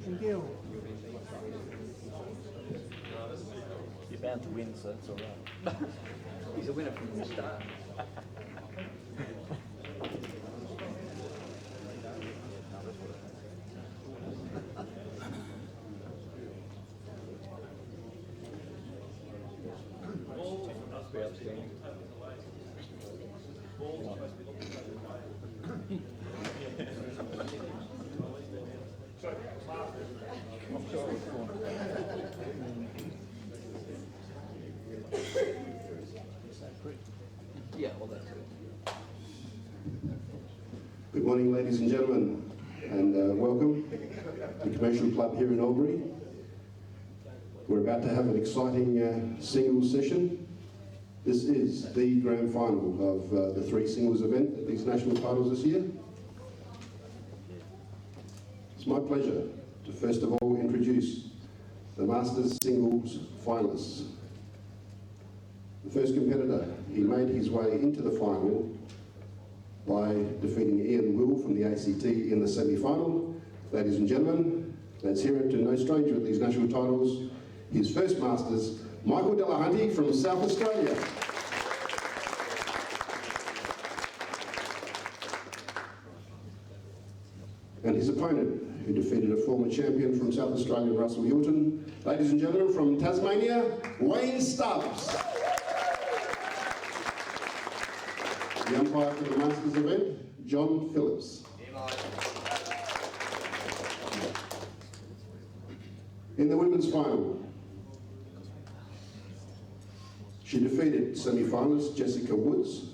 Thank you. You're bound to win, so that's all right. He's a winner from the start. Yeah, well, that's it. Good morning, ladies and gentlemen, and welcome to the Commercial Club here in Albury. We're about to have an exciting singles session. This is the grand final of the three singles event at these national titles this year. It's my pleasure to first of all introduce the Masters Singles finalists. The first competitor, he made his way into the final by defeating Ian Will from the ACT in the semi-final. Ladies and gentlemen, let's hear it to no stranger at these national titles, his first Masters, Michael Delahunty from South Australia. And his opponent, who defeated a former champion from South Australia, Russell Hilton. Ladies and gentlemen, from Tasmania, Wayne Stubbs. The umpire for the Masters event, John Phillips. In the women's final, she defeated semi-finalist Jessica Woods.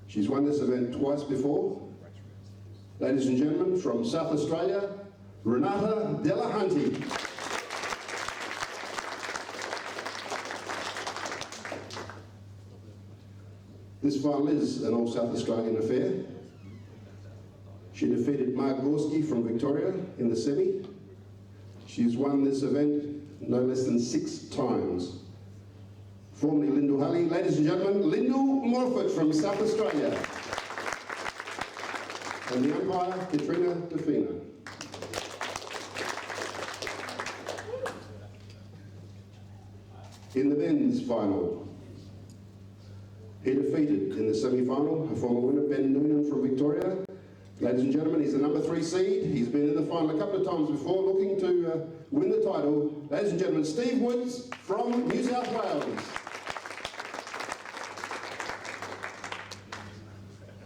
She's won this event twice before. Ladies and gentlemen, from South Australia, Renata Delahunty. This final is an all-South Australian affair. She defeated Marc from Victoria in the semi. She's won this event no less than 6 times. Formerly Lyndall. Ladies and gentlemen, Lyndall Morphett from South Australia. And the umpire, Katrina Defina. In the men's final, he defeated in the semi-final a former winner, Ben Noonan from Victoria. Ladies and gentlemen, he's the number 3 seed. He's been in the final a couple of times before, looking to win the title. Ladies and gentlemen, Steve Woods from New South Wales.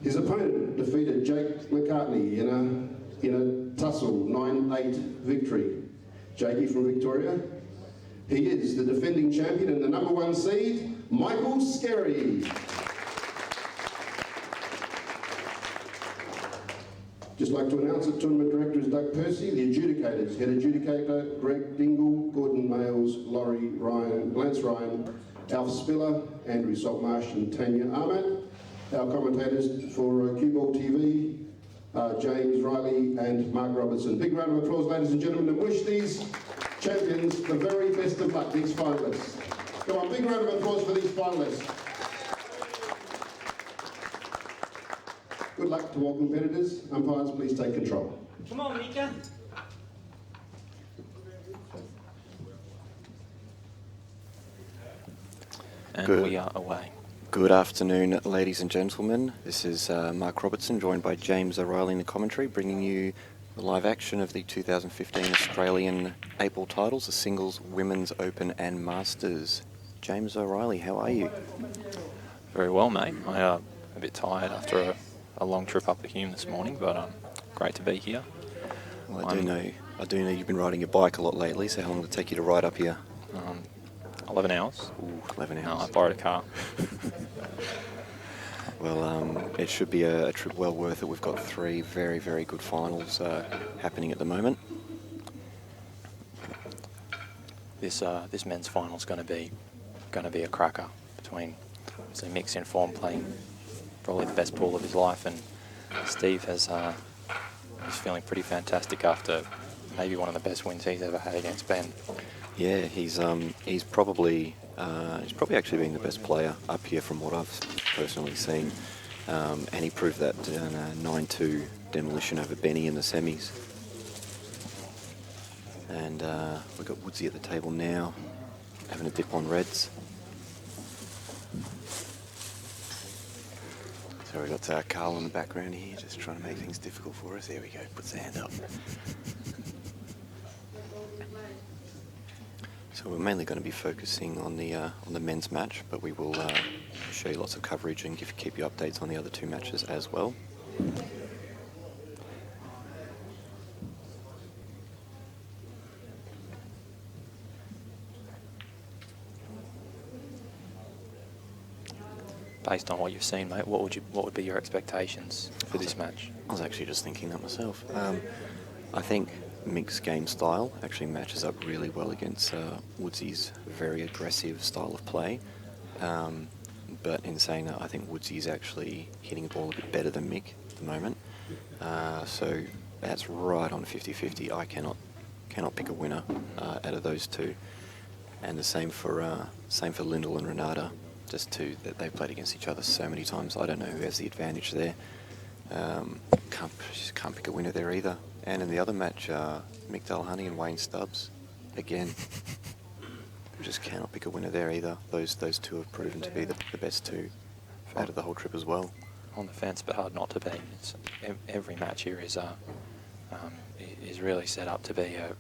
His opponent defeated Jake McCartney in a tussle 9-8 victory. Jakey from Victoria. He is the defending champion and the number 1 seed, Michael Scerri. Just like to announce that tournament director is Doug Percy, the adjudicators, head adjudicator Greg Dingle, Gordon Males, Laurie Ryan, Lance Ryan, Alf Spiller, Andrew Saltmarsh and Tanya Ahmad. Our commentators for Q-Ball TV, James Riley and Marc Robertson. Big round of applause, ladies and gentlemen, and wish these champions the very best of luck, these finalists. Come on, big round of applause for these finalists. Good luck to all competitors. Umpires, please take control. Come on, Mika. And Good. we are away. Good afternoon, ladies and gentlemen. This is Marc Robertson, joined by James O'Reilly in the commentary, bringing you the live action of the 2015 Australian 8-ball titles, the Singles, Women's Open and Masters. James O'Reilly, how are you? Very well, mate. I am a bit tired after a long trip up the Hume this morning, but great to be here. Well, I do know you've been riding your bike a lot lately, so how long did it take you to ride up here? 11 hours. Ooh, 11 No, I hours. borrowed a car. Well, it should be a trip well worth it. We've got 3 very, very good finals happening at the moment. This men's final is going to be a cracker between Mick's in form, playing probably the best pool of his life, and Steve is feeling pretty fantastic after maybe one of the best wins he's ever had against Ben. Yeah, he's probably actually been the best player up here from what I've personally seen, and he proved that in a 9-2 demolition over Benny in the semis. And we've got Woodsy at the table now, having a dip on reds. So we've got Carl in the background here, just trying to make things difficult for us. There we go, puts the hand up. So we're mainly going to be focusing on the men's match, but we will show you lots of coverage and keep you updates on the other 2 matches as well. Based on what you've seen, mate, what would be your expectations for this match? I was actually just thinking that myself. I think Mick's game style actually matches up really well against Woodsy's very aggressive style of play. But in saying that, I think Woodsy's actually hitting the ball a bit better than Mick at the moment. So that's right on 50-50. I cannot pick a winner out of those 2. And the same for Lyndall and Renata. Just that they've played against each other so many times. I don't know who has the advantage there. Just can't pick a winner there either. And in the other match, Mick Delahunty and Wayne Stubbs, again, just cannot pick a winner there either. Those 2 have proven to be the best 2 out of the whole trip as well. On the fence, but hard not to be. Every match here is really set up to be a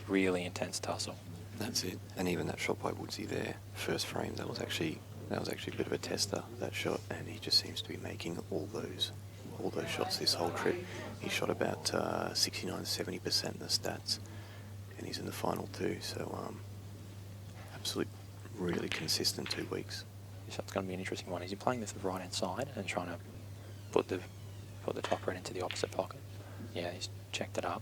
really intense tussle. That's it. And even that shot by Woodsy there, first frame, that was actually a bit of a tester, that shot, and he just seems to be making all those shots this whole trip. He shot about 69-70% in the stats, and he's in the final too. So absolute, really consistent 2 weeks. This shot's going to be an interesting one. Is he playing this with the right hand side and trying to put the top red into the opposite pocket? Yeah, he's checked it up.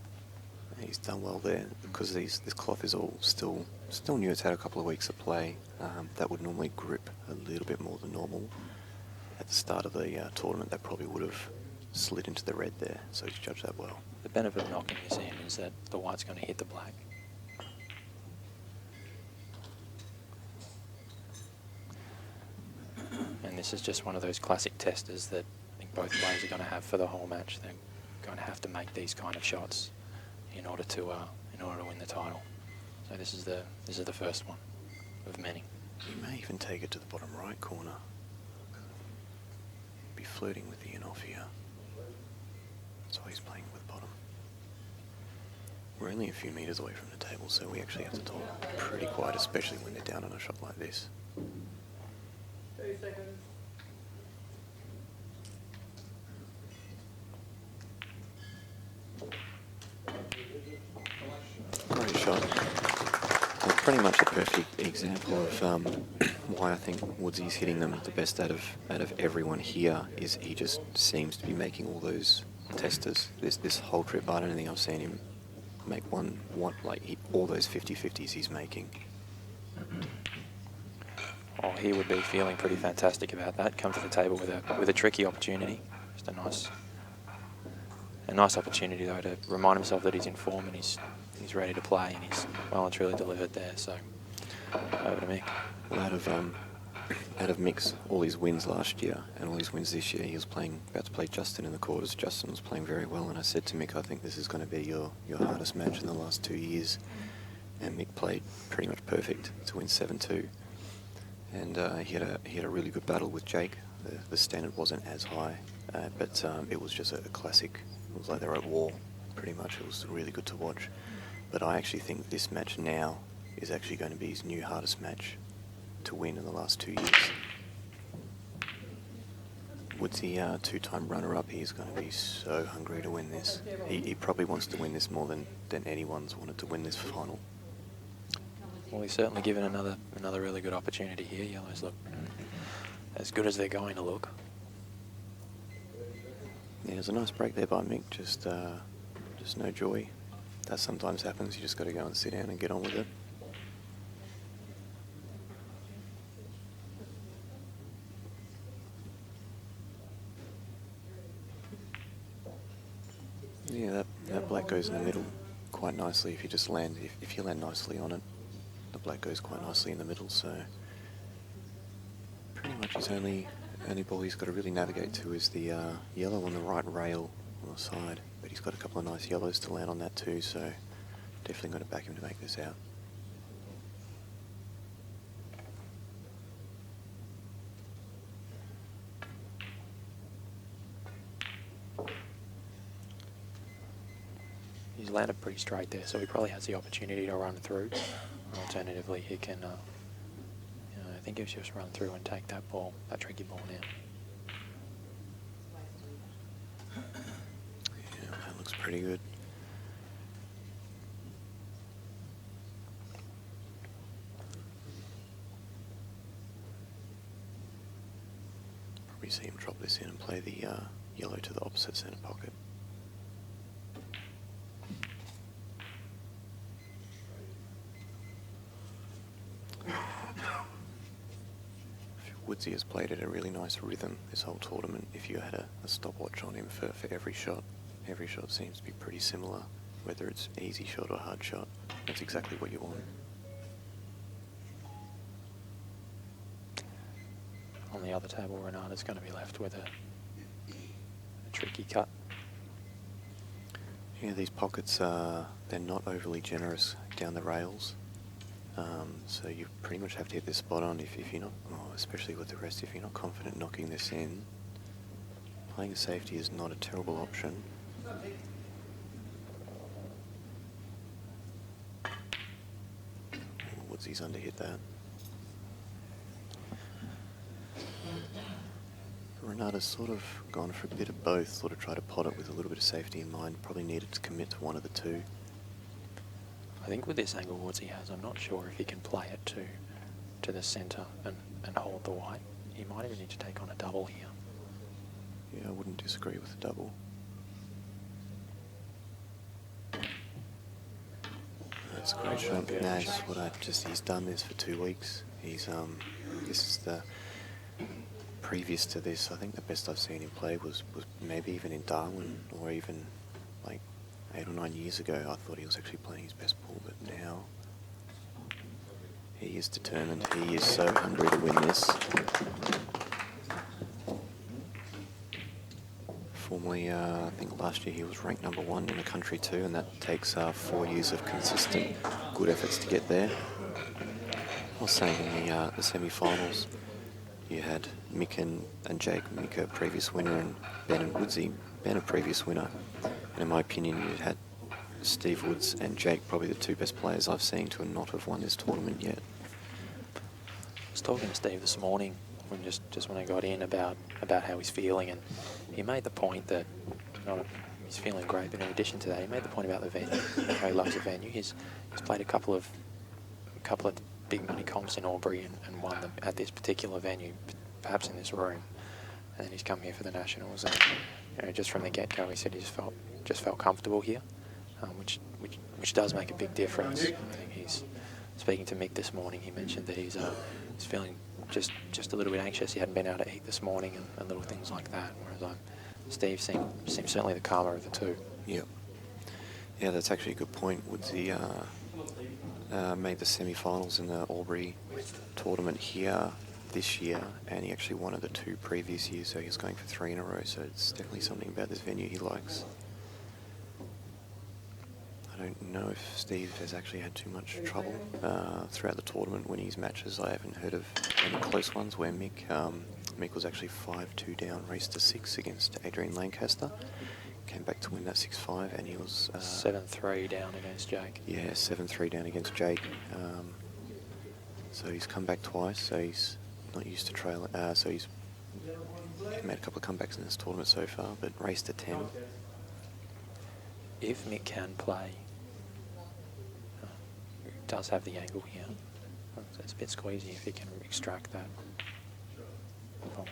He's done well there because this cloth is all still new. It's had a couple of weeks of play. That would normally grip a little bit more than normal. At the start of the tournament, that probably would have slid into the red there, so he's judged that well. The benefit of knocking this in is that the white's going to hit the black. And this is just one of those classic testers that I think both players are going to have for the whole match. They're going to have to make these kind of shots in order to win the title. So this is the first one of many. He may even take it to the bottom right corner. Be flirting with the in-off here. That's why he's playing with bottom. We're only a few metres away from the table, so we actually have to talk pretty quiet, especially when they're down on a shot like this. 30 seconds. Great shot. Well, pretty much a perfect example of why I think Woodsy's hitting them the best out of everyone here. Is he just seems to be making all those testers. This whole trip, I don't think I've seen him make all those 50-50s he's making. Oh, he would be feeling pretty fantastic about that. Come to the table with a tricky opportunity. Just a nice opportunity though to remind himself that he's in form and he's ready to play, and he's well and truly delivered there. So over to Mick. Well, out of Mick's all his wins last year and all his wins this year, he was about to play Justin in the quarters. Justin was playing very well, and I said to Mick, I think this is going to be your hardest match in the last 2 years. And Mick played pretty much perfect to win 7-2. And he had a really good battle with Jake. The standard wasn't as high, but it was just a classic. It was like they were at war, pretty much. It was really good to watch. But I actually think this match now is actually going to be his new hardest match to win in the last 2 years. Woodsy, two-time runner-up, he's going to be so hungry to win this. He probably wants to win this more than anyone's wanted to win this final. Well, he's certainly given another really good opportunity here. Yellows look as good as they're going to look. Yeah, there's a nice break there by Mick, just no joy. That sometimes happens, you just got to go and sit down and get on with it. Yeah, that black goes in the middle quite nicely if you just land, if you land nicely on it, the black goes quite nicely in the middle, so pretty much his only ball he's got to really navigate to is the yellow on the right rail on the side, but he's got a couple of nice yellows to land on that too, so definitely going to back him to make this out. He's landed pretty straight there, so he probably has the opportunity to run through. Alternatively, he can, I think he'll just run through and take that tricky ball now. Yeah, that looks pretty good. Probably see him drop this in and play the yellow to the opposite centre pocket. Woodsy has played at a really nice rhythm this whole tournament. If you had a stopwatch on him for every shot seems to be pretty similar, whether it's easy shot or hard shot. That's exactly what you want. On the other table, Renata's going to be left with a tricky cut. Yeah, these pockets, they're not overly generous down the rails. So you pretty much have to hit this spot on if you're not, especially with the rest, if you're not confident knocking this in. Playing a safety is not a terrible option. Woodsy's underhit that. Renata's sort of gone for a bit of both, sort of tried to pot it with a little bit of safety in mind, probably needed to commit to one of the two. I think with this angle Woodsy has, I'm not sure if he can play it to the centre and hold the white. He might even need to take on a double here. Yeah, I wouldn't disagree with the double. That's a great shot. Nash, he's done this for 2 weeks. He's this is the previous to this. I think the best I've seen him play was maybe even in Darwin, or even like 8 or 9 years ago. I thought he was actually playing his best ball, but now he is determined. He is so hungry to win this. Formerly, I think last year he was ranked #1 in the country too, and that takes 4 years of consistent good efforts to get there. I was saying in the semi-finals, you had Mick and Jake. Mick, a previous winner, and Ben and Woodsy. been a previous winner. And in my opinion, you had Steve Woods and Jake, probably the two best players I've seen to not have won this tournament yet. I was talking to Steve this morning, when just when I got in, about how he's feeling, and he made the point that he's feeling great, but in addition to that, he made the point about the venue, how he loves the venue. He's played a couple of big money comps in Albury and won them at this particular venue, perhaps in this room. And then he's come here for the Nationals, and just from the get-go, he said he just felt comfortable here, which does make a big difference. I think he's speaking to Mick this morning. He mentioned that he's feeling just a little bit anxious. He hadn't been able to eat this morning and little things like that. Whereas Steve seems certainly the calmer of the two. Yeah, that's actually a good point. Woodsy made the semi-finals in the Albury tournament here this year, and he actually won it the 2 previous years, so he's going for 3 in a row, so it's definitely something about this venue he likes. I don't know if Steve has actually had too much trouble throughout the tournament winning his matches. I haven't heard of any close ones where Mick was actually 5-2 down, raced to 6 against Adrian Lancaster. Came back to win that 6-5, and he was 7-3 down against Jake. Yeah, 7-3 down against Jake. So he's come back twice, so he's not used to trailing. So he's made a couple of comebacks in this tournament so far, but raced to 10. If Mick can play, does have the angle here. It's a bit squeezy if he can extract that. Well,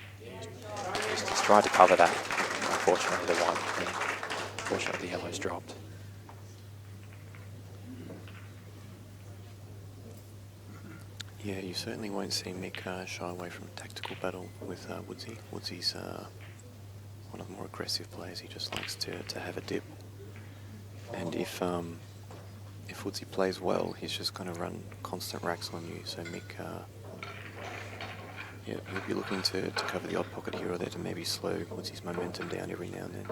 he's tried to cover that. Unfortunately, the one. Unfortunately, the yellow's dropped. Yeah, you certainly won't see Mick shy away from a tactical battle with Woodsy. Woodsy's one of the more aggressive players. He just likes to have a dip. And if Woodsy plays well, he's just going to run constant racks on you. So Mick, he'll be looking to cover the odd pocket here or there to maybe slow Woodsy's momentum down every now and then.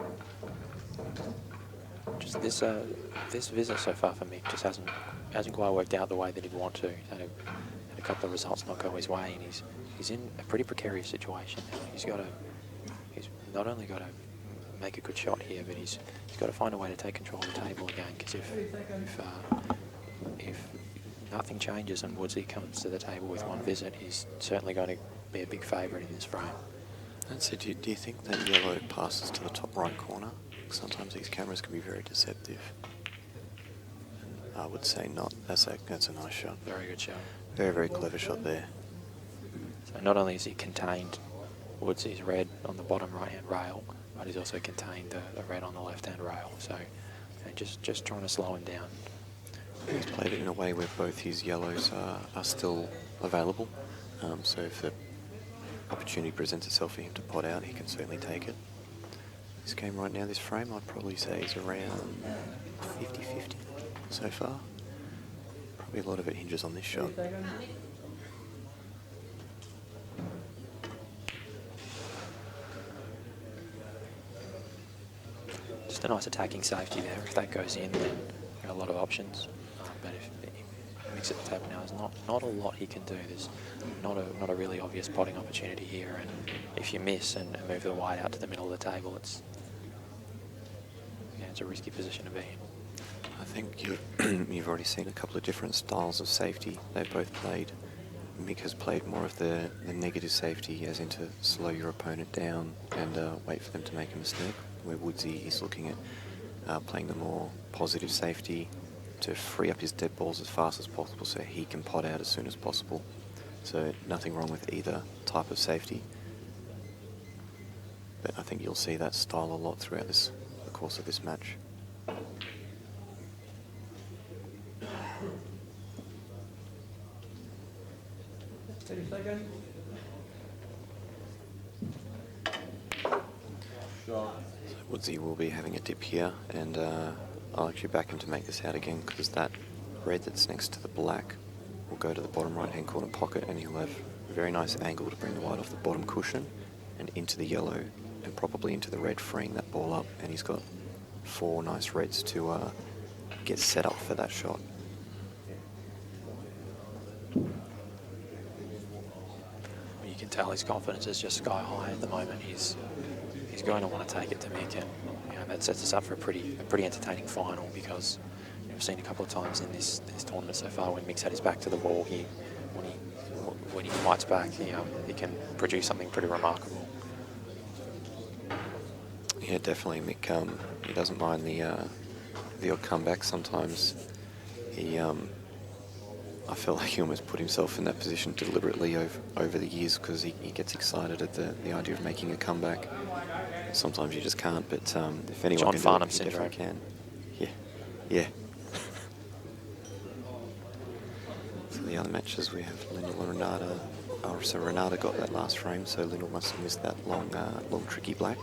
Just this visit so far for Mick just hasn't quite worked out the way that he'd want to. He's had a couple of results not go his way, and he's in a pretty precarious situation now. He's not only got to make a good shot here, but he's got to find a way to take control of the table again, because if nothing changes and Woodsy comes to the table with one visit, he's certainly going to be a big favourite in this frame. And so do you think that yellow passes to the top right corner? Sometimes these cameras can be very deceptive. I would say not. That's a nice shot. Very good shot. Very, very clever shot there. So not only has he contained Woodsy's red on the bottom right-hand rail, but he's also contained the red on the left-hand rail. So just trying to slow him down. He's played it in a way where both his yellows are still available. So if the opportunity presents itself for him to pot out, he can certainly take it. This game right now, this frame, I'd probably say is around 50-50 so far. Probably a lot of it hinges on this shot. Just a nice attacking safety there. If that goes in, then there are a lot of options. But if he mix at the table now, there's not a lot he can do. There's not a really obvious potting opportunity here, and if you miss and move the white out to the middle of the table, it's a risky position to be in. I think you've already seen a couple of different styles of safety they've both played. Mick has played more of the negative safety, as in to slow your opponent down and wait for them to make a mistake, where Woodsy is looking at playing the more positive safety to free up his dead balls as fast as possible so he can pot out as soon as possible. So nothing wrong with either type of safety. But I think you'll see that style a lot throughout the course of this match. 30 seconds. Woodsy will be having a dip here, and I'll actually back him to make this out again, because that red that's next to the black will go to the bottom right hand corner pocket, and he'll have a very nice angle to bring the white off the bottom cushion and into the yellow and probably into the red, freeing that ball up, and he's got 4 nice reds to get set up for that shot. You can tell his confidence is just sky high at the moment. He's going to want to take it to Mick, and that sets us up for a pretty entertaining final, because we've seen a couple of times in this tournament so far when Mick's had his back to the wall, when he fights back, he can produce something pretty remarkable. Yeah, definitely. Mick, he doesn't mind the odd comeback. Sometimes he, I feel like he almost put himself in that position deliberately over the years, because he gets excited at the idea of making a comeback. Sometimes you just can't, but if anyone John can Farnham do it, he definitely can. Yeah. So the other matches we have Lyndall and Renata. Oh, so Renata got that last frame, so Lyndall must have missed that long tricky black.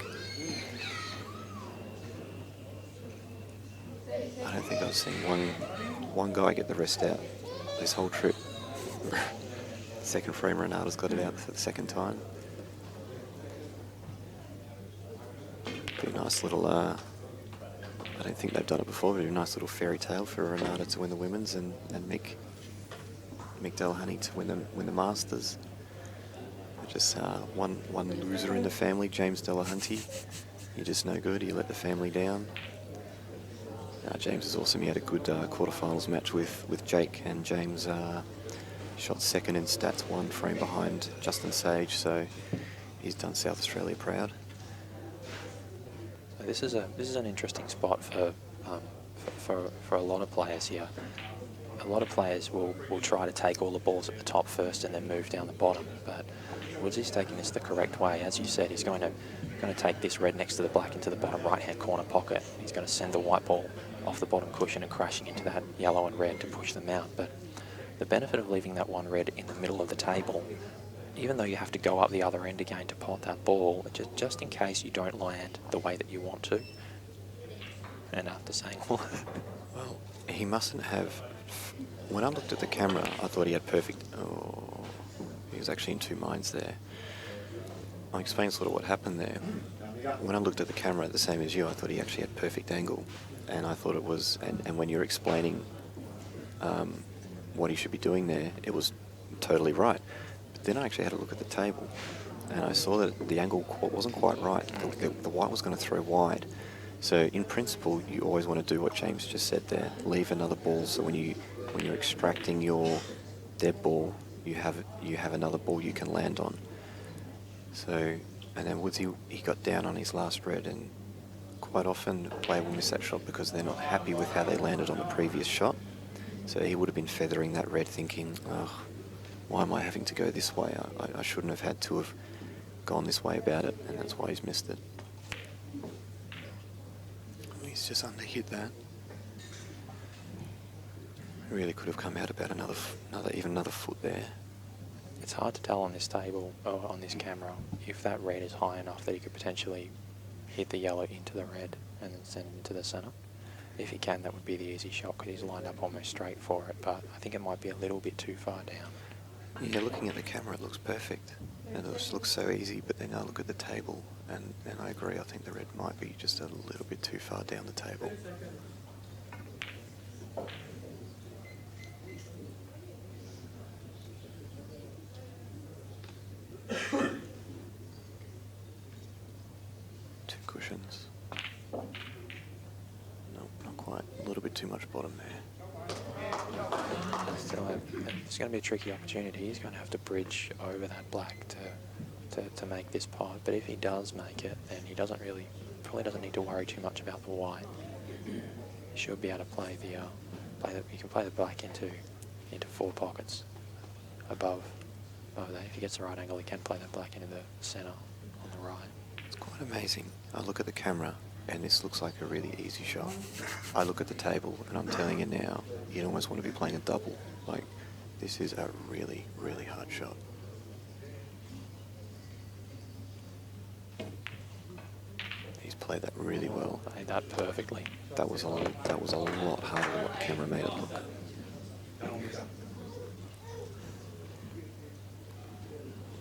I don't think I've seen one guy get the rest out this whole trip. Second frame, Renata's got it out for the second time. Be a nice little, I don't think they've done it before, but a nice little fairy tale for Renata to win the women's and Mick Delahunty to win the Masters. Just one loser in the family, James Delahunty. You're just no good. He let the family down. James is awesome. He had a good quarterfinals match with Jake, and James shot second in stats, 1 frame behind Justin Sage. So he's done South Australia proud. So this is an interesting spot for a lot of players here. A lot of players will try to take all the balls at the top first and then move down the bottom, but Woodsy's taking this the correct way. As you said, he's going to take this red next to the black into the bottom right-hand corner pocket. He's going to send the white ball off the bottom cushion and crashing into that yellow and red to push them out. But the benefit of leaving that one red in the middle of the table, even though you have to go up the other end again to pot that ball, just in case you don't land the way that you want to. And after saying all that, Well, he mustn't have. When I looked at the camera, I thought he had perfect. Oh, he was actually in two minds there. I'll explain sort of what happened there. When I looked at the camera, the same as you, I thought he actually had perfect angle, and I thought it was. And when you're explaining what he should be doing there, it was totally right. But then I actually had a look at the table, and I saw that the angle wasn't quite right. The white was going to throw wide. So in principle, you always want to do what James just said there: leave another ball. So when you're extracting your dead ball, you have another ball you can land on. So, and then Woodsy, he got down on his last red, and quite often a player will miss that shot because they're not happy with how they landed on the previous shot. So he would have been feathering that red, thinking, oh, why am I having to go this way? I shouldn't have had to have gone this way about it, and that's why he's missed it. He's just underhit that. Really could have come out about another foot there. it's hard to tell on this table, or on this camera, if that red is high enough that he could potentially hit the yellow into the red and then send it into the centre. If he can, that would be the easy shot because he's lined up almost straight for it, but I think it might be a little bit too far down. Yeah, looking at the camera, it looks perfect. And it just looks so easy, but then I look at the table, and I agree, I think the red might be just a little bit too far down the table. Two cushions. Nope, not quite. A little bit too much bottom there. Still, it's going to be a tricky opportunity. He's going to have to bridge over that black to make this pot. But if he does make it, then he probably doesn't need to worry too much about the white. He should be able to play he can play the black into 4 pockets above that. If he gets the right angle, he can play that black into the centre on the right. It's quite amazing. I look at the camera, and this looks like a really easy shot. I look at the table, and I'm telling you now, you'd almost want to be playing a double. Like, this is a really, really hard shot. He's played that really well. Played that perfectly. That was a lot harder than what the camera made it look.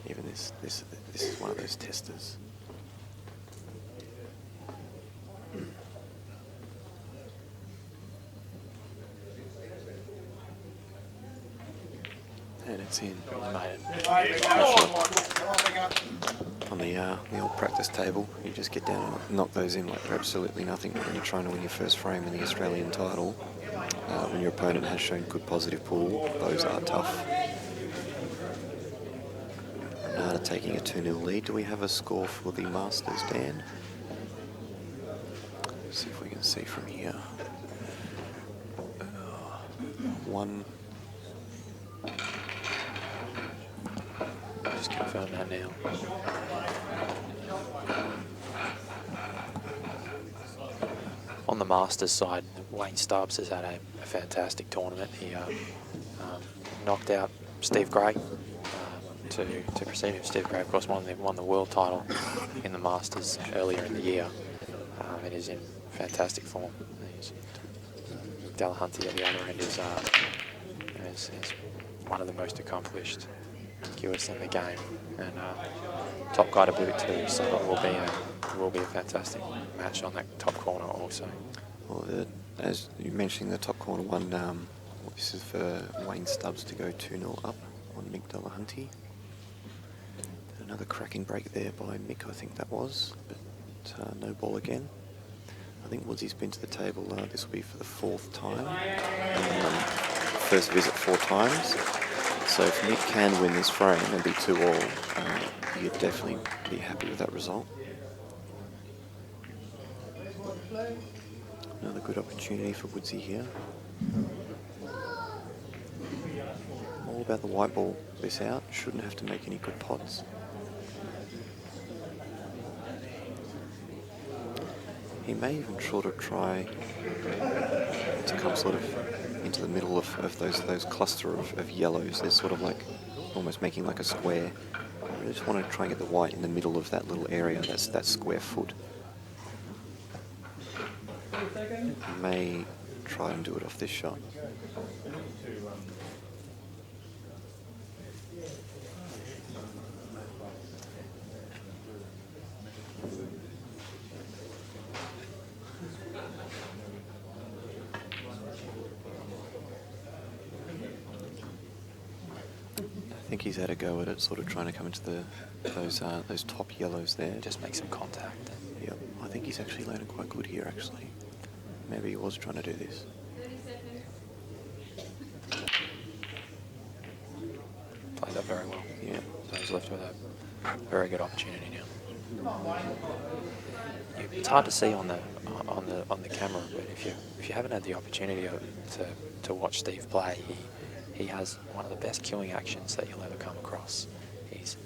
Even this is one of those testers. And it's in. He made it. on the old practice table. You just get down and knock those in like absolutely nothing when you're trying to win your first frame in the Australian title. When your opponent has shown good positive pull, those are tough. Renata taking a 2-0 lead. Do we have a score for the Masters, Dan? Let's see if we can see from here. 1. Just confirm that now. On the Masters side, Wayne Stubbs has had a fantastic tournament. He knocked out Steve Gray to proceed with Steve Gray. Of course, won the world title in the Masters earlier in the year, and is in fantastic form. Delahunty at the other end is one of the most accomplished QS in the game, and top guy to boot too. So it will be a fantastic match on that top corner also. Well, as you mentioned, the top corner one. This is for Wayne Stubbs to go 2-0 up on Mick Delahunty. Another cracking break there by Mick, I think that was, but no ball again. I think Woodsy's been to the table. This will be for the 4th time. First visit 4 times. So if Mick can win this frame and be 2-all, you'd definitely be happy with that result. Another good opportunity for Woodsy here. All about the white ball this out. Shouldn't have to make any good pots. He may even sort of try to come sort of into the middle of those cluster of yellows. They're sort of like almost making like a square. I really just want to try and get the white in the middle of that little area. That's that square foot. May try and do it off this shot. I think he's had a go at it, sort of trying to come into those top yellows there. Just make some contact. Yep, I think he's actually landed quite good here, actually. Maybe he was trying to do this. Played that very well. Yeah. So he's left with a very good opportunity now. It's hard to see on the camera, but if you haven't had the opportunity to watch Steve play, he has one of the best queuing actions that you'll ever come across. He's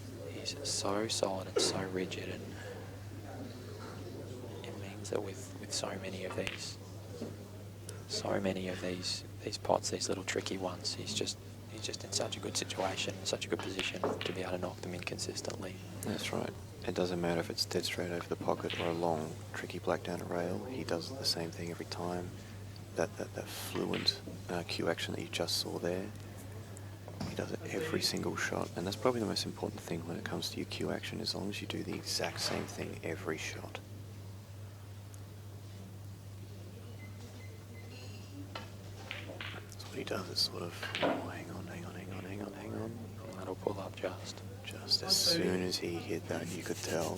so solid and so rigid, and it means that with so many of these pots, these little tricky ones, he's just in such a good situation, such a good position to be able to knock them in consistently. That's right. It doesn't matter if it's dead straight over the pocket or a long, tricky black down a rail. He does the same thing every time. That fluent cue action that you just saw there. He does it every single shot, and that's probably the most important thing when it comes to your cue action, as long as you do the exact same thing every shot. That's what he does. It's sort of, oh, hang on. And that'll pull up just. Just as soon as he hit that, you could tell.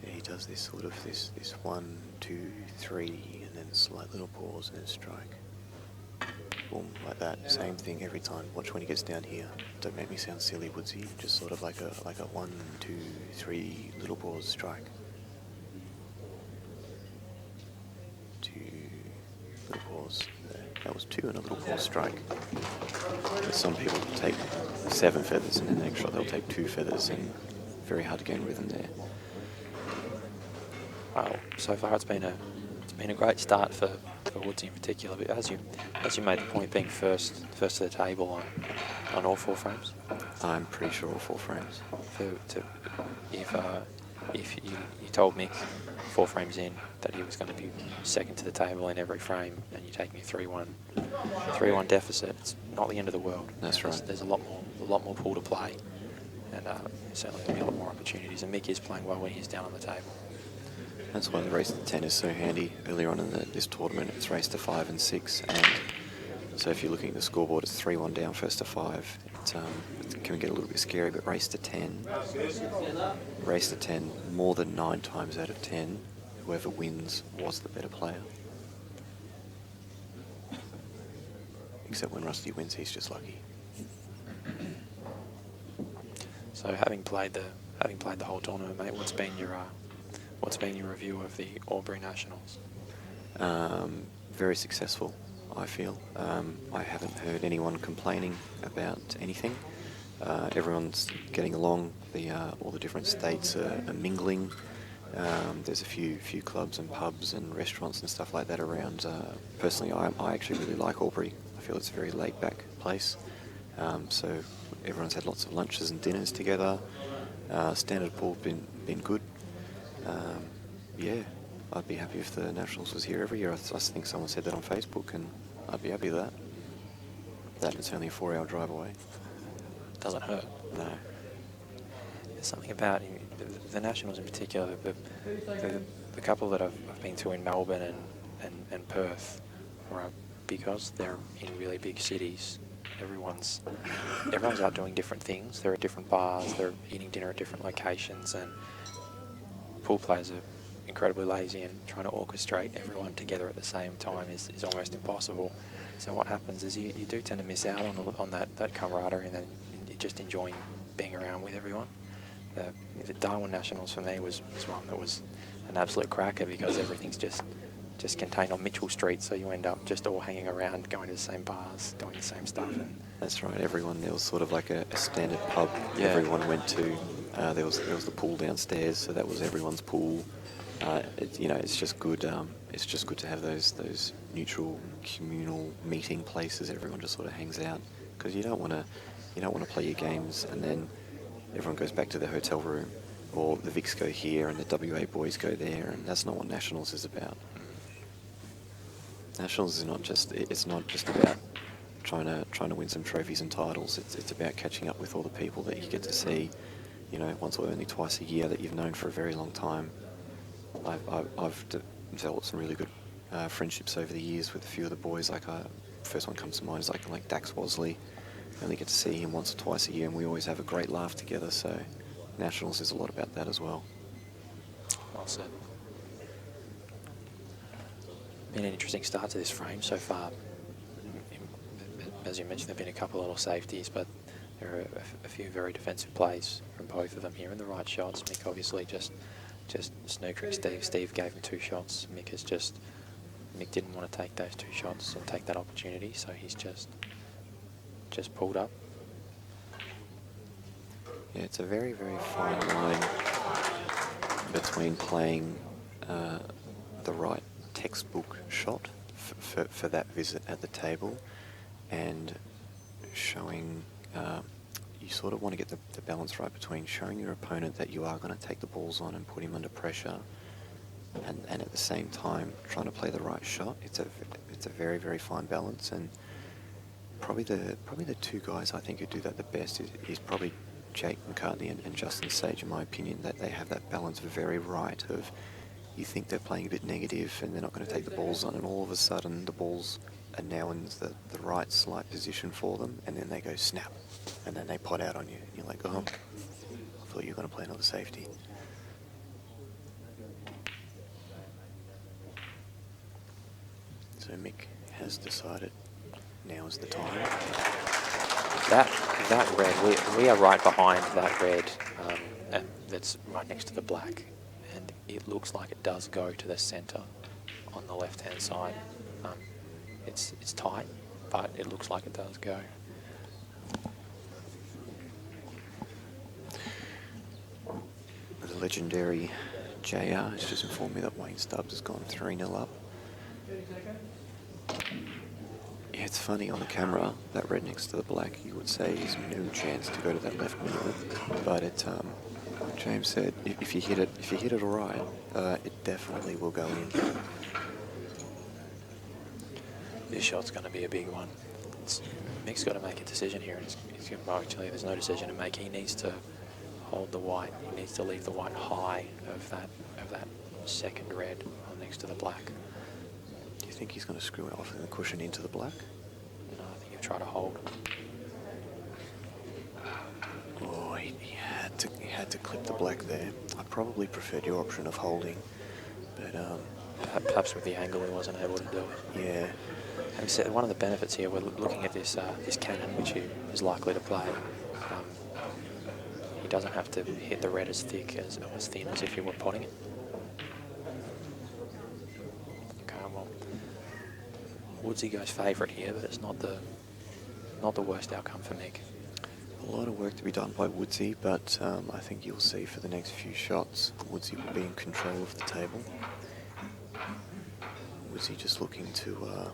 Yeah, he does this sort of this 1, 2, 3, and then slight little pause and then strike. Boom, like that. Same thing every time. Watch when he gets down here. Don't make me sound silly, Woodsy. Just sort of like a 1, 2, 3 little pause strike. 2 little pause. There. That was 2 and a little pause strike. But some people take 7 feathers and then the next shot they'll take 2 feathers, and very hard to gain rhythm there. Well, so far it's been a great start for Woodsy in particular. But as you made the point, being first to the table on all 4 frames. I'm pretty sure all 4 frames. If you told Mick 4 frames in that he was going to be second to the table in every frame, and you're taking a 3-1 deficit, it's not the end of the world. That's right. There's a lot more pool to play, and certainly there'll be a lot more opportunities. And Mick is playing well when he's down on the table. That's why the race to 10 is so handy. Earlier on in this tournament, it's race to 5 and 6, and so if you're looking at the scoreboard, it's 3-1 down first to 5. It's can get a little bit scary, but race to 10. Race to 10, more than 9 times out of 10, whoever wins was the better player. Except when Rusty wins, he's just lucky. So having played the whole tournament, mate, what's been your review of the Albury Nationals? Very successful, I feel. I haven't heard anyone complaining about anything. Everyone's getting along. All the different states are mingling. There's a few clubs and pubs and restaurants and stuff like that around. Personally, I actually really like Albury. I feel it's a very laid-back place. So everyone's had lots of lunches and dinners together. Standard pool's been good. Yeah, I'd be happy if the Nationals was here every year. I think someone said that on Facebook, and I'd be happy with that. That it's only a 4-hour drive away. Doesn't hurt. No. There's something about the Nationals in particular, the couple that I've been to in Melbourne and Perth, right, because they're in really big cities. Everyone's out doing different things. They're at different bars. They're eating dinner at different locations, and pool players are incredibly lazy, and trying to orchestrate everyone together at the same time is almost impossible. So what happens is you do tend to miss out on that camaraderie, and then you're just enjoying being around with everyone. The Darwin Nationals for me was one that was an absolute cracker, because everything's just contained on Mitchell Street, so you end up just all hanging around, going to the same bars, doing the same stuff. And that's right. Everyone, there was sort of like a standard pub everyone went to. There was the pool downstairs, so that was everyone's pool. It's just good. It's just good to have those neutral communal meeting places. Everyone just sort of hangs out, because you don't want to play your games and then everyone goes back to their hotel room, or the Vics go here and the WA boys go there, and that's not what Nationals is about. Nationals is not just about trying to win some trophies and titles. It's about catching up with all the people that you get to see, once or only twice a year, that you've known for a very long time. I've developed some really good friendships over the years with a few of the boys. First one comes to mind is like Dax Wasley. I only get to see him once or twice a year, and we always have a great laugh together. So Nationals is a lot about that as well. Well said. Been an interesting start to this frame so far. As you mentioned, there have been a couple of little safeties, but there are a few very defensive plays from both of them here in the right shots. Mick obviously just snookering Steve. Steve gave him 2 shots. Mick didn't want to take those 2 shots and take that opportunity, so he's just pulled up. Yeah, it's a very, very fine line between playing the right textbook shot for that visit at the table, and showing, you sort of want to get the balance right between showing your opponent that you are going to take the balls on and put him under pressure, and at the same time trying to play the right shot. It's a very, very fine balance, and probably the 2 guys I think who do that the best is probably Jake McCartney and Justin Sage, in my opinion. That they have that balance very right of, you think they're playing a bit negative and they're not going to take the balls on, and all of a sudden the balls are now in the right slight position for them, and then they go snap, and then they pot out on you, and you're like, oh, I thought you were going to play another safety. So Mick has decided now is the time. That red, we are right behind that red, and that's right next to the black, and it looks like it does go to the centre on the left-hand side. It's tight, but it looks like it does go. The legendary JR has just informed me that Wayne Stubbs has gone 3-0 up. Yeah, it's funny on the camera, that red next to the black, you would say he's no chance to go to that left middle, but like James said, if you hit it all right, it definitely will go in. This shot's going to be a big one. Mick's got to make a decision here. Actually, there's no decision to make. He needs to hold the white. He needs to leave the white high of that second red next to the black. Do you think he's going to screw it off and cushion into the black? No, I think he'll try to hold. had to clip the black there. I probably preferred your option of holding, but Perhaps with the angle he wasn't able to do it. yeah, Having said, one of the benefits here, we're looking at this this cannon, which he is likely to play. He doesn't have to hit the red as thick as thin as if he were potting it. Okay, well, Woodsy goes favourite here, but it's not the worst outcome for Mick. a lot of work to be done by Woodsy, but I think you'll see for the next few shots, Woodsy will be in control of the table. Woodsy just looking to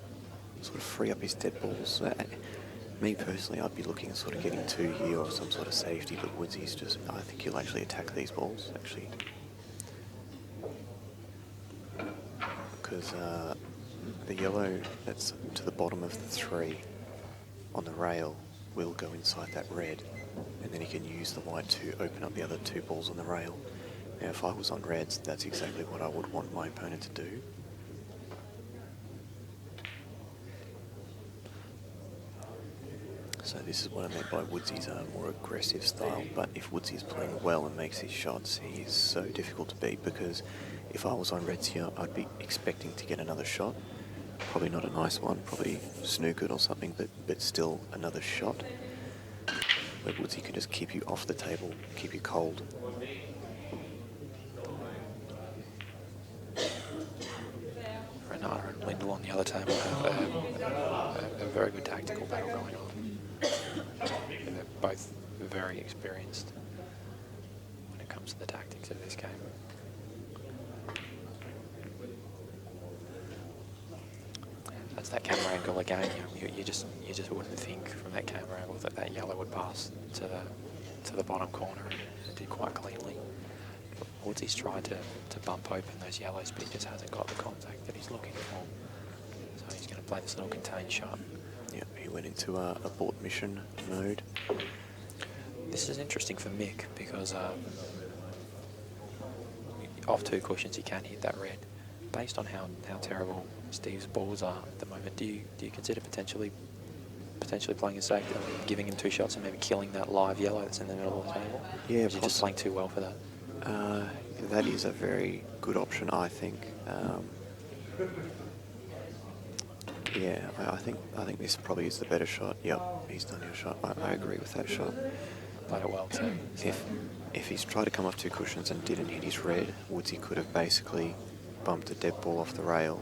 sort of free up his dead balls. Me personally, I'd be looking at sort of getting 2 here or some sort of safety, but Woodsy's just, I think he'll actually attack these balls, actually. Because the yellow that's to the bottom of the 3 on the rail will go inside that red, and then he can use the white to open up the other 2 balls on the rail. Now, if I was on reds, that's exactly what I would want my opponent to do. So this is what I meant by Woodsy's more aggressive style, but if Woodsy's playing well and makes his shots, he is so difficult to beat, because if I was on reds here, I'd be expecting to get another shot. Probably not a nice one, probably snookered or something, but still another shot. Where Woodsy can just keep you off the table, keep you cold. Renata and Lyndall on the other table have a very good tactical battle going on. They're both very experienced when it comes to the tactics of this game. That's that camera angle again. You just wouldn't think from that camera angle that yellow would pass to the bottom corner, and it did quite cleanly. Woodsy's tried to bump open those yellows, but he just hasn't got the contact that he's looking for. So he's going to play this little contained shot. Yeah, he went into abort mission mode. This is interesting for Mick because off 2 cushions he can hit that red. Based on how terrible Steve's balls are at the moment, do you consider potentially playing it safe, giving him 2 shots and maybe killing that live yellow that's in the middle of the table? Yeah, or is he just playing too well for that? That is a very good option, I think. Yeah, I think this probably is the better shot. Yep, he's done your shot. I agree with that shot. Played it well too. If he's tried to come off 2 cushions and didn't hit his red, Woodsy could have basically bumped a dead ball off the rail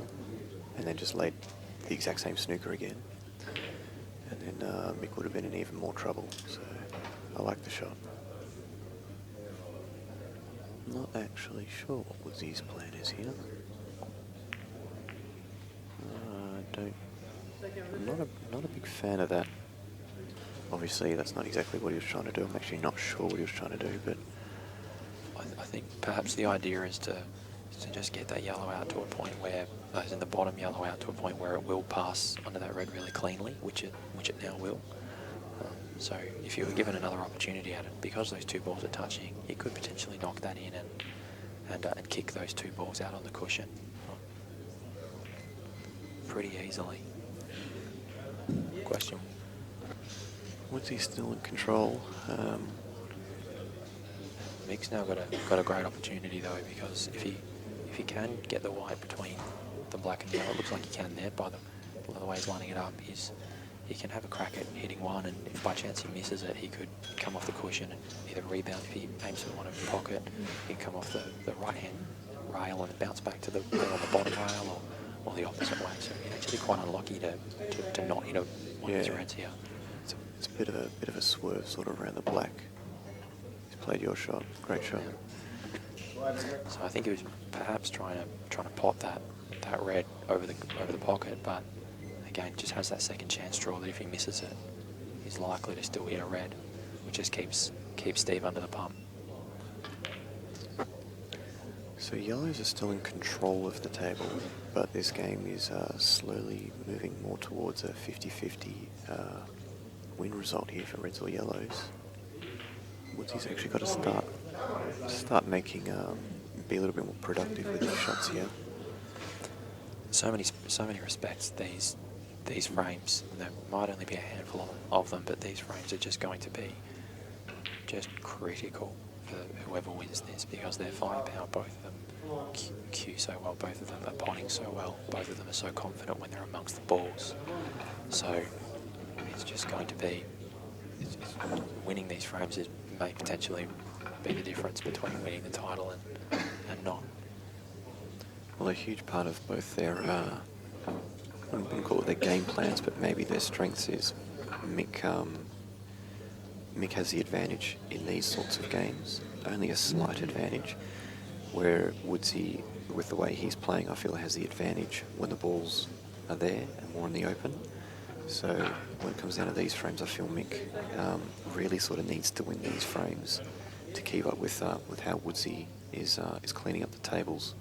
and then just laid the exact same snooker again. And then Mick would have been in even more trouble. So I like the shot. Not actually sure what Woodsy's plan is here. I'm not a big fan of that. Obviously, that's not exactly what he was trying to do. I'm actually not sure what he was trying to do, but I think perhaps the idea is to just get that yellow out to a point where, as in the bottom yellow out to a point where it will pass under that red really cleanly, which it now will. So if you were given another opportunity at it, because those 2 balls are touching, you could potentially knock that in and kick those 2 balls out on the cushion pretty easily. Question. Woodsy's still in control. Mick's now got a great opportunity though, because if he can get the white between the black and yellow, it looks like he can there by the way he's lining it up. He can have a crack at hitting one, and if by chance he misses it, he could come off the cushion and either rebound if he aims for one in the pocket. He can come off the right-hand rail and bounce back to the on the bottom rail, or the opposite way. So he's actually quite unlucky to not hit one of his reds here. It's a bit of a swerve sort of around the black. He's played your shot, great shot. So I think he was perhaps trying to pot that red over the pocket, but again just has that second chance draw that if he misses it, he's likely to still hit a red, which just keeps Steve under the pump. So yellows are still in control of the table, but this game is slowly moving more towards a 50-50 win result here for reds or yellows. Woodsy's actually got to start making be a little bit more productive with his shots here. So many respects, these frames, there might only be a handful of them, but these frames are just going to be just critical for whoever wins this, because their firepower, both of them cue so well, both of them are potting so well, both of them are so confident when they're amongst the balls. So it's just going to be, winning these frames may potentially be the difference between winning the title and not. Well, a huge part of both their, I wouldn't call it their game plans, but maybe their strengths is Mick has the advantage in these sorts of games, only a slight advantage, where Woodsy, with the way he's playing, I feel has the advantage when the balls are there and more in the open. So when it comes down to these frames, I feel Mick really sort of needs to win these frames to keep up with how Woodsy is cleaning up the tables.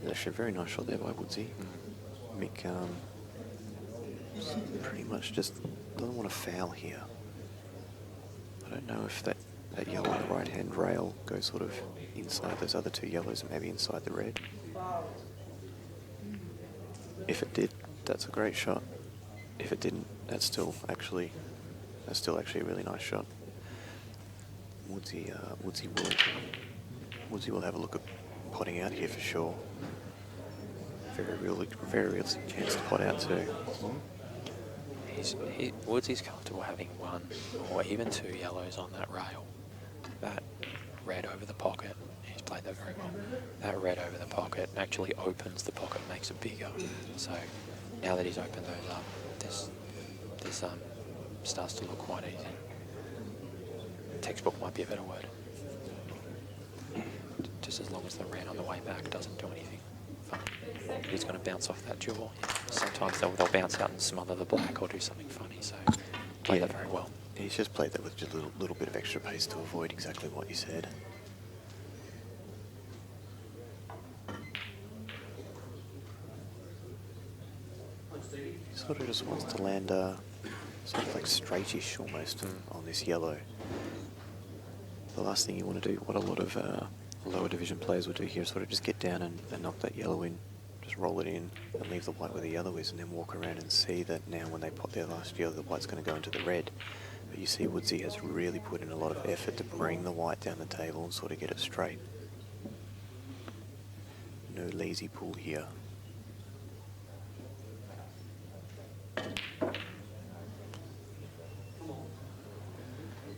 There's actually a very nice shot there by Woodsy. Mick pretty much just doesn't want to foul here. I don't know if that yellow on the right-hand rail goes sort of inside those other two yellows and maybe inside the red. If it did, that's a great shot. If it didn't, that's still actually a really nice shot. Woodsy will have a look at potting out here for sure. Very real chance to pot out too. Woodsy's comfortable having one or even two yellows on that rail. That red over the pocket, he's played that very well. That red over the pocket actually opens the pocket, makes it bigger. So now that he's opened those up, this starts to look quite easy. Textbook might be a better word. Just as long as the red on the way back doesn't do anything funny. He's going to bounce off that jaw. Sometimes they'll bounce out and smother the black or do something funny, so played that very well. He's just played that with just a little bit of extra pace to avoid exactly what you said. He sort of just wants to land sort of like straightish almost on this yellow. The last thing you want to do, what a lot of lower division players will do here, is sort of just get down and knock that yellow in, just roll it in and leave the white where the yellow is, and then walk around and see that now when they pot their last yellow, the white's going to go into the red. But you see Woodsy has really put in a lot of effort to bring the white down the table and sort of get it straight. No lazy pull here.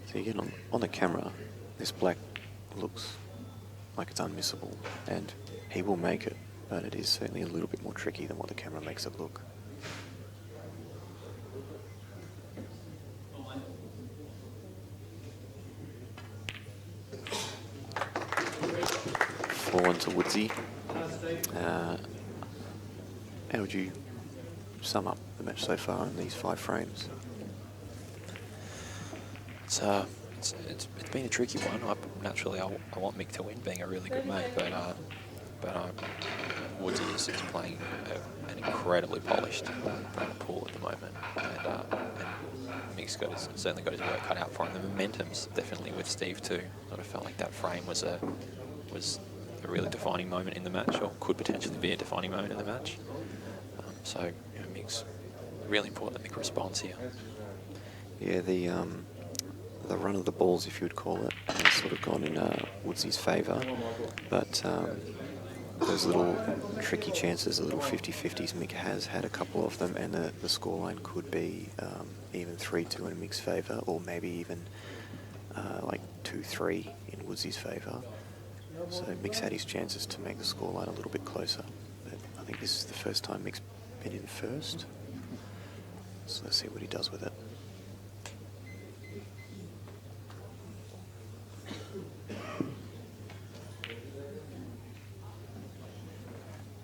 So again, on the camera, this black looks like it's unmissable, and he will make it, but it is certainly a little bit more tricky than what the camera makes it look. Fallen to Woodsy. How would you sum up the match so far in these 5 frames? It's been a tricky one. Naturally, I want Mick to win, being a really good mate, but Woodsy is playing an incredibly polished pool at the moment, and Mick's certainly got his work cut out for him. The momentum's definitely with Steve too. Sort of felt like that frame was a really defining moment in the match, or could potentially be a defining moment in the match. So Mick's really important that Mick responds here. Yeah, the run of the balls, if you would call it, has sort of gone in Woodsy's favour, but those little tricky chances, the little 50-50s, Mick has had a couple of them, and the scoreline could be even 3-2 in Mick's favour, or maybe even like 2-3 in Woodsy's favour. So Mick's had his chances to make the scoreline a little bit closer, but I think this is the first time Mick's been in first, so let's see what he does with it.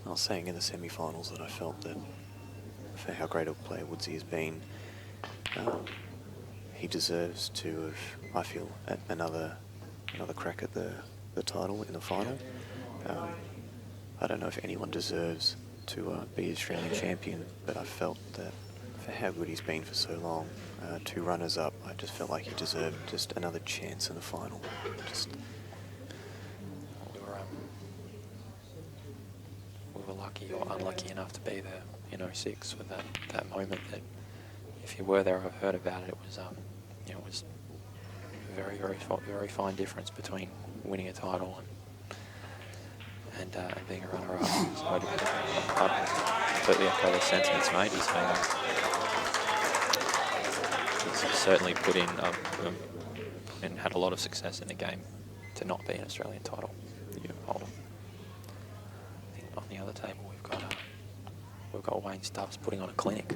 I was saying in the semi-finals that I felt that for how great a player Woodsy has been, he deserves to have, I feel, another crack at the title in the final. I don't know if anyone deserves to be Australian champion, but I felt that for how good he's been for so long, 2 runners up, I just felt like he deserved just another chance in the final. We were lucky or unlucky enough to be there in 06 with that moment that, if you were there or heard about it, it was very fine difference between winning a title and being a runner-up. So I completely echo the sentiments made. He's certainly put in and had a lot of success in the game to not be an Australian title holder. I think on the other table we've got Wayne Stubbs putting on a clinic.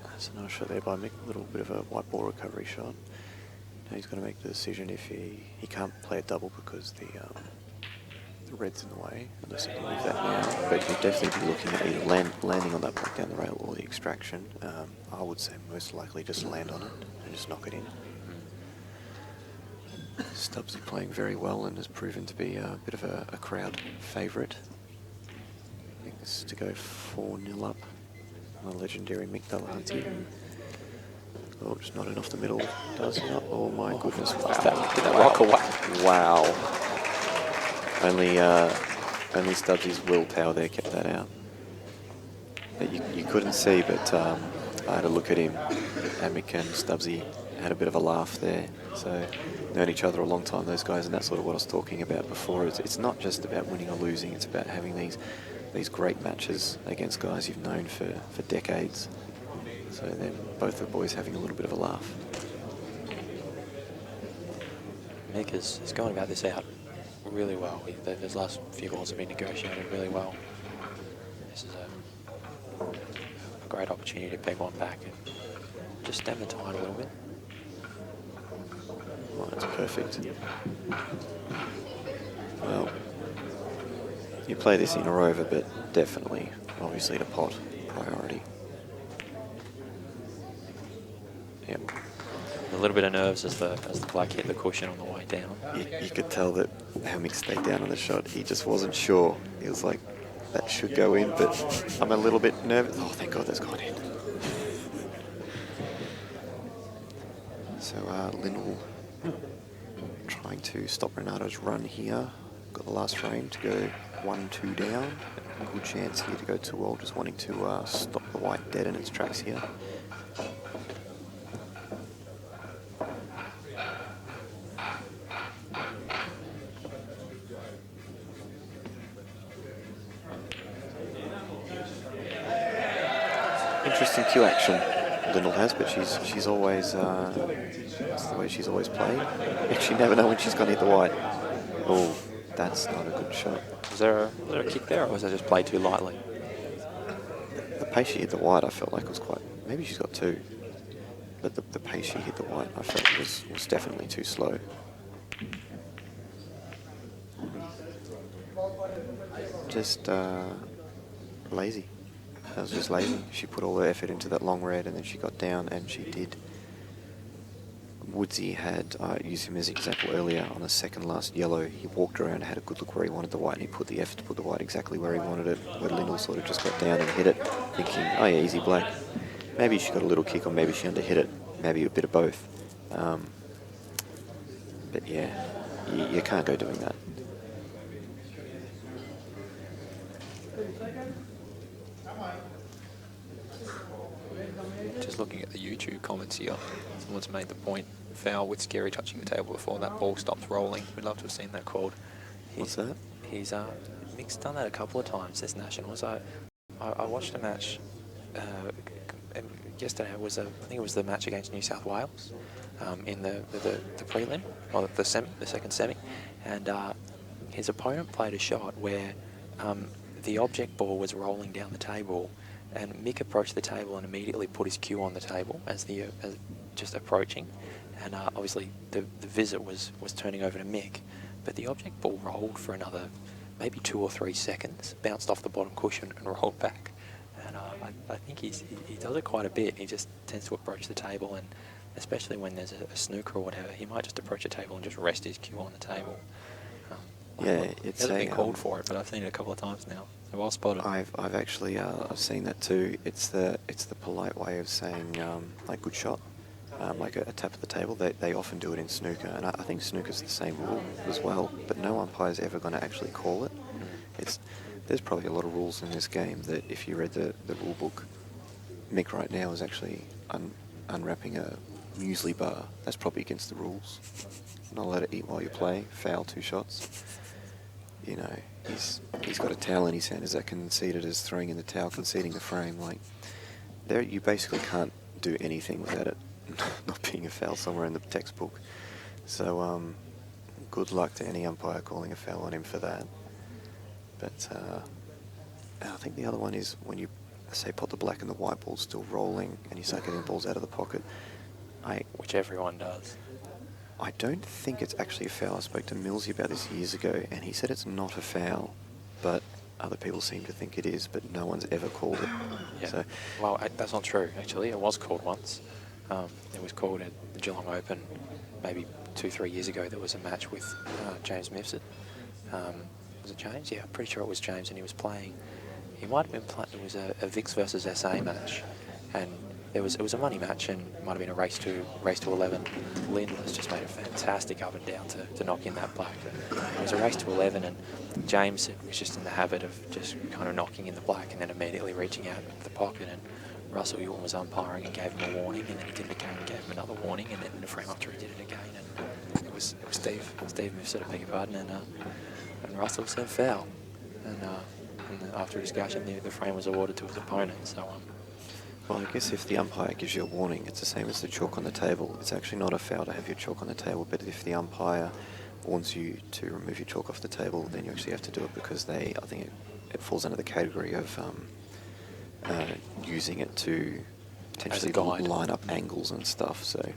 That's a nice shot there by Mick. A little bit of a white ball recovery shot. Now he's going to make the decision if he can't play a double because the red's in the way, unless he can leave that now. But he'd definitely be looking at either landing on that block down the rail or the extraction. I would say most likely just land on it and just knock it in. Stubbsy playing very well and has proven to be a bit of a crowd favourite. I think this is to go 4-0 up on the legendary Mick Delahunty. Oh, just not enough the middle, does not. Oh my goodness. Did that rock away? Wow. Only Stubbsy's willpower there kept that out. But you couldn't see, but I had a look at him, and Mick and Stubbsy had a bit of a laugh there. So known each other a long time, those guys, and that's sort of what I was talking about before. It's not just about winning or losing, it's about having these great matches against guys you've known for decades. So then both the boys having a little bit of a laugh. Mick is going about this out really well. Those last few balls have been negotiated really well. This is a great opportunity to peg one back and just stem the tide a little bit. Well, that's perfect. Well, you play this in or over, but definitely, obviously, the pot priority. Yep. A little bit of nerves as the black hit the cushion on the way down. You could tell that how Mick stayed down on the shot. He just wasn't sure. He was like, that should go in, but I'm a little bit nervous. Oh, thank God that's gone in. So Lyndall trying to stop Renata's run here. Got the last frame to go 1-2 down. Good chance here to go 2-all, just wanting to stop the white dead in its tracks here. Interesting cue action Lyndall has, but she's always that's the way she's always played. You actually never know when she's going to hit the white. Oh, that's not a good shot. Was there a kick there, or was that just played too lightly? The pace she hit the white, I felt like was quite. Maybe she's got two, but the pace she hit the white, I felt was definitely too slow. Just lazy. That was just lazy. She put all the effort into that long red, and then she got down, and she did. Woodsy had, I used him as an example earlier, on the second last yellow. He walked around and had a good look where he wanted the white, and he put the effort to put the white exactly where he wanted it, where Lyndall sort of just got down and hit it, thinking, oh yeah, easy black. Maybe she got a little kick, or maybe she underhit it, maybe a bit of both. But yeah, you can't go doing that. Just looking at the YouTube comments here, someone's made the point, foul with Scerri touching the table before that ball stops rolling. We'd love to have seen that called. What's that? Mick's done that a couple of times this Nationals. I watched a match yesterday. I think it was the match against New South Wales in the prelim, or the second semi, and his opponent played a shot where the object ball was rolling down the table, and Mick approached the table and immediately put his cue on the table as just approaching, and obviously the visit was turning over to Mick, but the object ball rolled for another maybe 2 or 3 seconds, bounced off the bottom cushion and rolled back. And I think he does it quite a bit. He just tends to approach the table, and especially when there's a snooker or whatever, he might just approach a table and just rest his cue on the table. Yeah, he hasn't been called for it, but I've seen it a couple of times now. So well spotted. I've actually I've seen that too. It's the polite way of saying like good shot, like a tap at the table. They often do it in snooker, and I think snooker's the same rule as well. But no umpire's ever going to actually call it. There's probably a lot of rules in this game that if you read the rule book, Mick right now is actually unwrapping a muesli bar. That's probably against the rules. Not allowed to eat while you play. Foul 2 shots. You know, he's got a towel in his hand. Is that conceded as throwing in the towel, conceding the frame? Like, there you basically can't do anything without it not being a foul somewhere in the textbook. So good luck to any umpire calling a foul on him for that. But I think the other one is when you say put the black and the white ball still rolling and you start getting balls out of the pocket. Which everyone does. I don't think it's actually a foul. I spoke to Millsy about this years ago, and he said it's not a foul, but other people seem to think it is, but no one's ever called it. Yeah. So, well, that's not true, actually. It was called once. It was called at the Geelong Open maybe 2-3 years ago. There was a match with James Mifsud. Was it James? Yeah, I'm pretty sure it was James, and he was playing. He might have been playing. It was a Vix versus SA match, and it was a money match, and it might have been a race to 11. Lyndall has just made a fantastic up and down to knock in that black. It was a race to 11, and James was just in the habit of just kind of knocking in the black and then immediately reaching out into the pocket. And Russell Ewan was umpiring and gave him a warning, and then he did it again and gave him another warning, and then the frame after he did it again, and it was Steve Mifsud, I beg your pardon, and Russell said foul, and after a discussion, the frame was awarded to his opponent. So. well, I guess if the umpire gives you a warning, it's the same as the chalk on the table. It's actually not a foul to have your chalk on the table, but if the umpire warns you to remove your chalk off the table, then you actually have to do it because I think it falls under the category of using it to potentially line up angles and stuff. So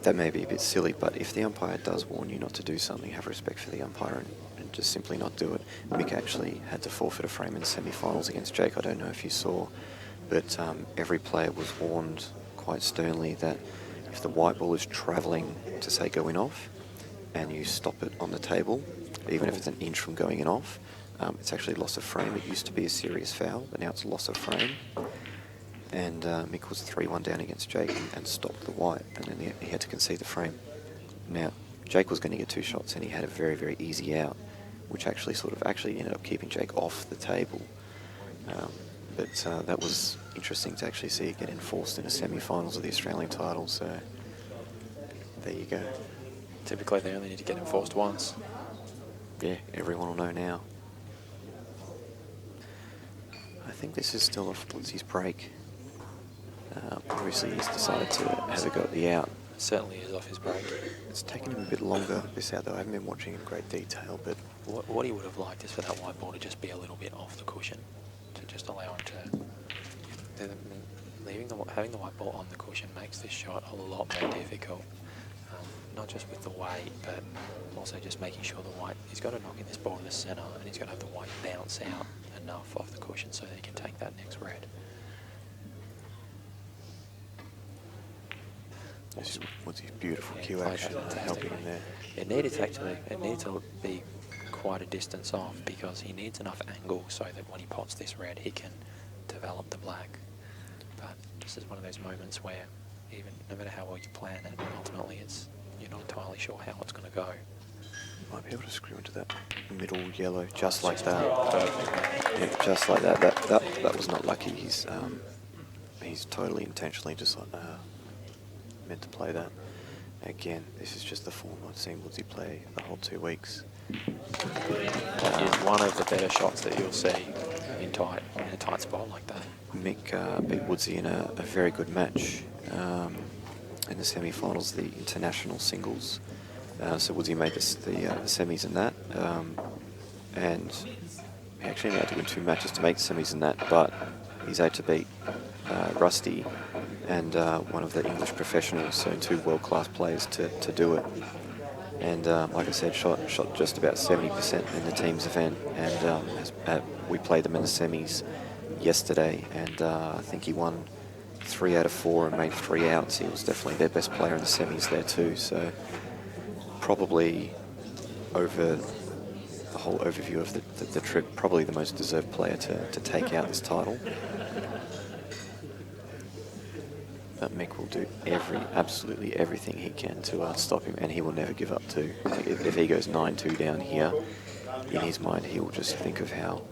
that may be a bit silly, but if the umpire does warn you not to do something, have respect for the umpire and just simply not do it. Mick actually had to forfeit a frame in the semi-finals against Jake. I don't know if you saw, but every player was warned quite sternly that if the white ball is travelling to, say, go in off, and you stop it on the table, even if it's an inch from going in off, it's actually loss of frame. It used to be a serious foul, but now it's loss of frame. And Mick was 3-1 down against Jake and stopped the white, and then he had to concede the frame. Now, Jake was going to get 2 shots, and he had a very, very easy out, which actually ended up keeping Jake off the table. But that was interesting to actually see it get enforced in a semi-finals of the Australian title, so there you go. Typically, they only need to get enforced once. Yeah, everyone will know now. I think this is still off Woodsy's break. Obviously, he's decided to have a go at the out. Certainly is off his break. It's taken him a bit longer, this out, though. I haven't been watching in great detail, but... What he would have liked is for that white ball to just be a little bit off the cushion, to just allow him to... Having the white ball on the cushion makes this shot a lot more difficult. Not just with the weight, but also just making sure the white... He's got to knock in this ball to the centre, and he's got to have the white bounce out enough off the cushion so that he can take that next red. This is what's his beautiful cue action to help him there. It needed to be quite a distance off because he needs enough angle so that when he pots this red, he can develop the black. But this is one of those moments where even no matter how well you plan it, ultimately you're not entirely sure how it's going to go. Might be able to screw into that middle yellow just like that. Yeah, just like that. That was not lucky. He's totally intentionally just meant to play that. Again, this is just the form I've seen Woodsy play the whole 2 weeks. It is one of the better shots that you'll see in a tight spot like that. Mick beat Woodsy in a very good match in the semi-finals, the international singles. So Woodsy made the semis in that, and he actually had to win 2 matches to make the semis in that, but he's had to beat Rusty and one of the English professionals, so 2 world-class players to do it. And like I said, shot just about 70% in the teams event, and we played them in the semis yesterday, and I think he won 3 out of 4 and made 3 outs. He was definitely their best player in the semis there too, so probably over the whole overview of the trip, probably the most deserved player to take out this title. But Mick will do absolutely everything he can to stop him, and he will never give up too. If he goes 9-2 down here, in his mind he will just think of how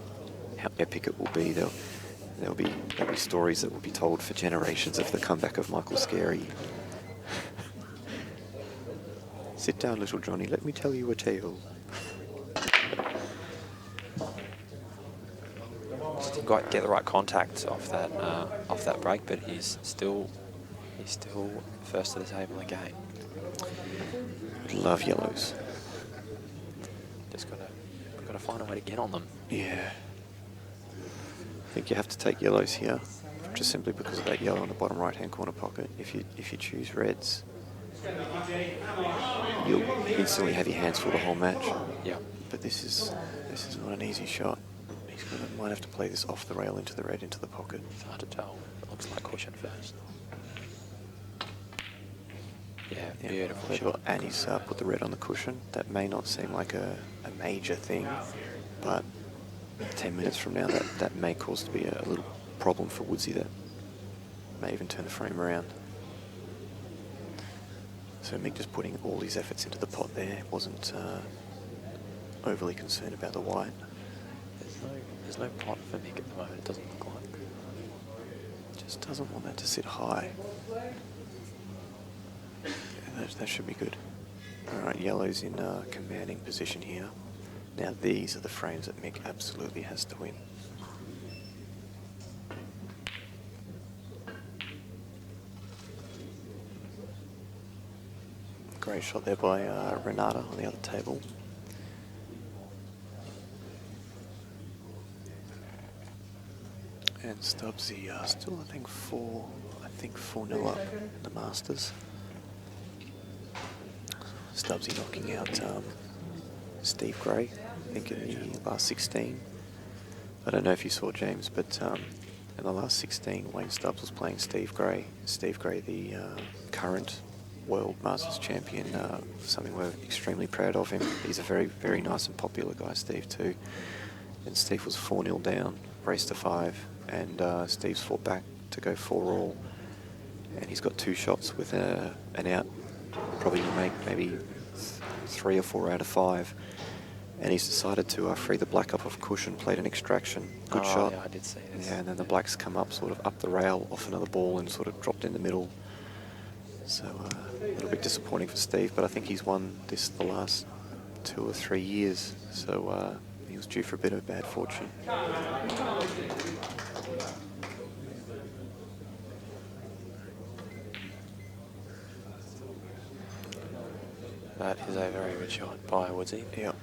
epic it will be. There'll be stories that will be told for generations of the comeback of Michael Scerri Sit down, little Johnny. Let me tell you a tale. Just didn't quite get the right contact off that break, but he's still first to the table again. Love yellows. Just gotta find a way to get on them. Yeah. I think you have to take yellows here, just simply because of that yellow in the bottom right-hand corner pocket. If you choose reds, you'll instantly have your hands full the whole match. Yeah. But this is not an easy shot. Might have to play this off the rail into the red, into the pocket. It's hard to tell. It looks like cushion first. Yeah, beautiful shot. And he's put the red on the cushion. That may not seem like a major thing, but 10 minutes from now, that may cause to be a little problem for Woodsy. That may even turn the frame around. So Mick just putting all his efforts into the pot there, wasn't overly concerned about the white. There's no pot for Mick at the moment, it doesn't look like. Just doesn't want that to sit high. Yeah, that should be good. Alright, yellow's in commanding position here. Now these are the frames that Mick absolutely has to win. Great shot there by Renata on the other table. And Stubbsy still, I think 4-0 up in the Masters. Stubbsy knocking out Steve Gray, I think in the last 16. I don't know if you saw, James, but in the last 16, Wayne Stubbs was playing Steve Gray. Steve Gray, the current World Masters champion, something we're extremely proud of him. He's a very, very nice and popular guy, Steve, too. And Steve was 4-0 down, raced to 5. And Steve's fought back to go 4-all, and he's got 2 shots with an out, probably to make maybe 3 or 4 out of 5, and he's decided to free the black up off cushion, played an extraction, good shot. Yeah, I did see this. Yeah, and then the blacks come up sort of up the rail off another ball and sort of dropped in the middle. So a little bit disappointing for Steve, but I think he's won this the last 2 or 3 years, so he was due for a bit of bad fortune. That is a very good shot by Woodsy. Yep.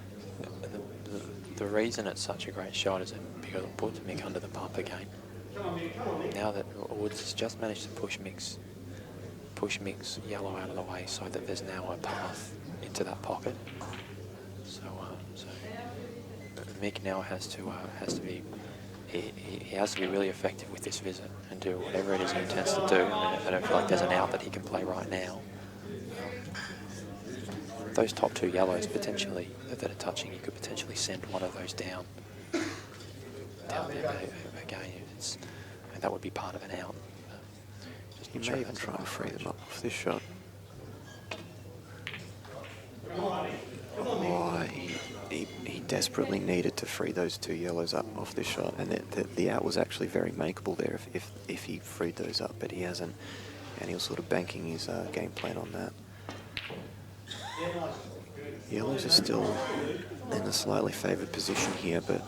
The reason it's such a great shot is because it puts Mick under the pump again. Now that Woods has just managed to push Mick's yellow out of the way, so that there's now a path into that pocket. So Mick now has to be really effective with this visit and do whatever it is he intends to do. I mean, I don't feel like there's an out that he can play right now. Those top 2 yellows potentially that are touching, you could potentially send one of those down there again. And that would be part of an out. You may even try and free them up off this shot. Oh, he desperately needed to free those 2 yellows up off this shot, and the out was actually very makeable there if he freed those up, but he hasn't, and he was sort of banking his game plan on that. Yellows are still in a slightly favoured position here, but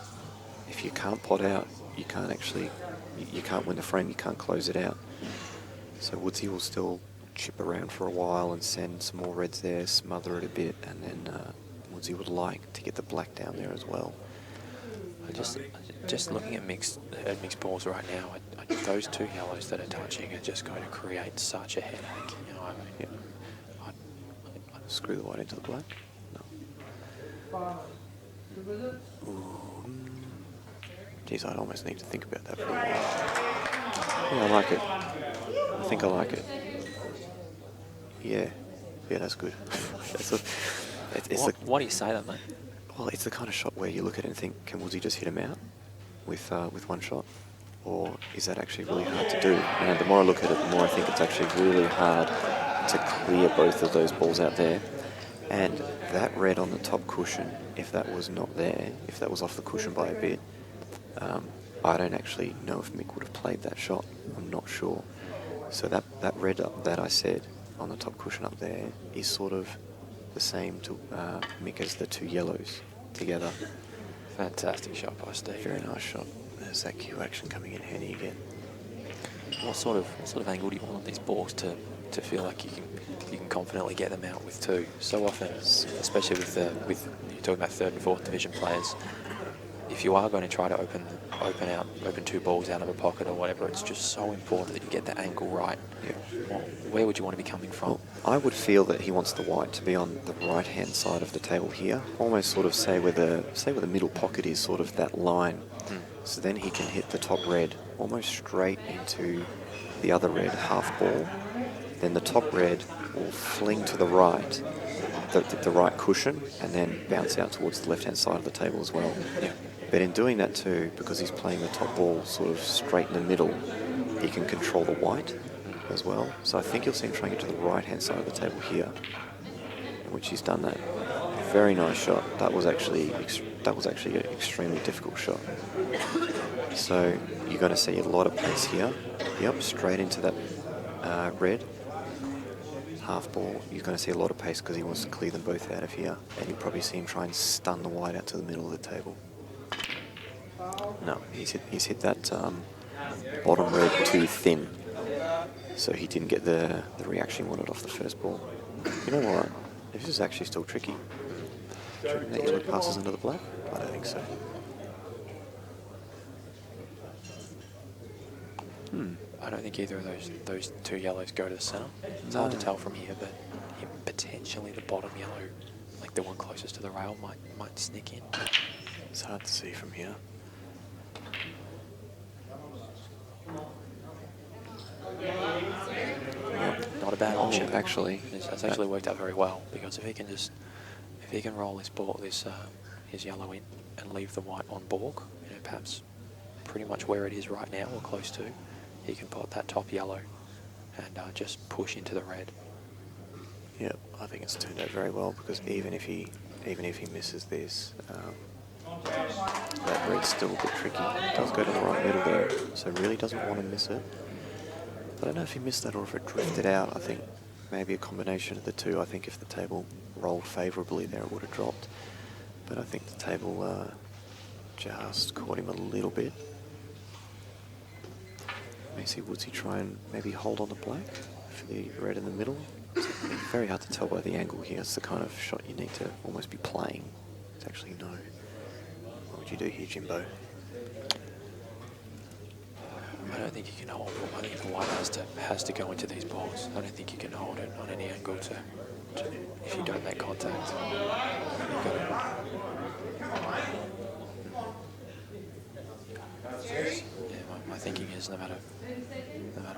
if you can't pot out, you can't win the frame, you can't close it out. So Woodsy will still chip around for a while and send some more reds there, smother it a bit, and then Woodsy would like to get the black down there as well. Just looking at Mick's balls right now, those 2 yellows that are touching are just going to create such a headache. You know, I mean, yeah. Screw the white into the black. No. Ooh. Geez, I'd almost need to think about that for a while. Yeah, I like it. I think I like it. Yeah, that's good. What do you say then, mate? Well, it's the kind of shot where you look at it and think, can Woodsy just hit him out with 1 shot? Or is that actually really hard to do? And the more I look at it, the more I think it's actually really hard to clear both of those balls out there. And that red on the top cushion, if that was not there, if that was off the cushion by a bit, I don't actually know if Mick would have played that shot. I'm not sure. So that red up that I said on the top cushion up there is sort of the same to Mick as the two yellows together. Fantastic shot by Steve. Very nice shot. There's that cue action coming in handy again. What sort of angle do you want on these balls to feel like you can confidently get them out with two? So often, especially with you're talking about third and fourth division players, if you are going to try to open two balls out of a pocket or whatever, it's just so important that you get the angle right. Yeah. Well, where would you want to be coming from? Well, I would feel that he wants the white to be on the right-hand side of the table here, almost sort of say where the middle pocket is, sort of that line. So then he can hit the top red almost straight into the other red half ball. Then the top red will fling to the right, the right cushion, and then bounce out towards the left-hand side of the table as well. Yeah. But in doing that too, because he's playing the top ball sort of straight in the middle, he can control the white as well. So I think you'll see him trying to get to the right-hand side of the table here, which he's done that. Very nice shot. That was actually an extremely difficult shot. So you're going to see a lot of pace here. Yep, straight into that red half ball. You're going to see a lot of pace because he wants to clear them both out of here, and you'll probably see him try and stun the white out to the middle of the table. No, he's hit that bottom red too thin, so he didn't get the reaction he wanted off the first ball. You know what? This is actually still tricky. Do you reckon that yellow passes into the black? I don't think so. I don't think either of those two yellows go to the centre. It's hard to tell from here, but potentially the bottom yellow, like the one closest to the rail, might sneak in. It's hard to see from here. Not a bad option. Actually, It's actually worked out very well, because if he can roll his yellow in and leave the white on Borg, perhaps pretty much where it is right now or close to, he can pot that top yellow and just push into the red. yeah, I think it's turned out very well, because even if he misses this, that red's still a bit tricky. It does go to the right middle there, so really doesn't want to miss it. I don't know if he missed that or if it drifted out. I think maybe a combination of the two. I think if the table rolled favourably there, it would have dropped. But I think the table just caught him a little bit. May see Woodsy try and maybe hold on the black for the red in the middle. It's very hard to tell by the angle here. It's the kind of shot you need to almost be playing to actually know. What would you do here, Jimbo? I don't think you can hold it. I think the white has to go into these balls. I don't think you can hold it on any angle to if you don't make contact. My thinking is no matter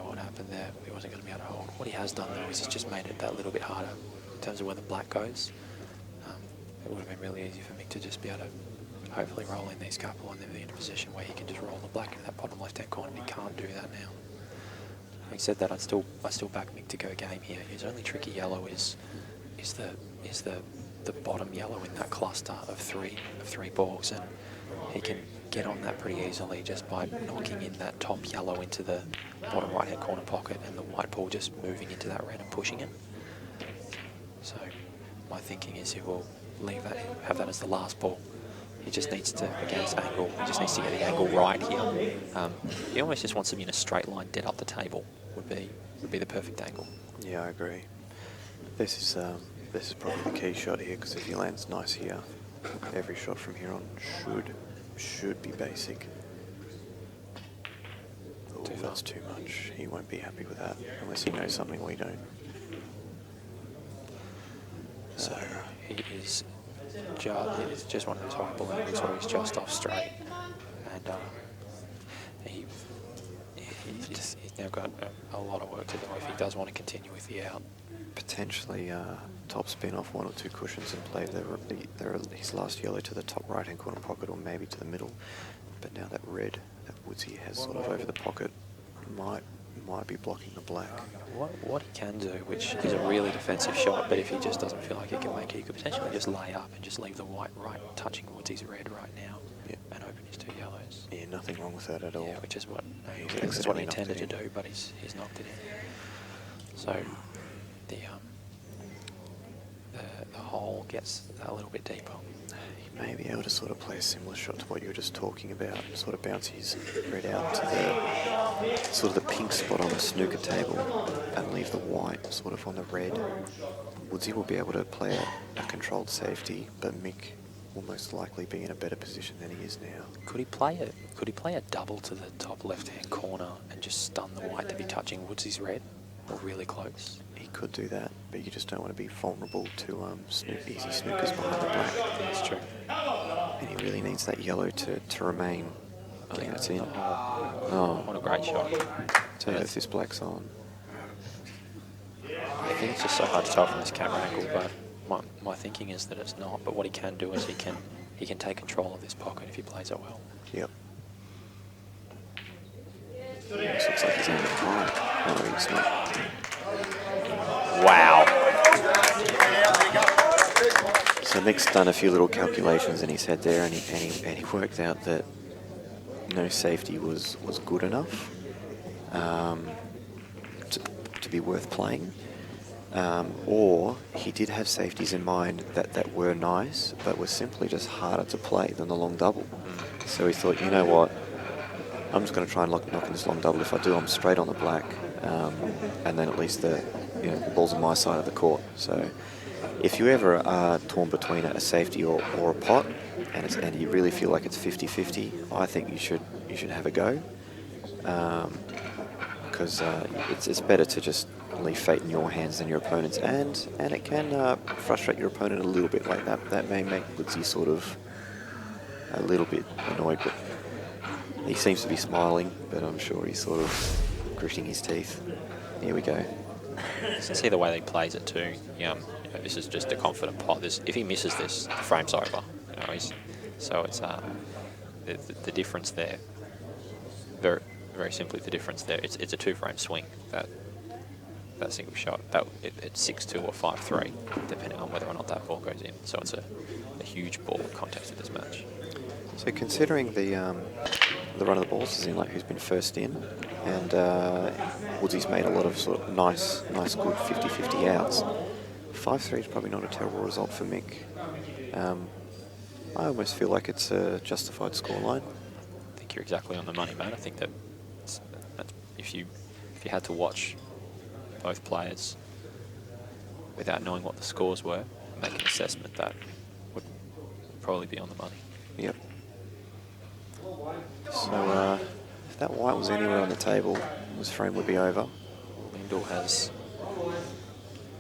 what happened there, he wasn't going to be able to hold. What he has done though is he's just made it that little bit harder in terms of where the black goes. It would have been really easy for Mick to just be able to hopefully roll in these couple and then be in a position where he can just roll the black into that bottom left-hand corner. He can't do that now. Having said that, I still back Mick to go game here. His only tricky yellow is the bottom yellow in that cluster of three balls, and he can get on that pretty easily just by knocking in that top yellow into the bottom right-hand corner pocket and the white ball just moving into that red and pushing it. So my thinking is he will leave that, have that as the last ball. He just needs to, again, his angle, he just needs to get the angle right here. He almost just wants to be in a straight line dead up the table would be the perfect angle. Yeah, I agree. This is probably the key shot here, because if he lands nice here, every shot from here on should be basic. Oh, that's too much. He won't be happy with that unless he knows something we don't. So it's just one of those horrible angles where he's just off straight, and he's now got a lot of work to do if he does want to continue with the out. Potentially top spin off one or two cushions and play his last yellow to the top right-hand corner pocket, or maybe to the middle. But now that red that Woodsy has sort of over the pocket might be blocking the black. What he can do, which is a really defensive shot, but if he just doesn't feel like he can make it, he could potentially just lay up and just leave the white right touching Woodsy's red right now, and open his two yellows. Yeah, nothing wrong with that at all. Yeah, which is what He's that's what he accidentally intended to knocked it do, but he's knocked it in. So the hole gets a little bit deeper. He may be able to sort of play a similar shot to what you were just talking about, sort of bounce his red out to the sort of the pink spot on the snooker table and leave the white sort of on the red. Woodsy will be able to play a controlled safety, but Mick will most likely be in a better position than he is now. Could he play a double to the top left-hand corner and just stun the white to be touching Woodsy's red, or really close? He could do that, but you just don't want to be vulnerable to easy snookers behind the black. That's true. And he really needs that yellow to remain. I think that's in. Oh, what a great shot. So if this black's on. I think it's just so hard to tell from this camera angle, but my thinking is that it's not. But what he can do is he can take control of this pocket if he plays it well. Yep. This looks like he's aiming high. No, he's not. Wow. So Mick's done a few little calculations in his head there, and he worked out that no safety was good enough to be worth playing. Or he did have safeties in mind that were nice, but were simply just harder to play than the long double. So he thought, you know what, I'm just going to try and knock in this long double. If I do, I'm straight on the black, and then at least the ball's on my side of the court. So if you ever are torn between a safety or a pot, and you really feel like it's 50-50, I think you should have a go, because it's better to just leave fate in your hands than your opponent's, and it can frustrate your opponent a little bit like that. That may make Woodsy sort of a little bit annoyed, but he seems to be smiling, but I'm sure he's sort of gritting his teeth. Here we go. You can see the way that he plays it too. This is just a confident pot. If he misses this, the frame's over. So it's the difference there. Very, very simply, the difference there. It's a 2-frame swing. That single shot. It's 6-2 or 5-3, depending on whether or not that ball goes in. So it's a huge ball in context of this match. So considering the run of the balls is in like who's been first in, and Woodsy's made a lot of sort of nice good 50-50 outs. 5-3 is probably not a terrible result for Mick. I almost feel like it's a justified scoreline. I think you're exactly on the money, man. I think that if you had to watch both players without knowing what the scores were, make an assessment, that would probably be on the money. Yep. So if that white was anywhere on the table, this frame would be over. Lyndall has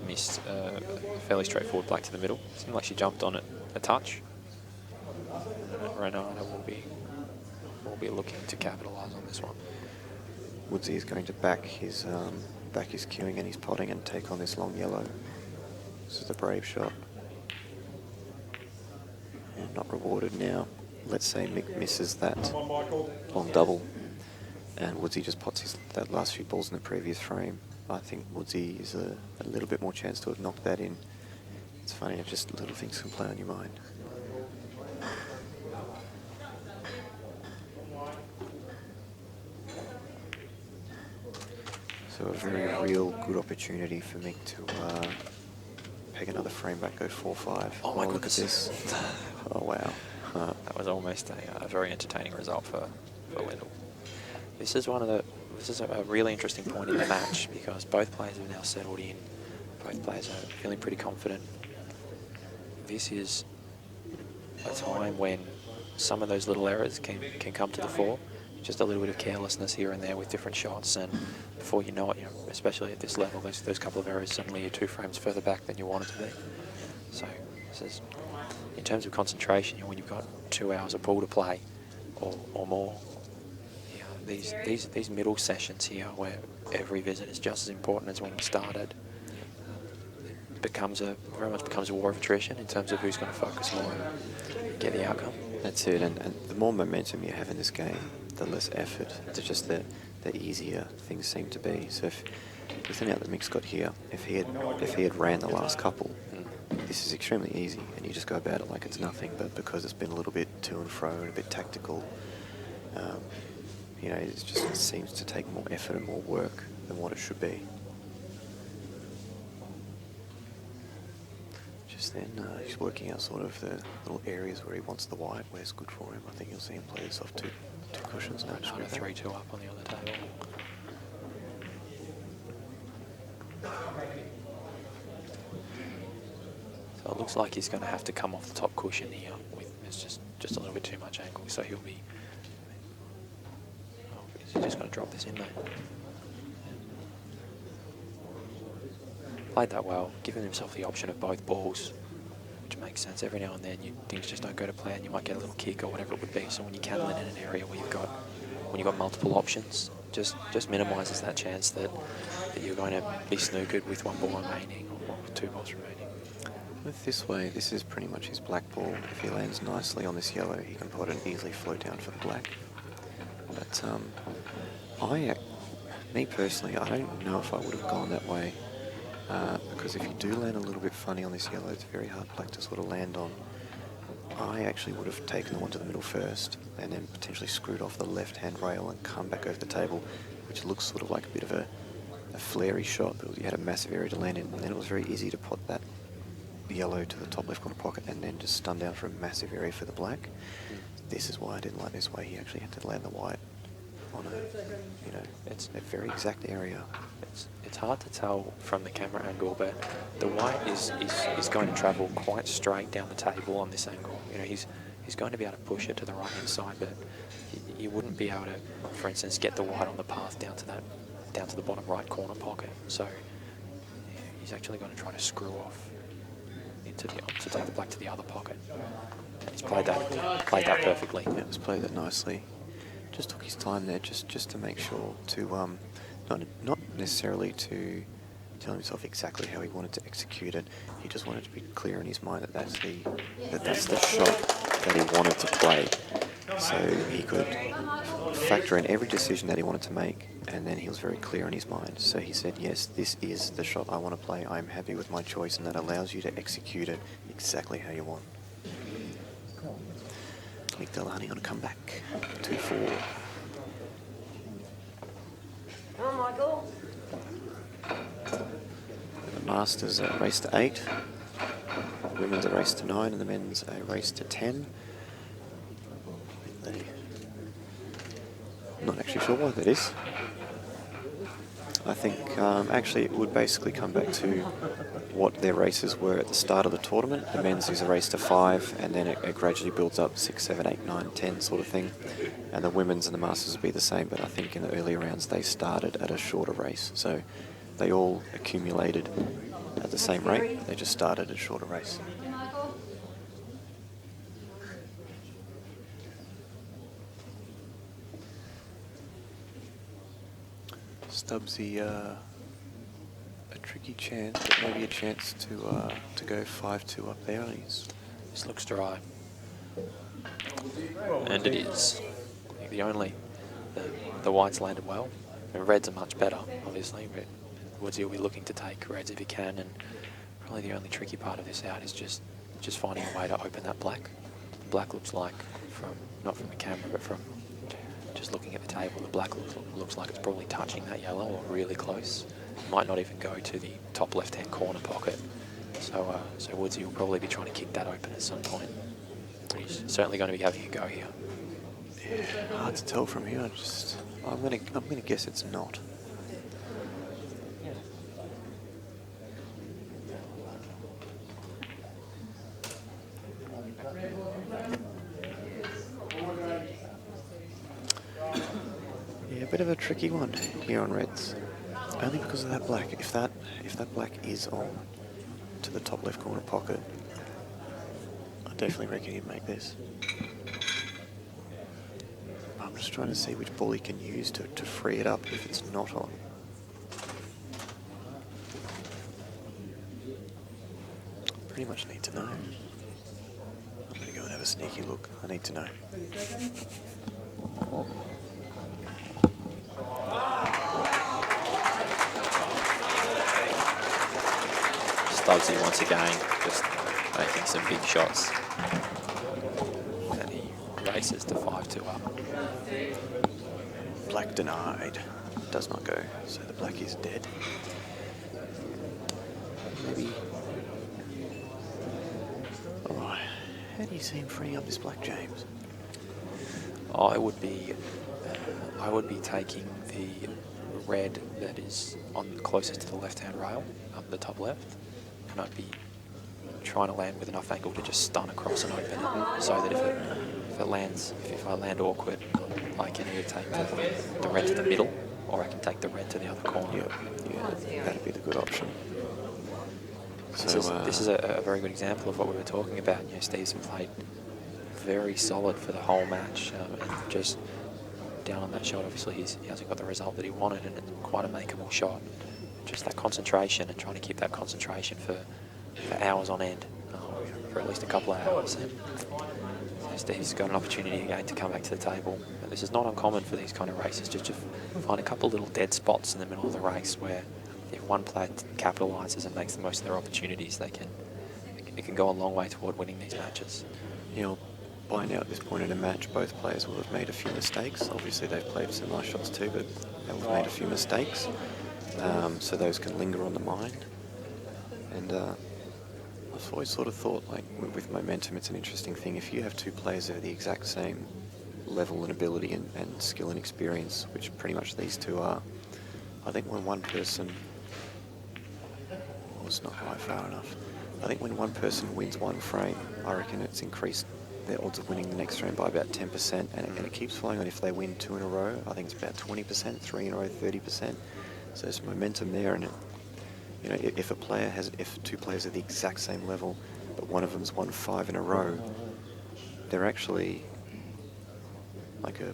missed a fairly straightforward black to the middle. Seemed like she jumped on it a touch. Renata will be looking to capitalise on this one. Woodsy is going to back his queuing and his potting and take on this long yellow. This is the brave shot. And not rewarded now. Let's say Mick misses that long double, and Woodsy just pots that last few balls in the previous frame. I think Woodsy is a little bit more chance to have knocked that in. It's funny, just little things can play on your mind. So a very real good opportunity for Mick to peg another frame back, go 4-5. Oh my look at goodness. this. Oh wow. That was almost a very entertaining result for Lyndall. This is a really interesting point in the match, because both players have now settled in. Both players are feeling pretty confident. This is a time when some of those little errors can come to the fore. Just a little bit of carelessness here and there with different shots, and before you know it, especially at this level, those couple of errors, suddenly you're 2 frames further back than you wanted to be. So this is, in terms of concentration, when you've got 2 hours of pool to play or more, these middle sessions here, where every visit is just as important as when you started, very much becomes a war of attrition in terms of who's going to focus more and get the outcome. That's it, and the more momentum you have in this game, the less effort, just the easier things seem to be. So if the thing out that Mick's got here, if he had ran the last couple, this is extremely easy, and you just go about it like it's nothing. But because it's been a little bit to and fro and a bit tactical, it seems to take more effort and more work than what it should be. Just then, he's working out sort of the little areas where he wants the white, where's good for him. I think you'll see him play this off two cushions now. Just a 3-2 up on the other table. So it looks like he's going to have to come off the top cushion here. It's just a little bit too much angle, so he'll be... Oh, is he just going to drop this in there? Played that well, giving himself the option of both balls, which makes sense. Every now and then things just don't go to plan. You might get a little kick or whatever it would be. So when you can land in an area where you've got multiple options, just minimises that chance that you're going to be snookered with one ball remaining or 2 balls remaining. With this way, this is pretty much his black ball. If he lands nicely on this yellow, he can pot it and easily float down for the black. But me personally, I don't know if I would have gone that way. Because if you do land a little bit funny on this yellow, it's very hard black to sort of land on. I actually would have taken the one to the middle first and then potentially screwed off the left-hand rail and come back over the table, which looks sort of like a bit of a flary shot, but you had a massive area to land in, and then it was very easy to pot that yellow to the top left corner pocket and then just stun down for a massive area for the black. This is why I didn't like this way. He actually had to land the white on it's a very exact area. It's hard to tell from the camera angle, but the white is going to travel quite straight down the table on this angle. He's going to be able to push it to the right hand side, but you wouldn't be able to, for instance, get the white on the path down to the bottom right corner pocket. So he's actually going to try to screw off to take the black to the other pocket. And he's played that perfectly. Yeah, he's played that nicely. Just took his time there, just to make sure to not necessarily to tell himself exactly how he wanted to execute it. He just wanted to be clear in his mind that that's the shot that he wanted to play. So he could factor in every decision that he wanted to make, and then he was very clear in his mind. So he said, yes, this is the shot I want to play. I'm happy with my choice, and that allows you to execute it exactly how you want. Delahunty on a comeback. 2-4. Come on, Michael. The Masters are race to 8. The women's a race to 9, and the men's a race to 10. I'm not actually sure why that is. I think actually it would basically come back to what their races were at the start of the tournament. The men's is a race to 5, and then it gradually builds up 6, 7, 8, 9, 10 sort of thing. And the women's and the Masters would be the same, but I think in the earlier rounds they started at a shorter race. So they all accumulated at the same rate. They just started at a shorter race. Stubbsy, a tricky chance, but maybe a chance to go 5-2 up there. This looks dry, and it is. I think the whites landed well, and reds are much better. Obviously, Woodsy will be looking to take reds if he can, and probably the only tricky part of this out is just finding a way to open that black. The black looks like not from the camera, but from just looking at the table, the black looks like it's probably touching that yellow or really close. It might not even go to the top left-hand corner pocket. So Woodsy will probably be trying to kick that open at some point. He's certainly going to be having a go here. Yeah, hard to tell from here. I'm gonna guess it's not. Yeah, a bit of a tricky one here on reds. Only because of that black. If that black is on to the top left corner pocket, I definitely reckon he'd make this. I'm just trying to see which ball he can use to free it up if it's not on. Pretty much need to know. I'm going to go and have a sneaky look. I need to know. Stubbsy once again just making some big shots, and he races to 5-2 up. Black denied. Does not go, so the black is dead. Maybe How do you see him freeing up this black, James? I would be taking the red that is on closest to the left-hand rail, up the top left, and I'd be trying to land with enough angle to just stun across and open it, so that if I land awkward, I can either take the red to the middle, or I can take the red to the other corner. Yeah, that'd be the good option. This is a very good example of what we were talking about. You know, Stevenson played very solid for the whole match, and just down on that shot, obviously he hasn't got the result that he wanted, and it's quite a makeable shot. Just that concentration and trying to keep that concentration for hours on end, for at least a couple of hours. And so Steve's got an opportunity again to come back to the table. And this is not uncommon for these kind of races, just to find a couple of little dead spots in the middle of the race where if one player capitalises and makes the most of their opportunities, it can go a long way toward winning these matches. You know, by now at this point in a match, both players will have made a few mistakes. Obviously they've played some nice shots too, but they've made a few mistakes. So those can linger on the mind. And I've always sort of thought, like, with momentum, it's an interesting thing. If you have two players that are the exact same level and ability and skill and experience, which pretty much these two are, I think when one person... well, it's not quite far enough. I think when one person wins one frame, I reckon it's increased their odds of winning the next frame by about 10%, and it keeps flowing on. If they win 2 in a row, I think it's about 20%, 3 in a row, 30%. So there's momentum there, and you know, if two players are the exact same level, but one of them's won 5 in a row, they're actually like a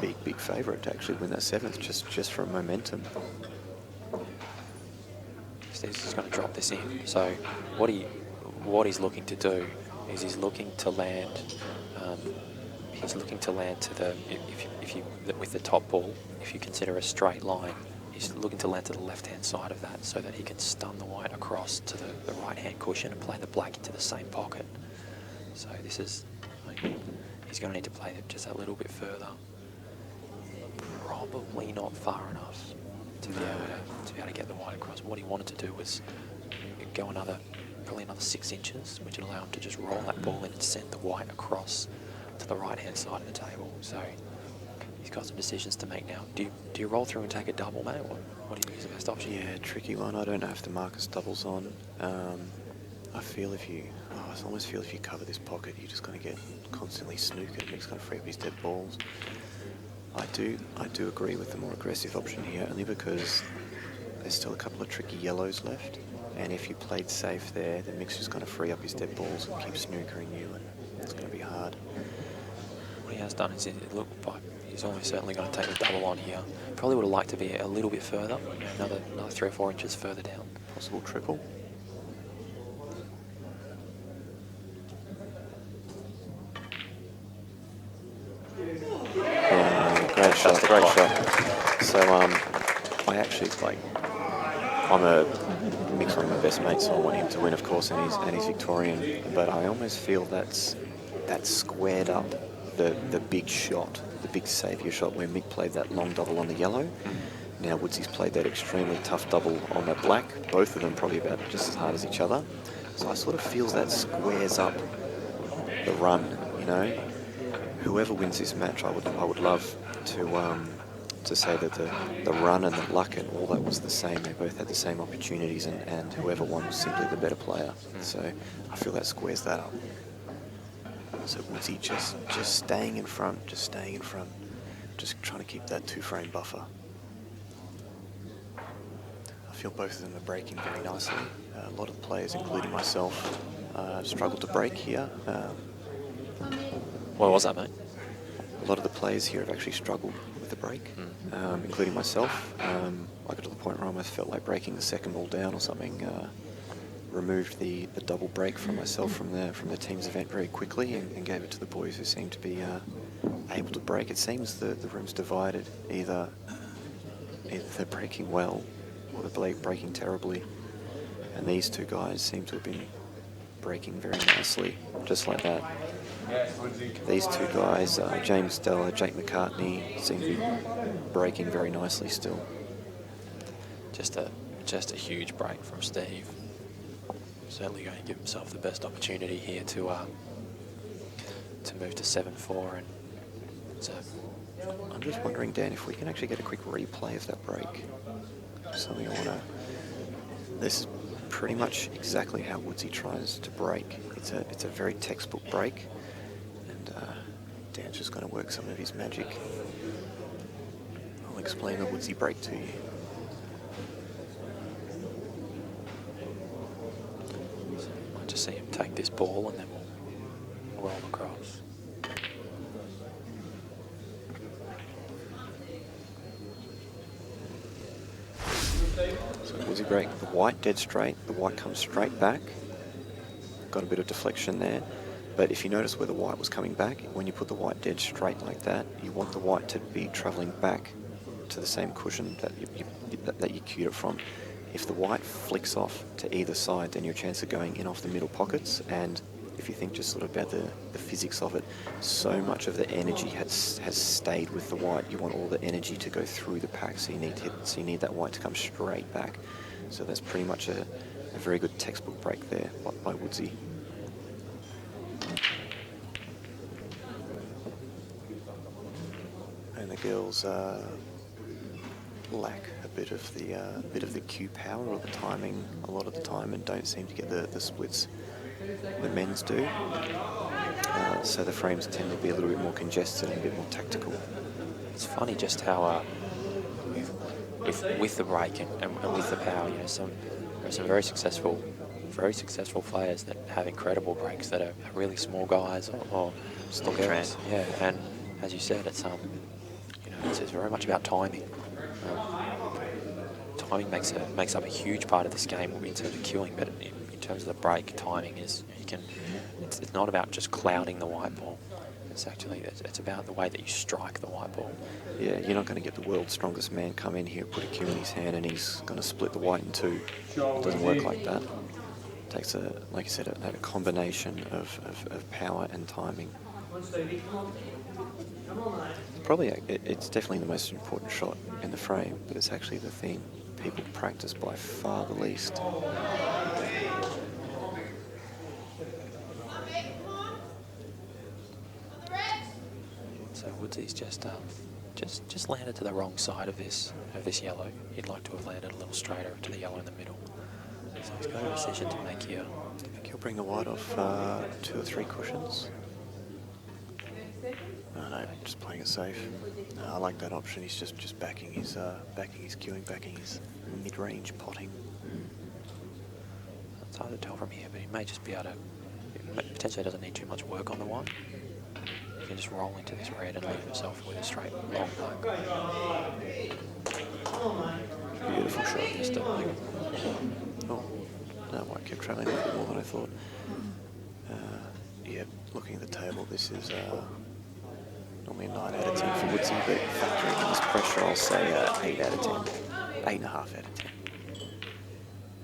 big favourite to actually win that 7th, just from momentum. Steve's just going to drop this in. So what he's looking to do is he's looking to land. He's looking to land to the with the top ball. If you consider a straight line, he's looking to land to the left-hand side of that, so that he can stun the white across to the right-hand cushion and play the black into the same pocket. So this is, he's going to need to play it just a little bit further. Probably not far enough to be able to get the white across. What he wanted to do was go probably another 6 inches, which would allow him to just roll that ball in and send the white across to the right-hand side of the table. So he's got some decisions to make now. Do you roll through and take a double, mate? What do you think is the best option? Yeah, tricky one. I don't know if the Marcus doubles on. I almost feel if you cover this pocket, you're just going to get constantly snookered. Mick's going to free up his dead balls. I do agree with the more aggressive option here, only because there's still a couple of tricky yellows left, and if you played safe there, then Mick's just going to free up his dead balls and keep snookering you, and it's going to be hard. What he has done is he's almost certainly going to take a double on here. Probably would have liked to be a little bit further, another 3 or 4 inches further down. Possible triple. Great shot. So I actually, Mick's one of my best mates, so I want him to win, of course, and he's Victorian. But I almost feel that's squared up the big shot, the big saviour shot where Mick played that long double on the yellow. Now Woodsy's played that extremely tough double on the black. Both of them probably about just as hard as each other. So I sort of feel that squares up the run, you know. Whoever wins this match, I would love to say that the run and the luck and all that was the same. They both had the same opportunities, and whoever won was simply the better player. So I feel that squares that up. So Woodsy just staying in front, just trying to keep that 2-frame buffer. I feel both of them are breaking very nicely. A lot of players, including myself, struggled to break here. What was that, mate? A lot of the players here have actually struggled with the break, including myself. I got to the point where I almost felt like breaking the second ball down or something. Removed the double break from myself from the team's event very quickly and gave it to the boys who seemed to be able to break. It seems the room's divided. Either they're breaking well or they're breaking terribly. And these two guys seem to have been breaking very nicely, just like that. These two guys, James Della, Jake McCartney, seem to be breaking very nicely still. Just a huge break from Steve. Certainly going to give himself the best opportunity here to to move to 7-4, and so I'm just wondering, Dan, if we can actually get a quick replay of that break. Something I want to... This is pretty much exactly how Woodsy tries to break. It's a very textbook break, and Dan's just going to work some of his magic. I'll explain the Woodsy break to you. Might just see him take this ball and then we'll roll across. So Woodsy break, the white dead straight, the white comes straight back. Got a bit of deflection there. But if you notice where the white was coming back, when you put the white dead straight like that, you want the white to be travelling back to the same cushion that you cued it from. If the white flicks off to either side, then your chance of going in off the middle pockets, and if you think just sort of about the physics of it, so much of the energy has stayed with the white. You want all the energy to go through the pack, so you need that white to come straight back. So that's pretty much a very good textbook break there by Woodsy. And the girls lack a bit of the cue power or the timing a lot of the time, and don't seem to get the splits the men's do. So the frames tend to be a little bit more congested and a bit more tactical. It's funny just how with the break and with the power, you know, there are some very successful players that have incredible breaks that are really small guys or Still girls. Yeah, and as you said, it's it's very much about timing. Timing makes up a huge part of this game in terms of queuing, but in terms of the break, timing is it's not about just clouding the white ball. It's about the way that you strike the white ball. Yeah, you're not going to get the world's strongest man come in here, put a cue in his hand, and he's going to split the white in two. It doesn't work like that. It takes like you said, a combination of power and timing. Probably, it's definitely the most important shot in the frame, but it's actually the thing people practice by far the least. So Woodsy's just landed to the wrong side of this yellow. He'd like to have landed a little straighter to the yellow in the middle. So he's got a decision to make here. I think he'll bring the white off 2 or 3 cushions. No, just playing it safe. No, I like that option. He's just backing his queuing, backing his mid-range potting. It's hard to tell from here, but he may just be able to. Potentially doesn't need too much work on the white. He can just roll into this red and leave himself with a straight long black. Beautiful shot. Just Oh, no, white kept trailing a little bit more than I thought. Yeah, looking at the table, this is normally a 9 out of 10 for Woodsy, but factoring in this pressure, I'll say 8 out of 10. 8.5 out of 10.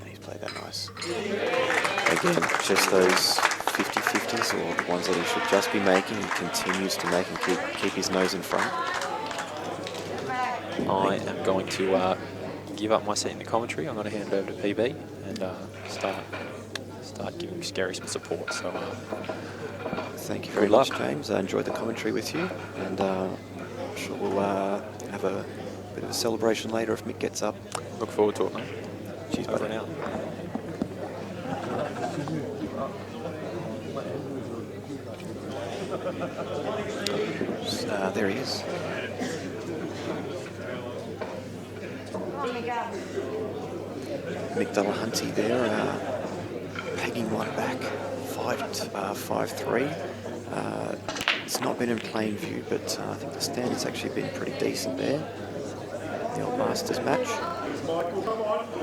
And he's played that nice. Again, just those 50-50s, or the ones that he should just be making, he continues to make and keep his nose in front. I am going to give up my seat in the commentary. I'm going to hand it over to PB and start giving Scerri some support. So thank you very much, James. I enjoyed the commentary with you, and I'm sure we'll have a bit of a celebration later if Mick gets up. Look forward to it, mate. Cheers, Over buddy. and out. There he is. Mick Delahunty there, pegging one back, 5-3. It's not been in plain view, but I think the standard's actually been pretty decent there. The old Masters match,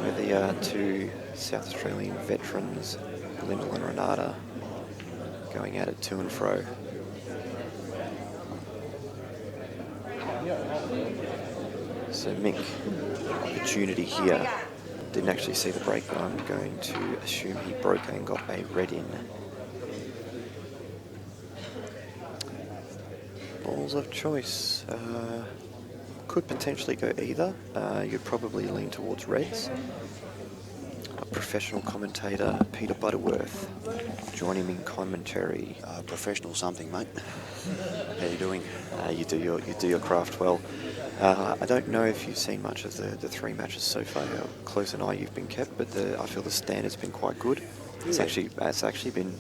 with the 2 South Australian veterans, Lyndall and Renata, going at it to and fro. So Mick, opportunity here. Didn't actually see the break, but I'm going to assume he broke and got a red in. Balls of choice. Could potentially go either. You'd probably lean towards reds. professional commentator Peter Butterworth. Join him in commentary. Professional something, mate. How you doing? You do your craft well. I don't know if you've seen much of the 3 matches so far, how close an eye you've been kept, but I feel the standard's been quite good. It's actually been,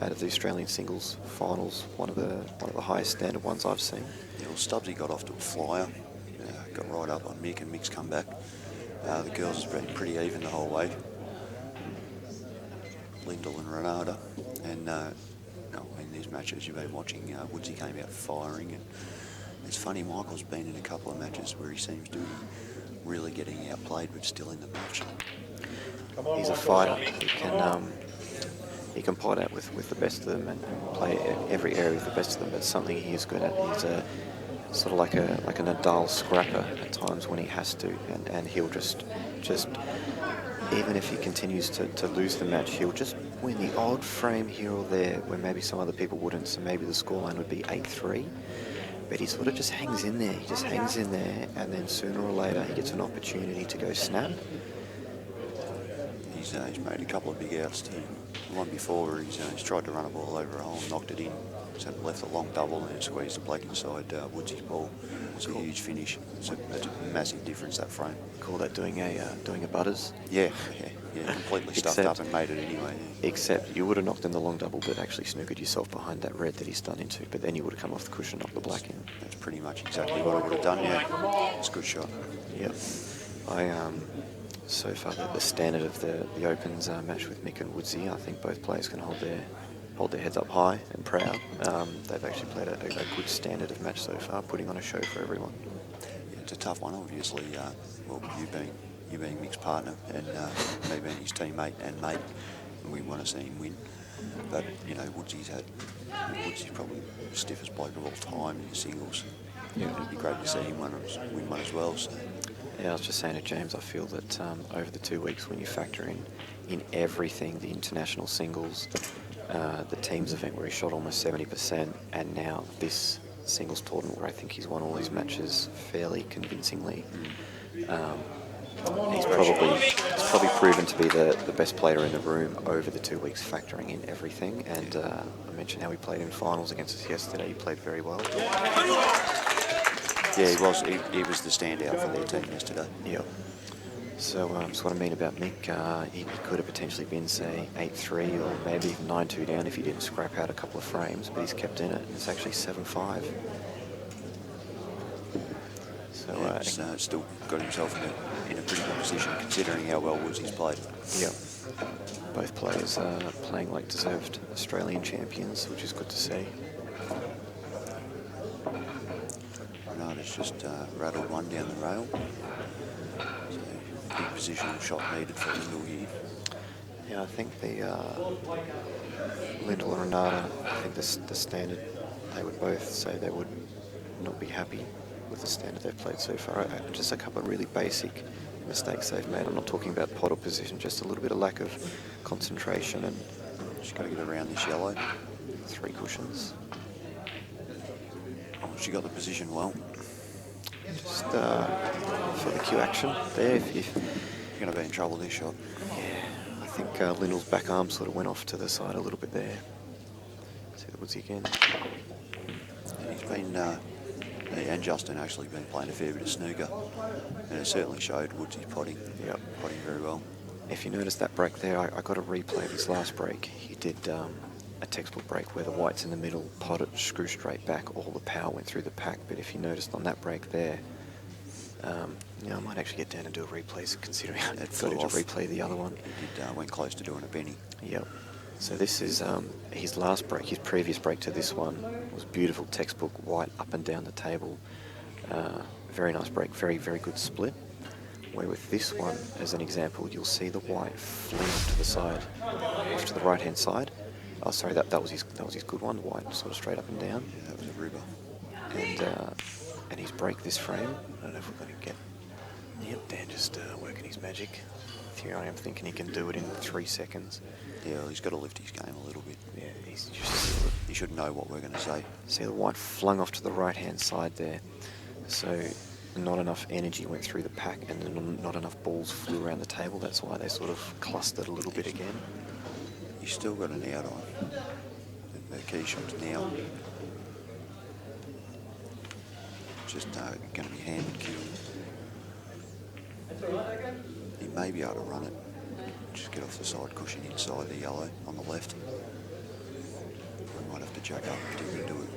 out of the Australian singles finals, one of the highest standard ones I've seen. Yeah, well, Stubbsy got off to a flyer, got right up on Mick, and Mick's come back. The girls has been pretty even the whole way. Lyndall and Renata, and in these matches you've been watching, Woodsy came out firing, and it's funny, Michael's been in a couple of matches where he seems to be really getting outplayed but still in the match. He's a fighter. He can pot out with the best of them and play every area with the best of them. That's something he is good at. He's sort of like a Nadal scrapper at times when he has to, and he'll just even if he continues to lose the match, he'll just win the odd frame here or there where maybe some other people wouldn't. So maybe the scoreline would be 8-3. But he sort of just hangs in there. He just hangs in there, and then sooner or later he gets an opportunity to go snap. He's made a couple of big outs too. The one before, he's tried to run a ball over a hole, knocked it in, so left a long double and squeezed the black inside Woodsy's ball. It's a huge finish. That's a massive difference, that frame. Call that doing a Butters? Yeah, completely stuffed up and made it anyway. Yeah. Except you would have knocked in the long double, but actually snookered yourself behind that red that he's done into. But then you would have come off the cushion, knocked the black in. That's pretty much exactly what I would have done. Yeah, it's a good shot. Yep. So far the standard of the Opens match with Mick and Woodsy, I think both players can hold their heads up high and proud. They've actually played a good standard of match so far, putting on a show for everyone. Yeah, it's a tough one, obviously. You being Mick's partner and me being his teammate and mate, and we want to see him win. But Woodsy's probably the stiffest bloke of all time in the singles. Yeah, it'd be great to see him win one as well. So. Yeah, I was just saying to James, I feel that over the 2 weeks, when you factor in everything, the international singles, the teams event where he shot almost 70%, and now this singles tournament where I think he's won all his matches fairly convincingly, he's probably proven to be the best player in the room over the 2 weeks, factoring in everything. And I mentioned how he played in finals against us yesterday. He played very well. Yeah, he was. He was the standout for their team yesterday. Yep. So what I mean about Mick, he could have potentially been, say, 8-3 or maybe even 9-2 down if he didn't scrap out a couple of frames, but he's kept in it, and it's actually 7-5. So he's still got himself in a pretty good position considering how well Woodsy's played. Yep. Both players are playing like deserved Australian champions, which is good to see. Renata's just rattled one down the rail. So big positional shot needed for Lyndall here. Yeah, I think the Lyndall and Renata, I think the standard, they would both say they would not be happy with the standard they've played so far. Just a couple of really basic mistakes they've made. I'm not talking about pot or position, just a little bit of lack of concentration. And she's got to get around this yellow. 3 cushions. She got the position well. Just for the cue action there. If you're going to be in trouble this shot. Yeah, I think Lyndall's back arm sort of went off to the side a little bit there. See the Woodsy again. And he's been, and Justin actually been playing a fair bit of snooker, and it certainly showed Woodsy's potting. Yep. Potting very well. If you notice that break there, I got a replay of his last break. He did a textbook break where the white's in the middle, potted, screw straight back, all the power went through the pack. But if you noticed on that break there, I might actually get down and do a replay, considering I got to replay the other one. He did, went close to doing a Benny. Yep. So this is his last break. His previous break to this one was beautiful textbook white up and down the table. Very nice break, very, very good split. Where with this one, as an example, you'll see the white fling off to the side, off to the right-hand side. Oh, sorry, that was his good one. The white sort of straight up and down. Yeah, that was a ripper. And his break this frame. I don't know if we're going to get. Yep, Dan just working his magic. Here I am thinking he can do it in 3 seconds. Yeah, well, he's got to lift his game a little bit. Yeah, he's just. He should know what we're going to say. See the white flung off to the right-hand side there. So not enough energy went through the pack and then not enough balls flew around the table. That's why they sort of clustered a little bit again. He's still got an out on the key shots now. Just going to be hand and kill. He may be able to run it. Just get off the side cushion inside the yellow on the left. We might have to jack up to do it.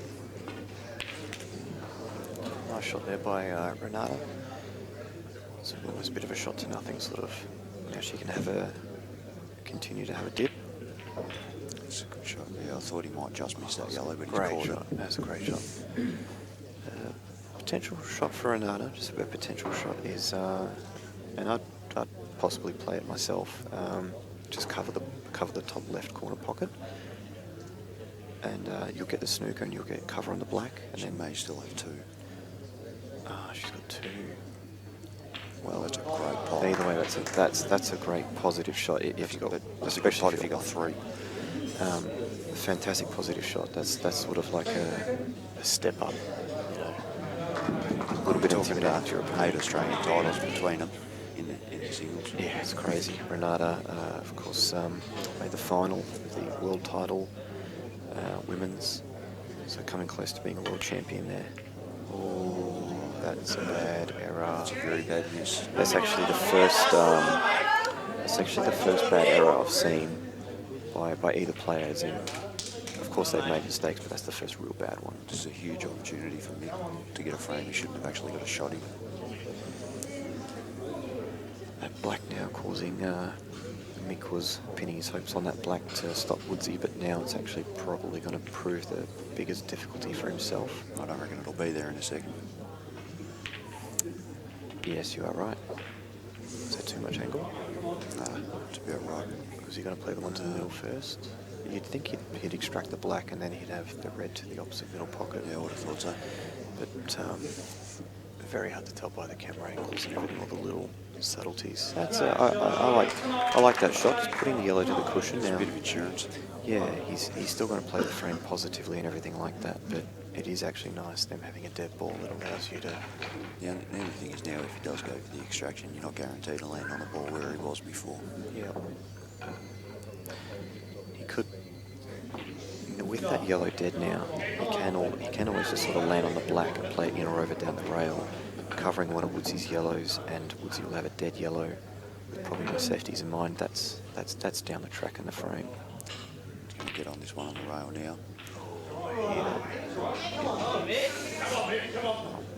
Nice shot there by Renata. So it was a bit of a shot to nothing, sort of. Now she can continue to have a dip. It's a good shot. Yeah, I thought he might just miss that yellow, but he Great caught shot. it. That's a great shot. Potential shot for Renata, just a potential shot is, and I'd possibly play it myself. Just cover the top left corner pocket, and you'll get the snooker and you'll get cover on the black. And She then may still have two. She's got two. Well, that's a great pot. Either way, that's a great positive shot. If you got, That's a good pot if you got three. A fantastic positive shot. That's sort of like a step up. You know, a little bit Talking intimidating about to your 8 opponent. Australian titles between them in the singles. Yeah, it's crazy. Renata, of course, made the final, the world title, women's. So coming close to being a world champion there. Oh, that's a bad error. It's a very bad miss. That's actually the first. It's actually the first bad error I've seen by either players. And of course they've made mistakes, but that's the first real bad one. This is a huge opportunity for Mick to get a frame. He shouldn't have actually got a shot in. That black now causing. Mick was pinning his hopes on that black to stop Woodsy, but now it's actually probably going to prove the biggest difficulty for himself. I don't reckon it'll be there in a second. Yes, you are right. Is that too much angle? Nah, it's about right. Was he going to play the one to the middle first? You'd think he'd extract the black and then he'd have the red to the opposite middle pocket. Yeah, I would have thought so. But very hard to tell by the camera angles and everything, all the little subtleties. That's I like that shot. Just putting the yellow to the cushion It's now. a bit of insurance. Yeah, he's still going to play the frame positively and everything like that, but it is actually nice them having a dead ball that allows you to. The only thing is now if he does go for the extraction, you're not guaranteed to land on the ball where he was before. Yeah. He could. With that yellow dead now, he can always just sort of land on the black and play in or over down the rail, covering one of Woodsy's yellows, and Woodsy will have a dead yellow with probably no safeties in mind. That's down the track in the frame. He's going to get on this one on the rail now.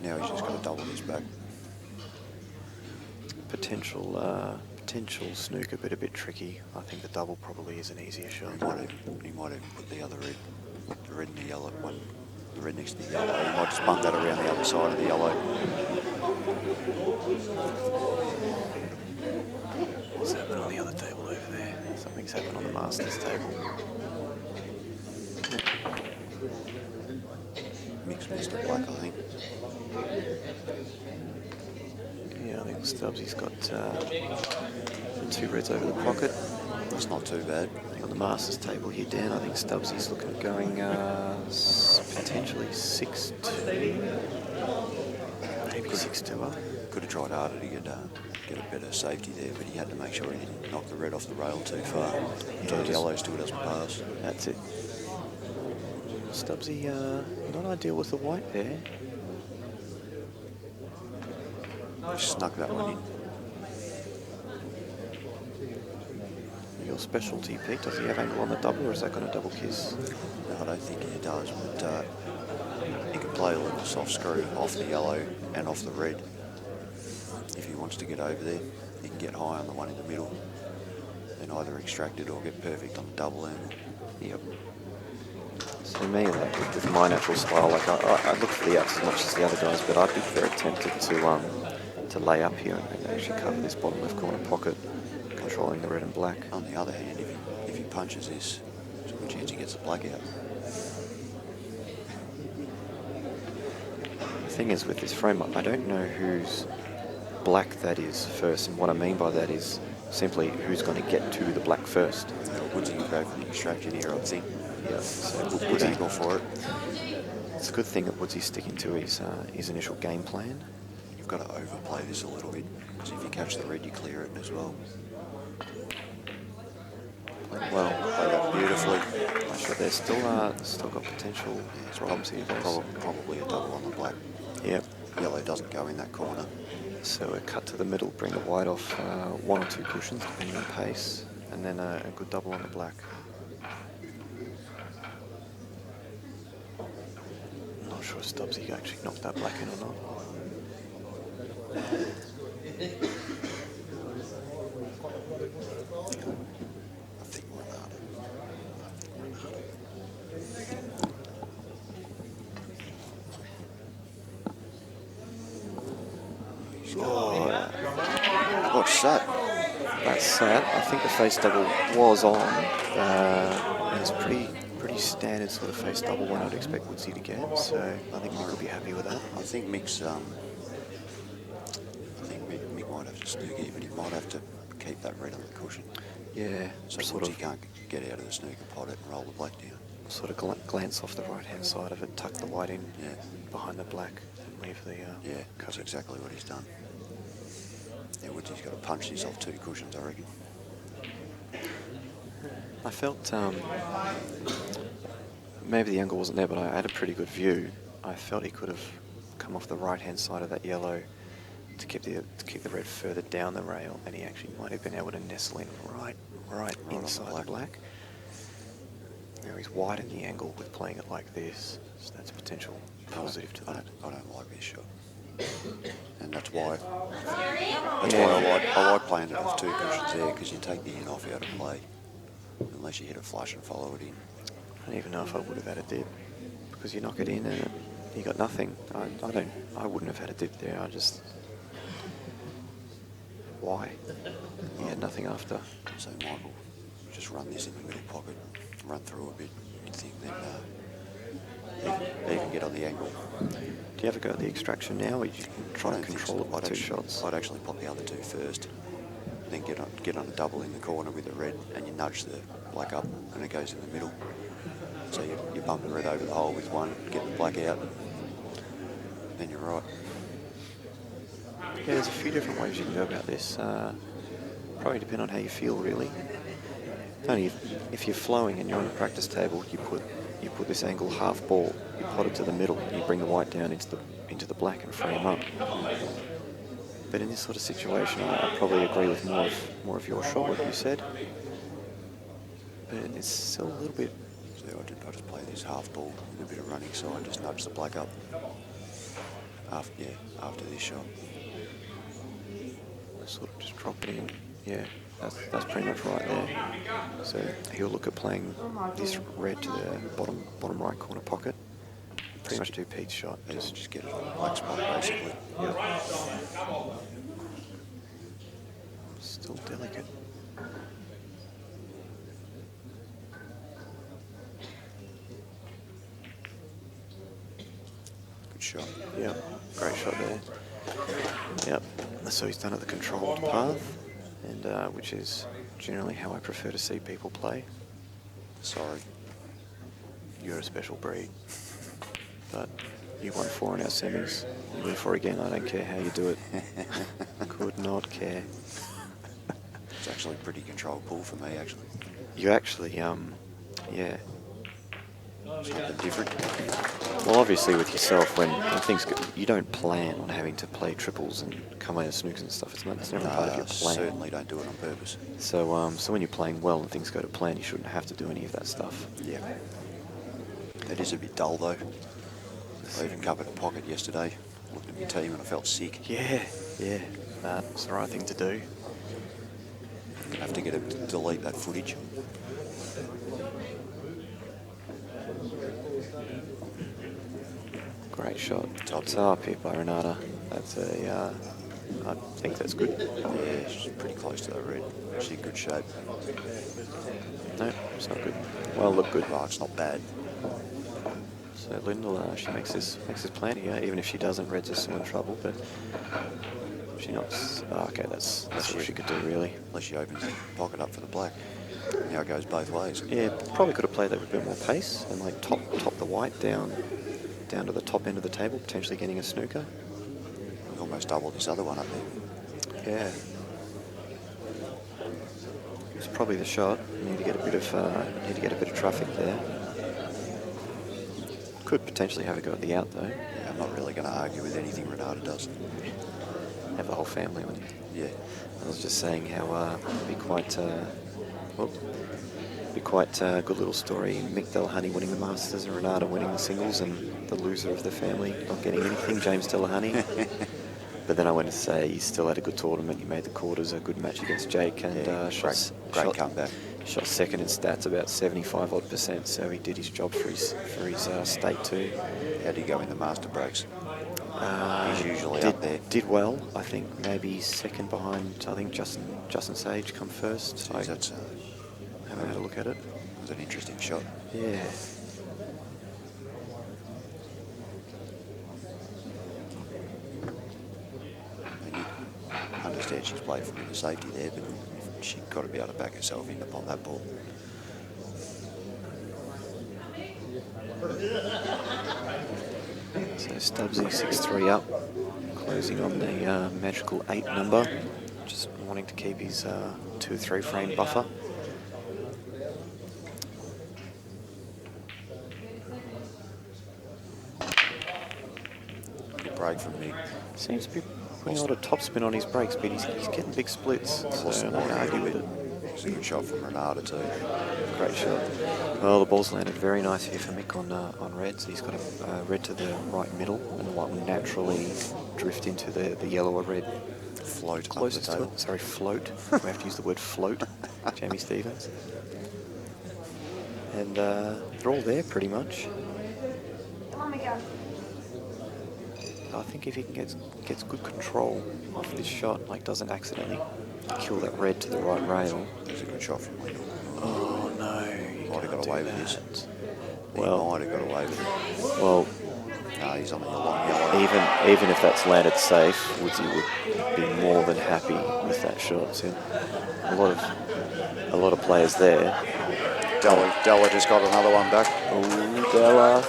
Now he's just got to double this back. Potential snooker, but a bit tricky. I think the double probably is an easier shot. He might even put the other red, the red and the yellow one, the red next to the yellow. He might just bump that around the other side of the yellow. What's happening on the other table over there? Something's happened on the Masters table. Mixed missed the black, I think. Yeah, I think Stubbsy's got two reds over the pocket. That's not too bad. I think on the Masters table here, Dan, I think Stubbsy's looking at going potentially 6-2. Maybe 6-2 up. Could have tried harder to get a better safety there, but he had to make sure he didn't knock the red off the rail too far. So the yellow still doesn't pass. That's it. Stubbsy, not ideal with the white there. Snuck that one in. Your specialty, Pete, does he have angle on the double, or is that going to double kiss? No, I don't think he does, but he can play a little soft screw off the yellow and off the red. If he wants to get over there, he can get high on the one in the middle and either extract it or get perfect on the double angle. Yep. So me, like, with my natural style, like I look for the outs as much as the other guys, but I'd be very tempted to lay up here and actually cover this bottom left corner pocket, controlling the red and black. On the other hand, if he punches this, there's a good chance he gets the black out. The thing is, with this frame, I don't know whose black that is first, and what I mean by that is simply who's going to get to the black first. Woodsy can go for the extraction here, I think. Yeah, so Woodsy go for it. It's a good thing that Woodsy's sticking to his initial game plan. You've got to overplay this a little bit, because if you catch the red, you clear it as well. Well, Play that beautifully. I'm sure there's still got potential problems here. Probably a double on the black. Yep. Yellow doesn't go in that corner. So a cut to the middle, bring the white off 1 or 2 cushions, depending on pace, and then a good double on the black. Not sure Stubbsy actually knocked that black in or not. I think Renata. What's that? That's that. I think the face double was on. It's pretty standard sort of face double one I'd expect Woodsy to get. So I think Mick will be happy with that. I think Mick's. I think Mick might have to snooker, but he might have to keep that red on the cushion. Yeah, So sort Woodsy of can't get out of the snooker pot and roll the black down. sort of glance off the right hand side of it, tuck the white in Yeah. behind the black, and leave the Yeah, that's cover. exactly what he's done. Yeah, Woodsy's got to punch himself 2 cushions, I reckon. I felt maybe the angle wasn't there, but I had a pretty good view. I felt he could have come off the right-hand side of that yellow to keep the red further down the rail, and he actually might have been able to nestle in right inside the black. Now he's wide in the angle with playing it like this, so that's a potential positive to that. I don't like this shot. And that's why Yeah. I like playing it off 2 cushions there, because you take the in off out of play, unless you hit a flush and follow it in. I don't even know if I would have had a dip, because you knock it in and you got nothing. I wouldn't have had a dip there. Why? He had nothing after. So Michael, just run this in the middle pocket, run through a bit. You'd think then even get on the angle. Do you ever go at the extraction now, or you try and control it with 2 shots? I'd actually pop the other 2 first, then get on a double in the corner with the red, and you nudge the black up, and it goes in the middle. So you bump the red over the hole with 1, get the black out, then you're right. Yeah, there's a few different ways you can go about this. Probably depend on how you feel, really. Only if you're flowing and you're on a practice table, you put this angle half ball, you pot it to the middle, and you bring the white down into the black and frame up. But in this sort of situation, I probably agree with more of your shot, what you said. But it's still a little bit. So I just play this half ball with a bit of running side, just nudge the black up. After this shot. Sort of just drop it in. Yeah, that's pretty much right there. So he'll look at playing this red to the bottom right corner pocket. Pretty much do Pete's shot. Just get it on the black spot, basically. Yep. Still delicate. Good shot. Yep, great shot there. Yep, so he's done it the controlled path, and which is generally how I prefer to see people play. Sorry. You're a special breed. But you won 4 in our semis. You win 4 again, I don't care how you do it. Could not care. It's actually a pretty controlled pull for me, actually. You actually, yeah. Something different. Well, obviously with yourself, when things go, you don't plan on having to play triples and come out of snookers and stuff. It's never part of your plan. Certainly don't do it on purpose. So, so when you're playing well and things go to plan, you shouldn't have to do any of that stuff. Yeah. It is a bit dull, though. I even covered a pocket yesterday. Looked at my team and I felt sick. Yeah. It's the right thing to do. I have to get him to delete that footage. Great shot. Top hit by Renata. That's I think that's good. Yeah, she's pretty close to that red. She's in good shape. No, it's not good. Well, look good. Well, it's not bad. So Lyndall, she makes this plenty. Even if she doesn't, red's are still in trouble. But she knocks. Oh, okay, that's all she could do really. Unless she opens the pocket up for the black. Now it goes both ways. Yeah, probably could have played that with a bit more pace and like top the white down to the top end of the table, potentially getting a snooker. Or almost double this other one up there. Yeah. It's probably the shot. Need to get a bit of traffic there. Could potentially have a go at the out though. Yeah, I'm not really going to argue with anything Renata does. Have the whole family on you. Yeah. I was just saying how it'd be quite a good little story. Mick Delahunty winning the Masters and Renata winning the singles, and the loser of the family not getting anything, James Delahunty. But then I went to say he still had a good tournament. He made the quarters, a good match against Jake, and great comeback. Shot second in stats, about 75%. So he did his job for his state too. How do you go in the master breaks? He's usually did, up there. Did well, I think. Maybe second behind. I think Justin Sage come first. Jeez, that's haven't had a look at it. It was an interesting shot. Yeah. And you understand she's played for the safety there, but she's got to be able to back herself in upon that ball. So Stubbsy 6-3 up, closing on the magical 8 number, just wanting to keep his 2-3 frame buffer. Good break from me. Seems to be putting a lot of topspin on his brakes, but he's getting big splits, so I'm not going to argue with it. It's a good shot from Renata too. Great shot. Well, the ball's landed very nice here for Mick on reds. He's got a red to the right middle, and the white will naturally drift into the yellow or red. Float Closest to it. Sorry, float. We have to use the word float. Jamie Stevens. And they're all there pretty much. Come on, Miguel. I think if he can gets good control of this shot, like doesn't accidentally kill that red to the right rail. There's a good shot from Lyndall. Oh no! Might have got away with this. Well, he might have got away with it. Well, no, he's on the long yellow. even if that's landed safe, Woodsy would be more than happy with that shot. So a lot of players there. Della just got another one back. Oh, Della.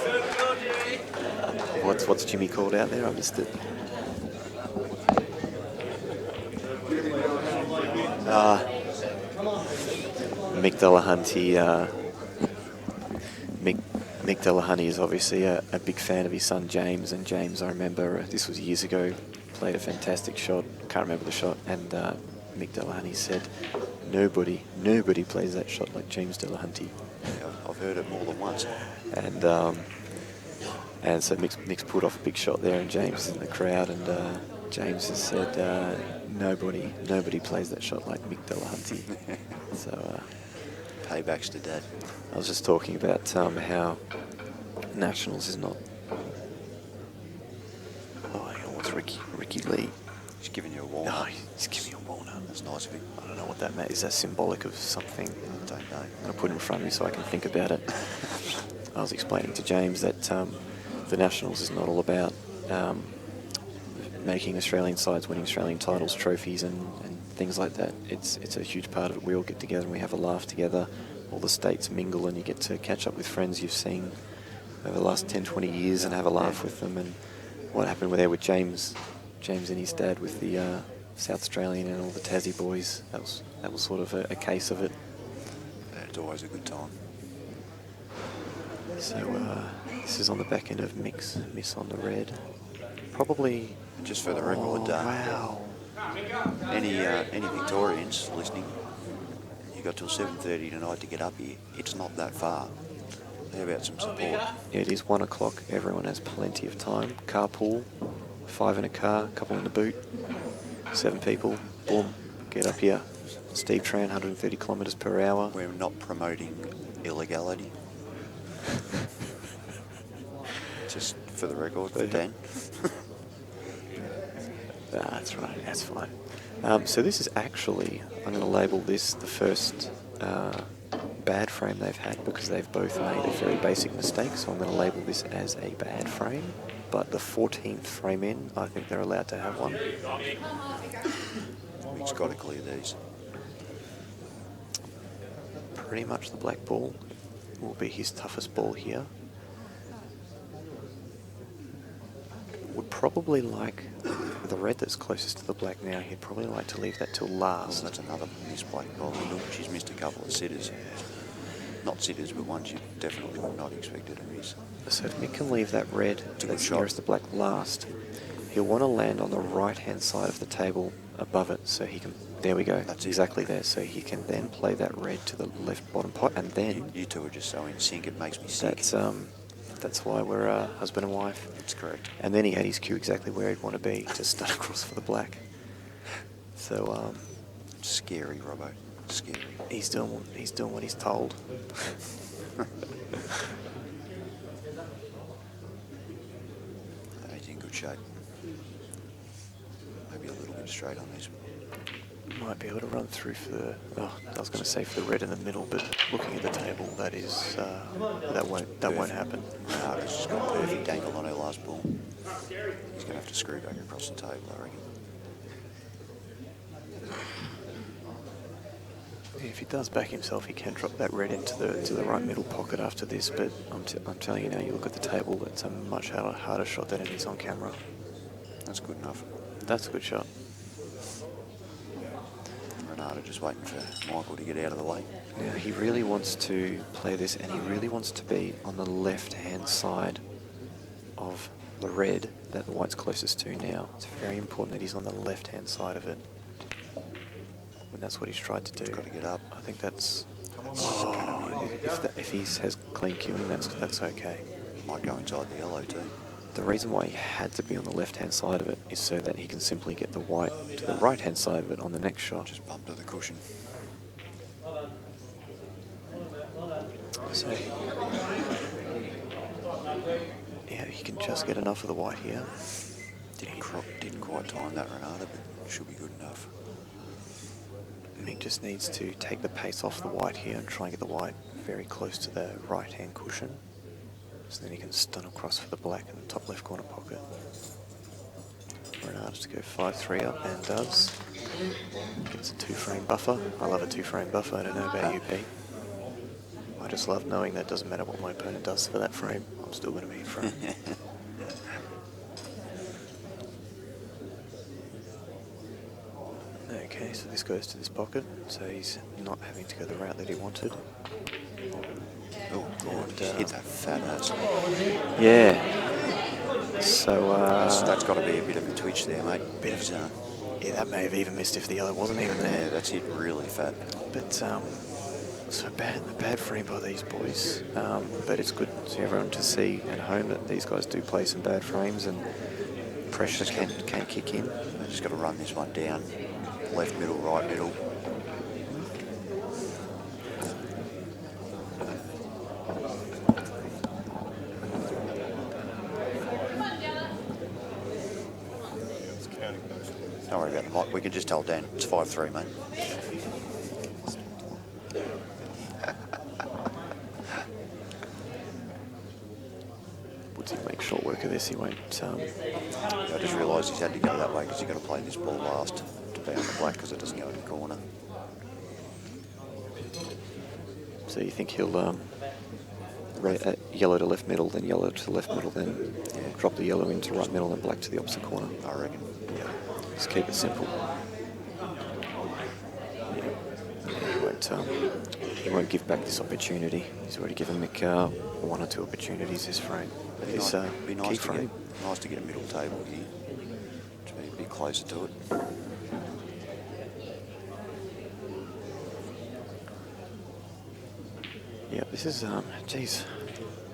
What's Jimmy called out there? I missed it. Mick Delahunty. Mick Delahunty is obviously a big fan of his son James, and James, I remember this was years ago, played a fantastic shot. Can't remember the shot, and Mick Delahunty said, "Nobody plays that shot like James Delahunty." Yeah, I've heard it more than once. And so Mick's put off a big shot there, and James is in the crowd, and James has said, nobody plays that shot like Mick Delahunty. So paybacks to Dad. I was just talking about how Nationals is not. Oh, hang on, what's Ricky Lee? He's giving you a warning. No, he's giving you a walnut. That's nice of him. I don't know what that meant. Is that symbolic of something? I don't know. I'm going to put it in front of me so I can think about it. I was explaining to James that the Nationals is not all about making Australian sides winning Australian titles, trophies and things like that. It's a huge part of it. We all get together and we have a laugh together. All the states mingle and you get to catch up with friends you've seen over the last 10, 20 years and have a laugh with them. And what happened there with James and his dad with the South Australian and all the Tassie boys, that was sort of a case of it. Yeah, it's always a good time. So this is on the back end of Mick's miss on the red. Probably. Just for the record, wow. Any Victorians listening, you got till 7:30 tonight to get up here. It's not that far. How about some support? Yeah, it is 1 o'clock. Everyone has plenty of time. Carpool, 5 in a car, couple in the boot, 7 people. Boom, get up here. Steve Tran, 130 kilometres per hour. We're not promoting illegality. Just for the record, for Dan. That's right, that's fine. So this is actually, I'm going to label this the first bad frame they've had because they've both made a very basic mistake. So I'm going to label this as a bad frame. But the 14th frame in, I think they're allowed to have one. We've got to clear these. Pretty much the black ball will be his toughest ball here. Would probably like the red that's closest to the black now, he'd probably like to leave that till Well, last. that's another miss by Lyndall. She's missed a couple of sitters. Not sitters, but ones you definitely would not expect her to miss. So if Mick can leave that red a good that's shot. nearest the black last, he'll want to land on the right-hand side of the table above it, so he can... There we go. That's exactly there. So he can then play that red to the left bottom pot, and then... You two are just so in sync, it makes me sick. That's why we're husband and wife. That's correct. And then he had his cue exactly where he'd want to be, just start across for the black. So Scary, Robbo. Scary. he's doing what he's told. He's in good shape. Maybe a little bit straight on this. Might be able to run through for the... Oh, I was going to say for the red in the middle, but looking at the table, that is that won't happen. No, she's just got a perfect angle on her last ball. He's going to have to screw back across the table, I reckon. If he does back himself, he can drop that red into the right middle pocket after this. But I'm telling you now, you look at the table, it's a much harder shot than it is on camera. That's good enough. That's a good shot. Renata just waiting for Michael to get out of the way. Now he really wants to play this, and he really wants to be on the left-hand side of the red that the white's closest to now. It's very important that he's on the left-hand side of it. And that's what he's tried to do. He's got to get up. I think that's... if he has clean cueing, that's okay. Might go inside the yellow too. The reason why he had to be on the left-hand side of it is so that he can simply get the white to the right-hand side of it on the next shot. Just bump to the cushion. So, yeah, he can just get enough of the white here. Didn't quite time that, Renata, but should be good enough. Mick just needs to take the pace off the white here and try and get the white very close to the right-hand cushion. So then he can stun across for the black in the top left corner pocket. Renata to go 5-3 up, and does. Gets a 2-frame buffer. I love a 2-frame buffer. I don't know about you, Pete. I just love knowing that it doesn't matter what my opponent does for that frame, I'm still going to be in front. Okay, so this goes to this pocket, so he's not having to go the route that he wanted. Oh, God, hit that fat ass. Yeah. So, that's got to be a bit of a twitch there, mate. Yeah, that may have even missed if the other wasn't even there. Yeah, that's hit really fat. But, so a bad frame by these boys. But it's good for everyone to see at home that these guys do play some bad frames and pressure can kick in. They've just got to run this one down. Left middle, right middle. Don't worry about the mic. We can just tell Dan it's 5-3, mate. Woodsy make short work of this. He won't. I just realised he's had to go that way because you've got to play this ball last to be on the black because it doesn't go in the corner. So you think he'll yellow to left middle, then yellow to left middle, then drop the yellow into right middle, and black to the opposite corner? I reckon. Yeah. Just keep it simple. He won't give back this opportunity. He's already given Mick 1 or 2 opportunities this frame. This Be key nice frame. to get a middle table here. To be a bit closer to it. Yeah, this is, geez,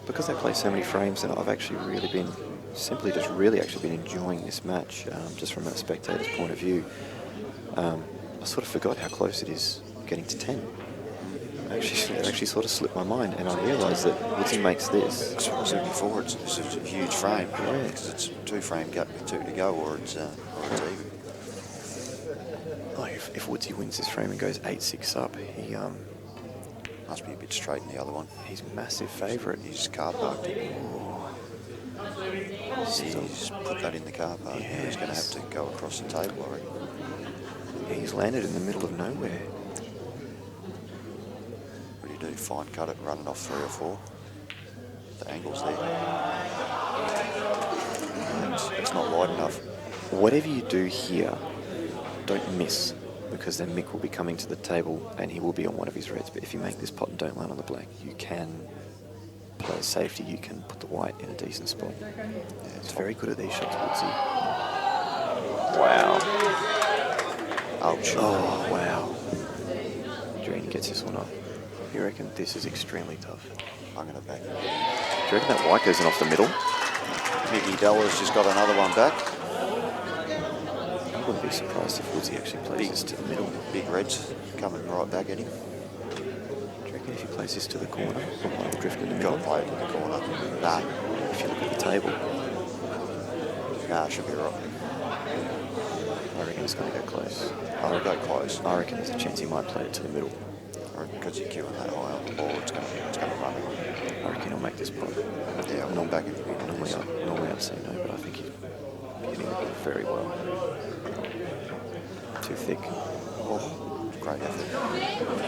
because they play so many frames, and I've actually really been, enjoying this match, just from a spectator's point of view. I sort of forgot how close it is getting to 10. It actually sort of slipped my mind, and I realised that Woodsy makes this. 74, it's a huge frame. Yeah. Because it's 2-frame gap with 2 to go, or it's even. Like if Woodsy wins this frame and goes 8-6 up, he must be a bit straight in the other one. He's massive favourite. He's car parked it. He's put that in the car park. Yeah, he's going to have to go across the table, I reckon. He's landed in the middle of nowhere. What do you do? Fine cut it, run it off 3 or 4. The angle's there. It's not wide enough. whatever you do here, don't miss, because then Mick will be coming to the table and he will be on one of his reds. But if you make this pot and don't land on the black, you can play safety. You can put the white in a decent spot. Yeah, it's very good at these shots, Woodsy. Wow. Ouch. Oh, wow. Dream gets this one up. You reckon this is extremely tough? I'm going to back him. Do you reckon that white goes in off the middle? Mickey Della's just got another one back. I wouldn't be surprised if Woodsy actually plays this to the middle. Big reds coming right back at him. Do you reckon if he plays this to the corner, the white will drift in the Got middle? to play it in the corner. Nah. If you look at the table, Nah, should be right. I reckon it's going to go close. I'll go close. I reckon there's a chance he might play it to the middle. Because you're queuing that high on the ball, it's going to run. I reckon he'll make this pot. Yeah, I'm not backing him. Normally I'd say no, but I think he's hitting it very well. Too thick. Oh, great effort.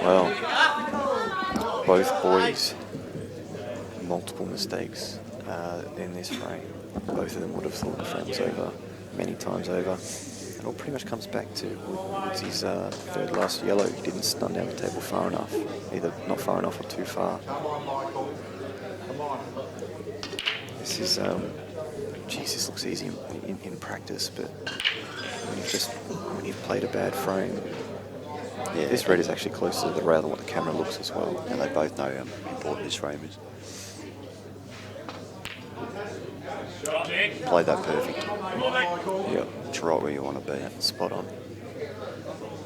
Well, both boys, multiple mistakes in this frame. Both of them would have thought the frame was over many times over. It all pretty much comes back to Woodsy's third last yellow. He didn't stun down the table far enough, either not far enough or too far. This is, geez, this looks easy in practice, but when you've played a bad frame, yeah, this red is actually closer to the rail than what the camera looks as well. And they both know how important this frame is. Played that perfect. Yep. It's right where you want to be. Yeah, spot on.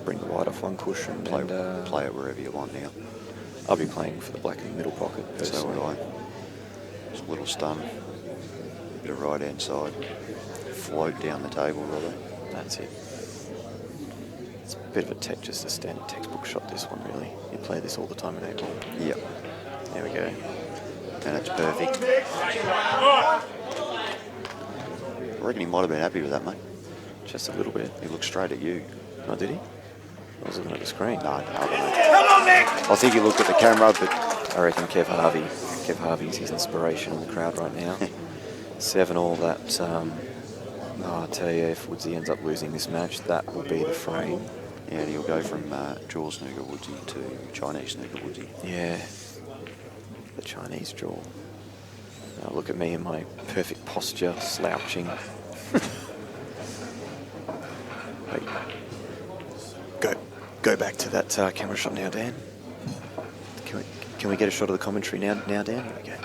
Bring the white off one cushion Play and it wherever you want now. I'll be playing for the black in the middle pocket. So would I. Just a little stun. Bit of right hand side. Float down the table, Robert. That's it. It's a bit of a just a standard textbook shot, this one, really. You play this all the time in April. Yep. There we go. And it's perfect. I reckon he might have been happy with that, mate. Just a little bit. He looked straight at you. Oh, did he? I was looking at the screen. No, I don't know. I think he looked at the camera, but I reckon Kev Harvey's his inspiration in the crowd right now. 7-all, that, I tell you, if Woodsy ends up losing this match, that will be the frame. yeah, and he'll go from jaw snooker Woodsy to Chinese snooker Woodsy. Yeah, the Chinese draw. Now look at me in my perfect posture, slouching. Wait. Go back to that camera shot now, Dan. Can we get a shot of the commentary now, Dan? Here we go.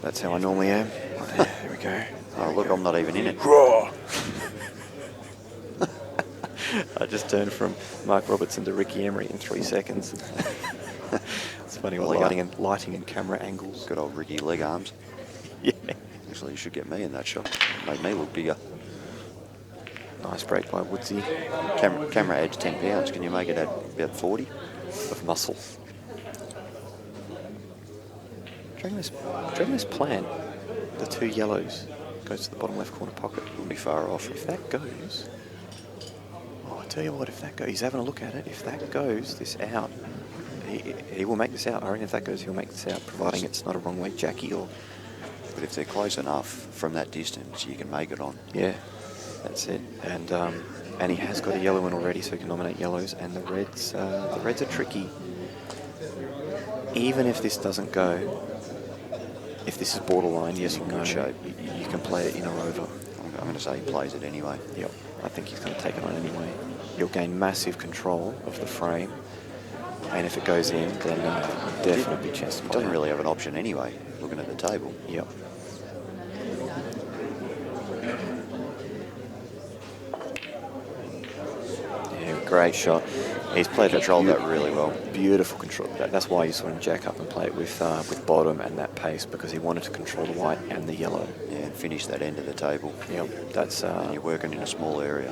That's how I normally am. There we go. Oh, look, I'm not even in it. Raw. I just turned from Marc Robertson to Ricky Emery in 3 seconds. It's funny, Well, lighting and camera angles. Good old Ricky leg arms. Yeah. Actually, you should get me in that shot. Make me look bigger. Nice break by Woodsy. Camera adds 10 pounds. Can you make it at about 40? Of muscle. Do you reckon this plan, the 2 yellows, goes to the bottom left corner pocket? Wouldn't be far off. If that goes, oh, I tell you what, if that goes, he's having a look at it. If that goes, this out, he will make this out. I reckon if that goes, he'll make this out, providing it's not a wrong way Jackie or... But if they're close enough from that distance, you can make it on. Yeah, that's it. And he has got a yellow in already, so he can nominate yellows. And the reds are tricky. Even if this doesn't go, if this is borderline, yes or no, shape. You can play it in or over. I'm going to say he plays it anyway. Yep, I think he's going to take it on anyway. He'll gain massive control of the frame, and if it goes in, then definitely a chance to He play. doesn't really have an option anyway, looking at the table. Yep. Yeah, great shot. He's played Controlled that really well. Beautiful control. That's why you saw him jack up and play it with bottom and that pace, because he wanted to control the white and the yellow. Yeah, and finish that end of the table. Yep, that's And you're working in a small area.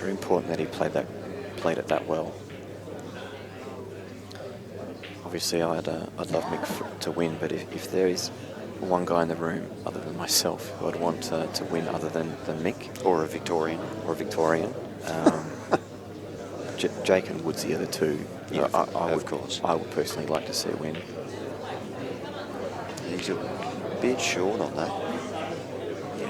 very important that he played it that well. Obviously, I'd love Mick to win, but if there is one guy in the room other than myself who I'd want to win other than Mick, Or a Victorian. Jake and Woodsy are the two. Yeah, of course. I would personally like to see a win. He's a bit short on that.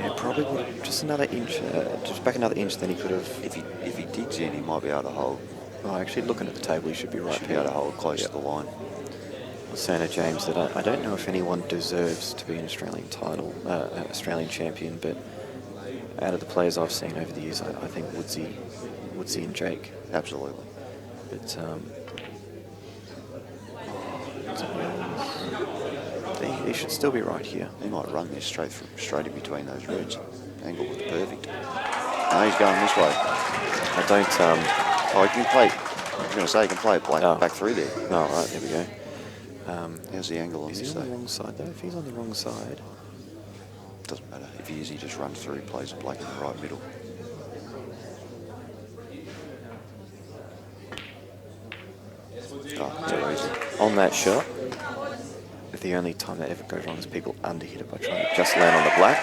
Yeah, probably would have just another inch, just back another inch, then he could have. If he digs in, he might be able to hold. Oh, actually, looking at the table, he should be right. Should be able to hold close to the line. I was saying to James that I don't know if anyone deserves to be an Australian title, Australian champion, but out of the players I've seen over the years, I think Woodsy and Jake. Absolutely. But he should still be right here. He might run this straight in between those reds. Angle was perfect. No, he's going this way. I don't. Oh, he can play. I was going to say he can play it back through there. No, all right, there we go. How's the angle on is this? Is he on the wrong side though? If he's on the wrong side, doesn't matter. If he is, he just runs through, plays it black in the right middle. Oh, too easy. on that shot, the only time that ever goes wrong is people underhit it by trying to just land on the black,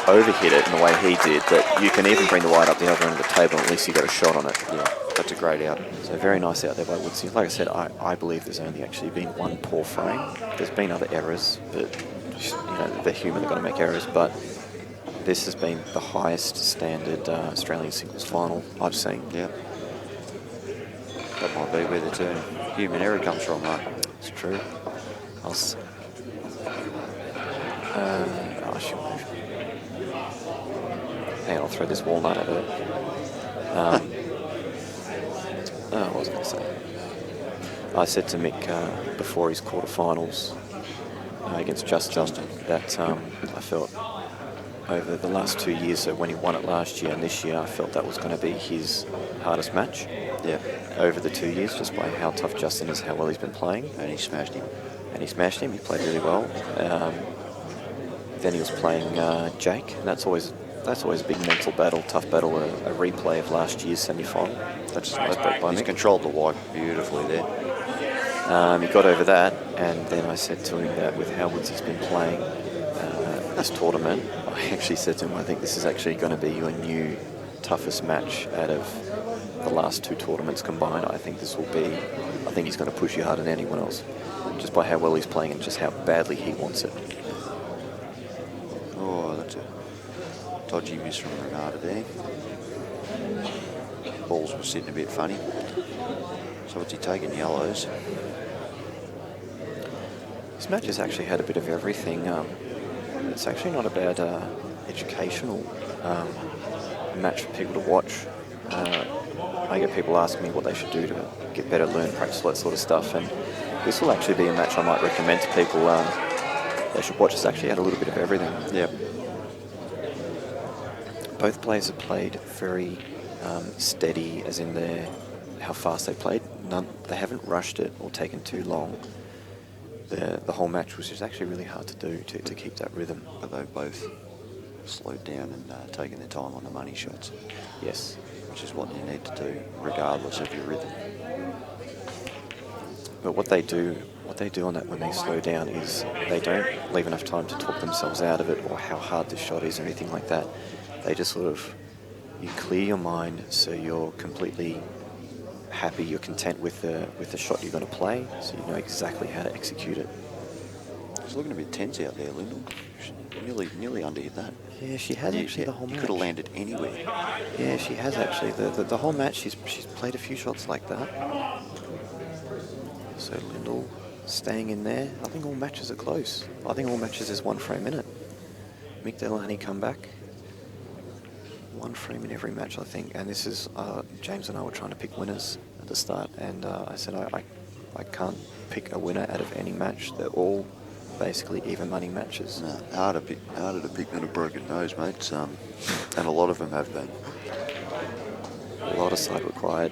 overhit it in the way he did, that you can even bring the white up the other end of the table and at least you get a shot on it. Yeah, that's a great out. So very nice out there by Woodsy. Like I said, I believe there's only actually been one poor frame. There's been other errors, but they're human, they've got to make errors, but this has been the highest standard Australian singles final I've seen. Yeah. That might be where the term human error comes from, Mark. It's true. Hang on, I'll throw this walnut at it. What was I going to say? I said to Mick before his quarterfinals against Justin that I felt over the last 2 years, so when he won it last year and this year, I felt that was going to be his hardest match. Yeah. Over the 2 years, just by how tough Justin is, how well he's been playing. And he smashed him. He played really well. Then he was playing Jake, and that's always a big mental battle, tough battle, a replay of last year's semi-final. He's controlled the white beautifully there. He got over that, and then I said to him that with how Woodsy's been playing this tournament, I actually said to him, I think this is actually going to be your new toughest match out of the last 2 tournaments combined. I think he's going to push you harder than anyone else, just by how well he's playing and just how badly he wants it. Oh, that's a dodgy miss from Renata there. Balls were sitting a bit funny. So what's he taking? Yellows? This match has actually had a bit of everything. It's actually not a bad educational match for people to watch. I get people asking me what they should do to get better, learn, practice, all that sort of stuff, and this will actually be a match I might recommend to people. They should watch. It's actually had a little bit of everything. Yeah. Both players have played very steady, as in how fast they played. They haven't rushed it or taken too long. The whole match was just actually really hard to do to keep that rhythm. But they've both slowed down and taken their time on the money shots. Yes. Which is what you need to do, regardless of your rhythm. But what they do on that when they slow down is they don't leave enough time to talk themselves out of it or how hard the shot is or anything like that. They just you clear your mind so you're completely happy, you're content with the shot you're going to play, so you know exactly how to execute it. It's looking a bit tense out there, Lyndall. Nearly underhit that. Yeah, she has actually the whole match. Could have landed anywhere. Yeah, she has actually. The whole match, she's played a few shots like that. So Lyndall staying in there. I think all matches are close. I think all matches is 1 frame in it. Mick Delahunty come back. 1 frame in every match, I think. And this is, James and I were trying to pick winners at the start, and I said I can't pick a winner out of any match. They're all basically even money matches. No, harder to pick than a broken nose, mate. And a lot of them have been. A lot of side required.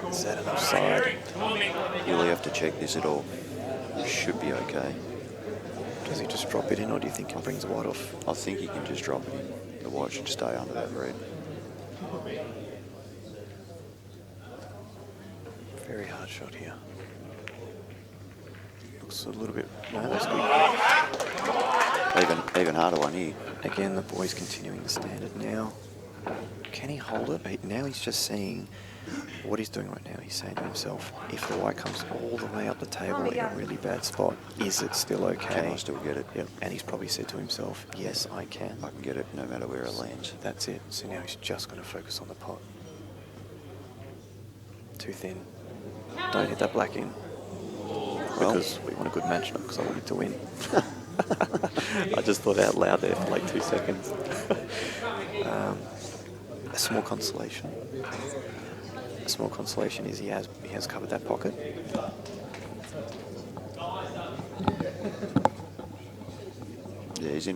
Is that enough side? You really have to check this at all. Should be okay. Does he just drop it in, or do you think he brings the white off? I think he can just drop it in. The white should stay under that red. Very hard shot here. Looks a little bit... No, that's good. Even harder one here. Again, the boys continuing the standard now. Can he hold it? Now he's just seeing what he's doing right now. He's saying to himself, if the white comes all the way up the table in a really bad spot, is it still okay? Can I still get it? Yep. And he's probably said to himself, yes, I can. I can get it no matter where it lands. That's it. So now he's just going to focus on the pot. Too thin. Don't hit that black in. Because we want a good match, not because I wanted to win. I just thought out loud there for like 2 seconds. A small consolation. A small consolation is he has covered that pocket. Yeah, he's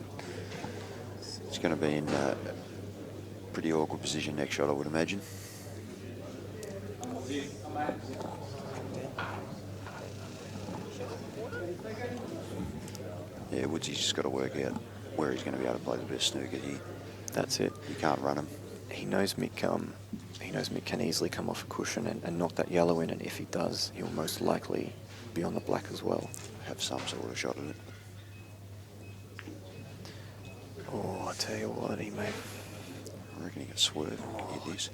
going to be in a pretty awkward position next shot, I would imagine. Yeah, Woodsy's just got to work out where he's going to be able to play the best snooker here. That's it. You can't run him. He knows Mick can easily come off a cushion and knock that yellow in, and if he does, he'll most likely be on the black as well. Have some sort of shot at it. Oh, I tell you what, he may. I reckon he can swerve and hit this.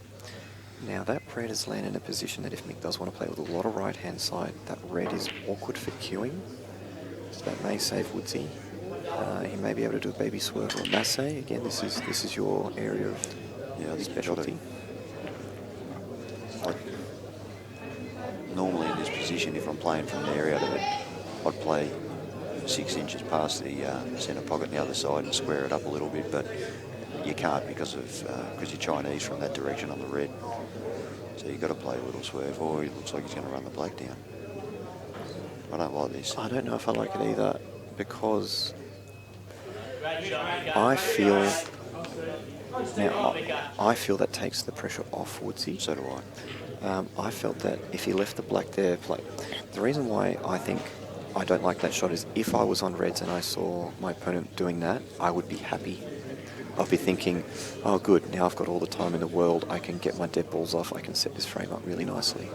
Now that red has landed in a position that if Mick does want to play with a lot of right-hand side, that red is awkward for queuing. So that may save Woodsy. He may be able to do a baby swerve or a masse. Again, this is your area of specialty. Normally in this position, if I'm playing from there out of it, I'd play 6 inches past the centre pocket on the other side and square it up a little bit, but you can't because you're Chinese from that direction on the red. So you've got to play a little swerve, or it looks like he's going to run the black down. I don't like this. I don't know if I like it either, because I feel that takes the pressure off Woodsy. So do I. I felt that if he left the black there, the reason why I think I don't like that shot is if I was on reds and I saw my opponent doing that, I would be happy. I'd be thinking, oh good, now I've got all the time in the world, I can get my dead balls off, I can set this frame up really nicely.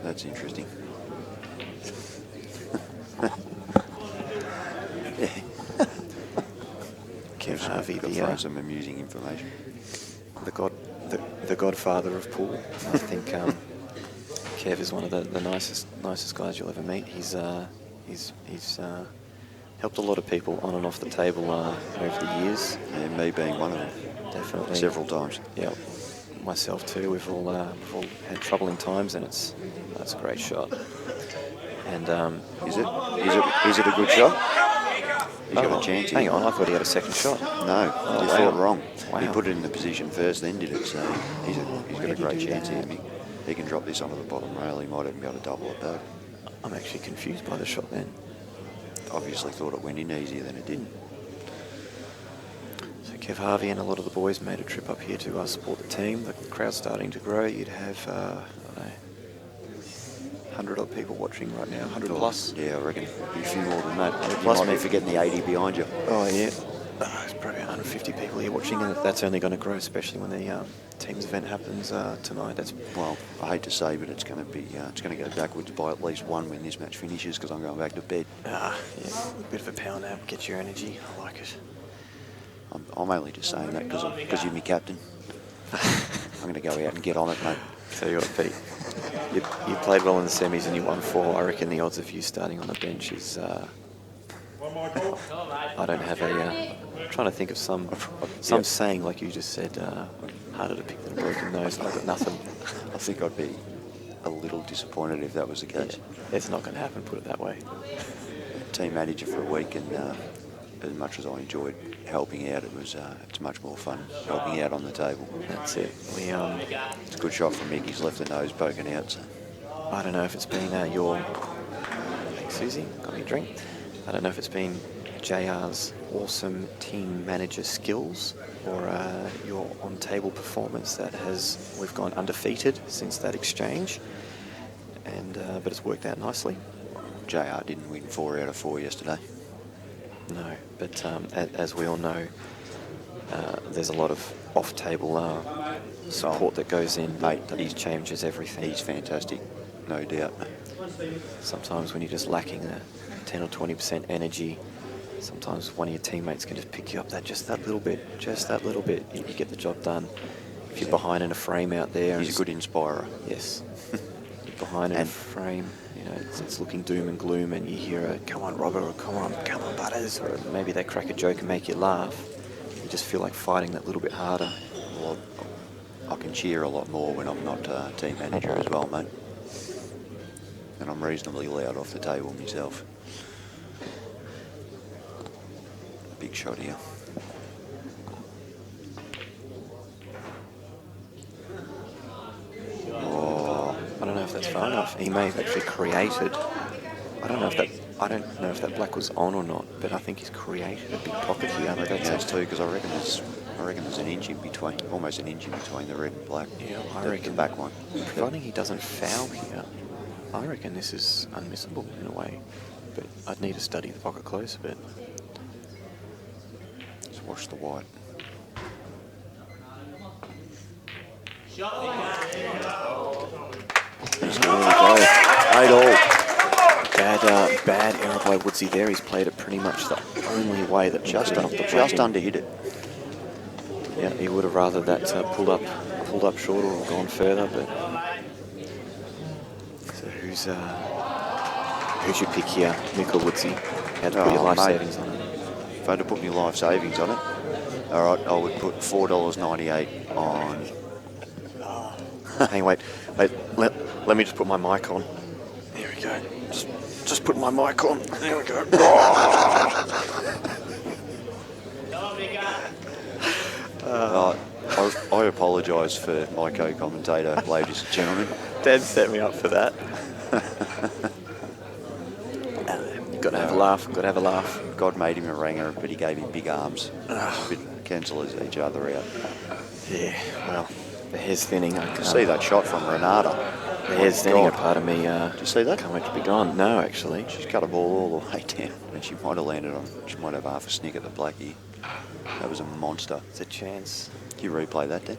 That's interesting. Kev Harvey, some amusing information. The godfather of pool. I think Kev is one of the nicest guys you'll ever meet. He's helped a lot of people on and off the table over the years. Yeah, me being one of them. Definitely. Several times. Yeah, myself too. We've all had troubling times, and that's a great shot. And is it a good shot? He's got a chance here. Hang on, I thought he had a second shot. No, you thought wrong. Wow. He put it in the position first, then did it. So he's got a great chance here. He can drop this onto the bottom rail. He might even be able to double it back. I'm actually confused by the shot then. Obviously thought it went in easier than it did. So Kev Harvey and a lot of the boys made a trip up here to support the team. The crowd's starting to grow. You'd have, I don't know, 100 odd people watching right now, 100 plus. Yeah, I reckon it'd be a few more than that. Plus You might be forgetting the 80 behind you. Oh yeah, there's probably 150 people here watching, and that's only going to grow, especially when the team's event happens tonight. Well, I hate to say, but it's going to go backwards by at least one when this match finishes, because I'm going back to bed. Yeah, a bit of a power nap, get your energy. I like it. I'm only just saying that because you're my captain. I'm going to go out and get on it, mate. Tell you what, Pete, you played well in the semis and you won 4. I reckon the odds of you starting on the bench is. I don't have a. I'm trying to think of some saying like you just said. Harder to pick than a broken nose. I've got nothing. I think I'd be a little disappointed if that was the case. Yeah, it's not going to happen. Put it that way. Team manager for a week, and as much as I enjoyed helping out, it's much more fun helping out on the table. That's it. It's a good shot from Mick. He's left the nose poking out. So. I don't know if it's been thanks Susie, got me a drink. I don't know if it's been JR's awesome team manager skills or your on-table performance we've gone undefeated since that exchange, and but it's worked out nicely. JR didn't win 4 out of 4 yesterday. No, but as we all know, there's a lot of off-table support that goes in. Mate, that he's- changes everything. He's fantastic, no doubt. Sometimes when you're just lacking the 10 or 20% energy, sometimes one of your teammates can just pick you up just that little bit. You get the job done. If you're behind in a frame out there, He's a good inspirer. Yes. You're behind in a And- frame, you know, it's looking doom and gloom, and you hear a "come on, Robert," or come on, Butters," or maybe they crack a joke and make you laugh. You just feel like fighting that little bit harder. Well, I can cheer a lot more when I'm not team manager as well, mate. And I'm reasonably loud off the table myself. Big shot here. Oh, I don't know if that's far enough. He may have actually created. I don't know if that black was on or not, but I think he's created a big pocket here. But yeah, it's too, because I reckon there's an inch in between, almost an inch in between the red and black. Yeah, I the reckon back one. Providing he doesn't foul here, I reckon this is unmissable in a way. But I'd need to study the pocket close a bit. Let's watch the white. There we go. 8-all. Bad error by Woodsy there. He's played it pretty much the only way that Just just underhit it. Yeah, he would have rather that pulled up shorter or gone further. But so who's your pick here, Mick or Woodsy? Had to put your life mate. savings on it. If I had to put my life savings on it, all right, I would put $4.98 on. Hey, wait. Let me just put my mic on. There we go. Just put my mic on. There we go. I apologise for my co-commentator, ladies and gentlemen. Dad set me up for that. You've got to have a laugh. Got to have a laugh. God made him a ranger, but he gave him big arms. But cancel each other out. Yeah. Well, the hair's thinning. I can See that shot from Renata. The hair's thinning. A God. part of me. Did you see that? Can't wait to be gone. No, actually. She's cut a ball all the way down, and she might have landed on. She might have half a snick at the blackie. That was a monster. It's a chance. Can you replay that, Dan?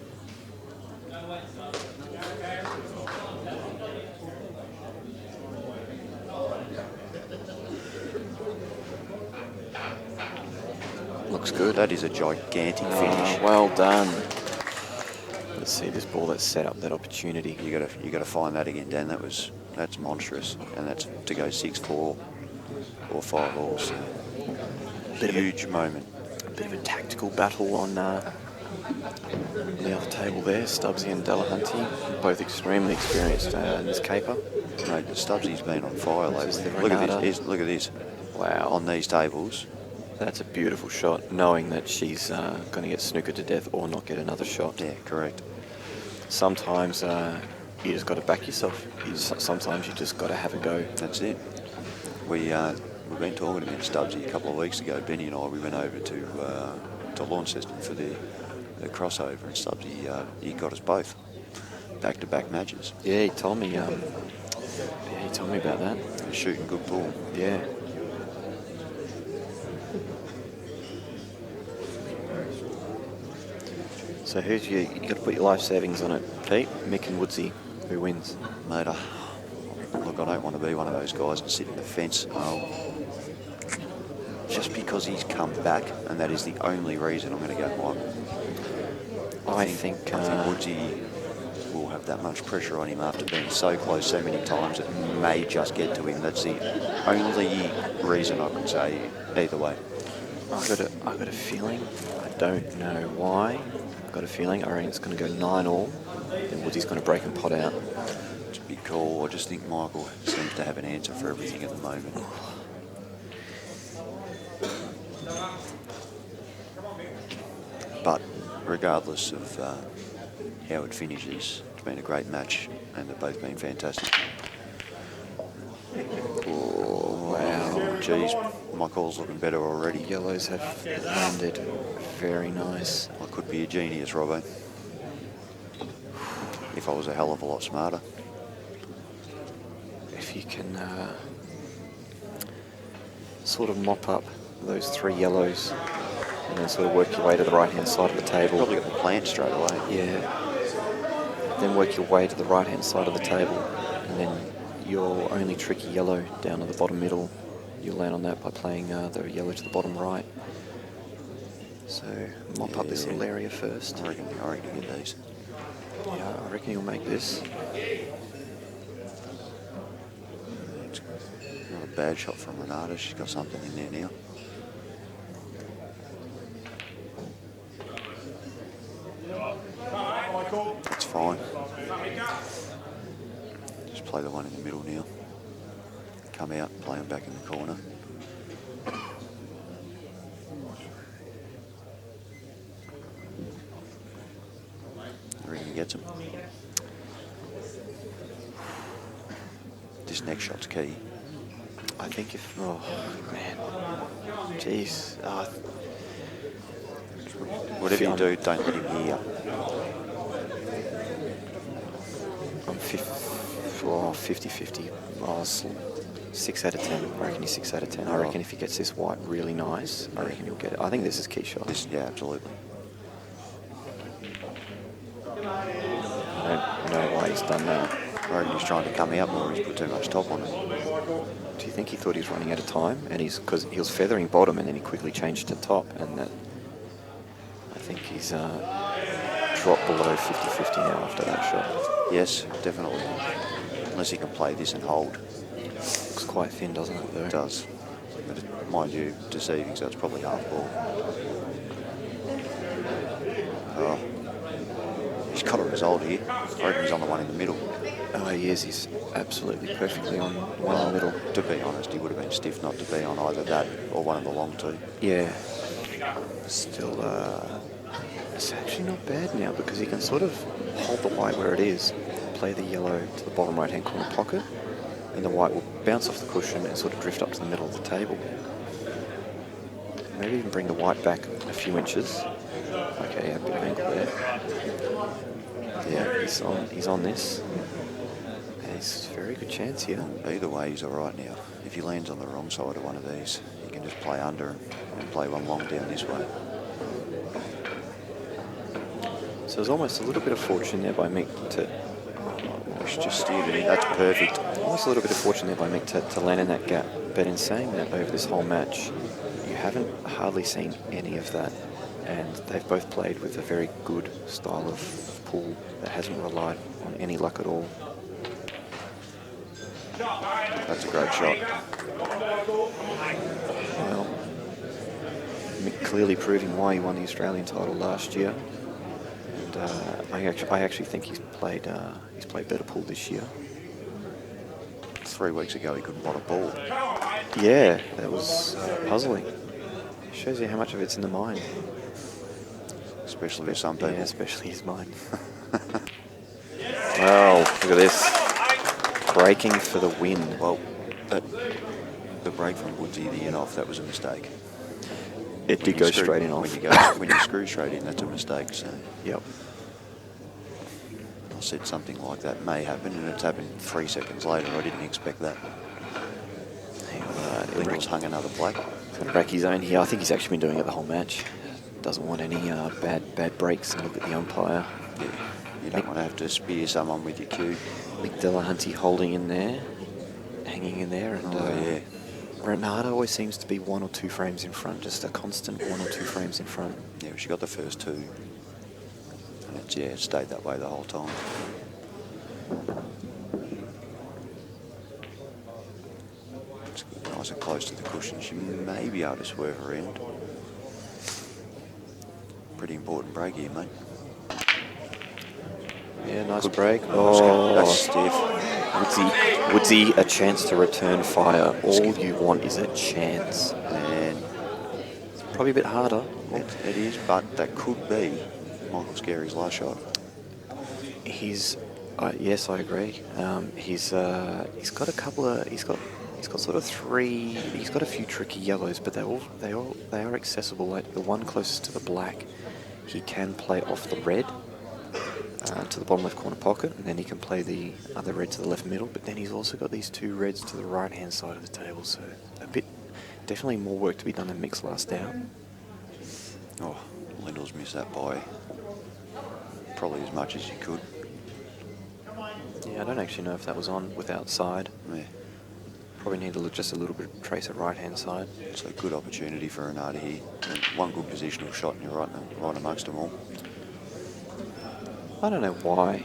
Looks good. That is a gigantic finish. Well done. Let's see this ball that's set up that opportunity. You gotta find that again, Dan. That's monstrous, and that's to go 6-4 or 5 balls. Huge moment. A bit of a tactical battle on the other table there. Stubbsy and Delahunty, both extremely experienced in this caper. Mate, Stubbsy's been on fire This is lately. the Look at Renata. this. Look at this. Wow. On these tables. That's a beautiful shot, knowing that she's going to get snookered to death or not get another shot. Yeah, correct. Sometimes you just got to back yourself. Sometimes you just got to have a go. That's it. We've been talking about Stubbsy a couple of weeks ago. Benny and I, we went over to Launceston for the crossover, and Stubbsy, he got us both back-to-back matches. Yeah, he told me. He told me about that. He's shooting good ball. Yeah. So who's you got to put your life savings on it, Pete? Mick and Woodsy. Who wins? Mate, look, I don't want to be one of those guys and sit in the fence. Just because he's come back, and that is the only reason I'm going to go Michael. I think Woodsy will have that much pressure on him after being so close so many times. It may just get to him. That's the only reason I could say either way. I got a feeling. I don't know why. I've got a feeling. I reckon it's going to go 9-all. Then Woodsy's going to break and pot out. It's a big call. I just think Michael seems to have an answer for everything at the moment. But regardless of how it finishes, it's been a great match, and they've both been fantastic. Oh, wow. Geez, my call's looking better already. Yellows have landed very nice. I could be a genius, Robbo. If I was a hell of a lot smarter. If you can sort of mop up those 3 yellows and then sort of work your way to the right-hand side of the table. Probably got the plant straight away. Yeah. Then work your way to the right-hand side of the table, and then your only tricky yellow down to the bottom middle, you'll land on that by playing the yellow to the bottom right. So mop up this little area first. I reckon you get these. Yeah, I reckon he'll make this. Not a bad shot from Renata. She's got something in there now. That's fine. Just play the one in the middle now. Come out, play them back in the corner. I reckon he gets them. This next shot's key. I think if... Oh, man. Jeez. Whatever you do, don't let him hear. I'm 50-50. 6 out of 10. I reckon he's 6 out of 10. I reckon if he gets this white really nice, I reckon he'll get it. I think this is key shot. Yeah, absolutely. I don't know why he's done that. I reckon he's trying to come out more. He's put too much top on it. Do you think he thought he was running out of time? And because he was feathering bottom and then he quickly changed to top, and that I think he's dropped below 50-50 now after that shot. Yes, definitely. Unless he can play this and hold. Looks quite thin, doesn't it, though? It does. But it, mind you, deceiving, so it's probably half ball. Oh. He's got a result here. I reckon he's on the one in the middle. Oh, he is. He's absolutely perfectly on one in the middle. To be honest, he would have been stiff not to be on either that or one of the long two. Yeah. Still, it's actually not bad now because he can sort of hold the white where it is, play the yellow to the bottom right-hand corner pocket, and the white will bounce off the cushion and sort of drift up to the middle of the table. Maybe even bring the white back a few inches. Okay, yeah, a bit of angle there. Yeah, he's on this. And it's a very good chance here. Either way, he's all right now. If he lands on the wrong side of one of these, he can just play under and play one long down this way. So there's almost a little bit of fortune there by Mick to... It's just steered it in. That's perfect. Almost a little bit of fortune there by Mick to land in that gap. But in saying that, over this whole match, you haven't hardly seen any of that. And they've both played with a very good style of pool that hasn't relied on any luck at all. That's a great shot. Well, Mick clearly proving why he won the Australian title last year. And I actually think he's played better pool this year. 3 weeks ago, he couldn't pot a ball. Yeah, that was puzzling. Shows you how much of it's in the mind. Especially with some people. Yeah, especially his mind. Well, look at this. Breaking for the win. Well, the break from Woodsy, the in off, that was a mistake. It did go straight in off. When you screw straight in, that's a mistake. So Yep. I said something like that may happen, and it's happened 3 seconds later. I didn't expect that. Lyndall's hung another black. Going to rack his own here. I think he's actually been doing it the whole match. Doesn't want any bad breaks and look at the umpire. Yeah, you don't want to have to spear someone with your cue. Mick Delahunty holding in there, hanging in there, and yeah. Renata always seems to be 1 or 2 frames in front, just a constant 1 or 2 frames in front. Yeah, she got the first 2. And it stayed that way the whole time. It's nice and close to the cushion. She may be able to swerve her end. Pretty important break here, mate. Yeah, nice break. Oh, that's stiff. Woodsy, a chance to return fire. All you want is a chance. And it's probably a bit harder. it is, but that could be Michael Scerri's last shot. Yes, I agree. He's got a couple of he's got sort of 3. He's got a few tricky yellows, but they are accessible. Like the one closest to the black, he can play off the red to the bottom left corner pocket, and then he can play the other red to the left middle. But then he's also got these 2 reds to the right hand side of the table, so a definitely more work to be done than Mick's last out. Oh, Lyndall's missed that by probably as much as he could. Yeah, I don't actually know if that was on with outside. Yeah. Probably need to look just a little bit of trace at right-hand side. So good opportunity for Renata here. And one good positional shot and you're right amongst them all. I don't know why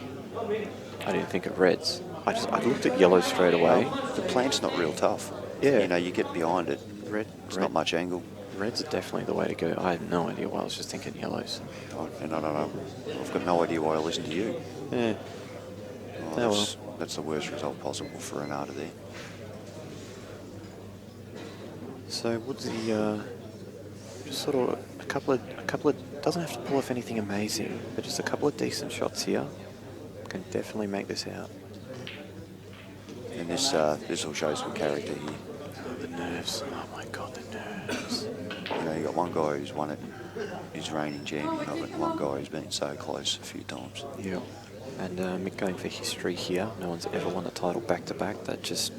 I didn't think of reds. I looked at yellow straight away. The plant's not real tough. Yeah. You know, you get behind it. It's not much angle. Reds are definitely the way to go. I have no idea why I was just thinking yellows. And I don't know. I've got no idea why I listened to you. Yeah. Oh, that's the worst result possible for Renata there. So Woodsy, just sort of a couple of doesn't have to pull off anything amazing, but just a couple of decent shots here can definitely make this out. And this will show some character here. Oh, the nerves! Oh my God, the nerves! You know, you got one guy who's won it, who's reigning champion of it, and one guy who's been so close a few times. Yeah. And Mick going for history here. No one's ever won the title back-to-back. That just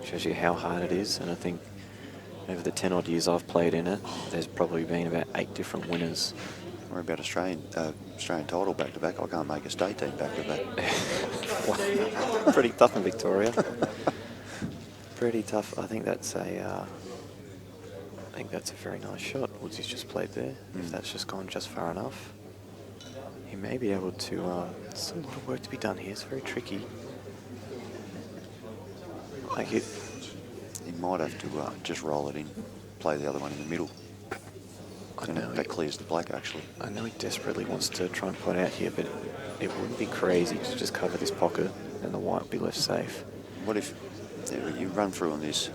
shows you how hard it is. And I think over the 10 odd years I've played in it, there's probably been about 8 different winners. Worry about Australian title back-to-back. I can't make a state team back-to-back. Pretty tough in Victoria. Pretty tough. I think that's a very nice shot. Woodsy's just played there. If that's just gone just far enough, he may be able to. There's a lot of work to be done here. It's very tricky. Like it. He might have to just roll it in, play the other one in the middle. And that clears the black, actually. I know he desperately wants to try and put out here, but it wouldn't be crazy to just cover this pocket and the white would be left safe. What if you run through on this,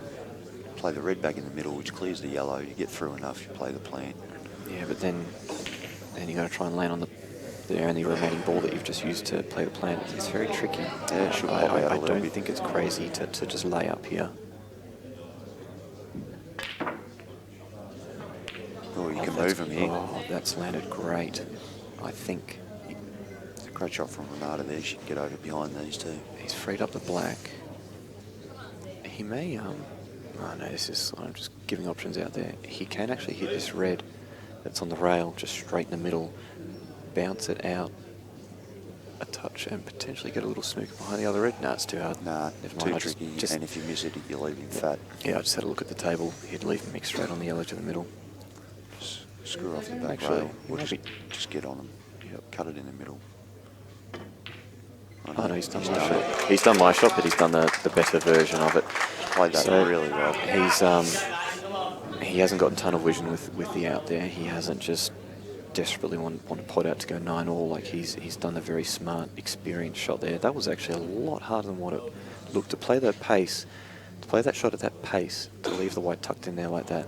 play the red back in the middle, which clears the yellow, you get through enough, you play the plant. Yeah, but then you got to try and land on the only remaining ball that you've just used to play the plant. It's very tricky. Yeah, it should pop out a I little don't bit. think it's crazy to just lay up here. Oh, you can move him here. Oh, that's landed great. I think It's a great shot from Renata there. She can get over behind these two. he's freed up the black. He may, oh no, I'm just giving options out there. He can actually hit this red that's on the rail, just straight in the middle, bounce it out a touch and potentially get a little snook behind the other red. No, it's too hard. Nah, Never too mind. tricky. And if you miss it, you leave him fat. Yeah, I just had a look at the table. He'd leave him straight on the yellow to the middle. Just screw off the back Actually, rail. Or maybe- just get on him. Yep. Cut it in the middle. Oh no, he's done my shot. He's done my shot, but he's done the better version of it. Played that So really well. He hasn't got tunnel vision with the out there. He hasn't just desperately want to pot out to go 9-all. Like he's done a very smart, experienced shot there. That was actually a lot harder than what it looked. To play that pace, to play that shot at that pace, to leave the white tucked in there like that.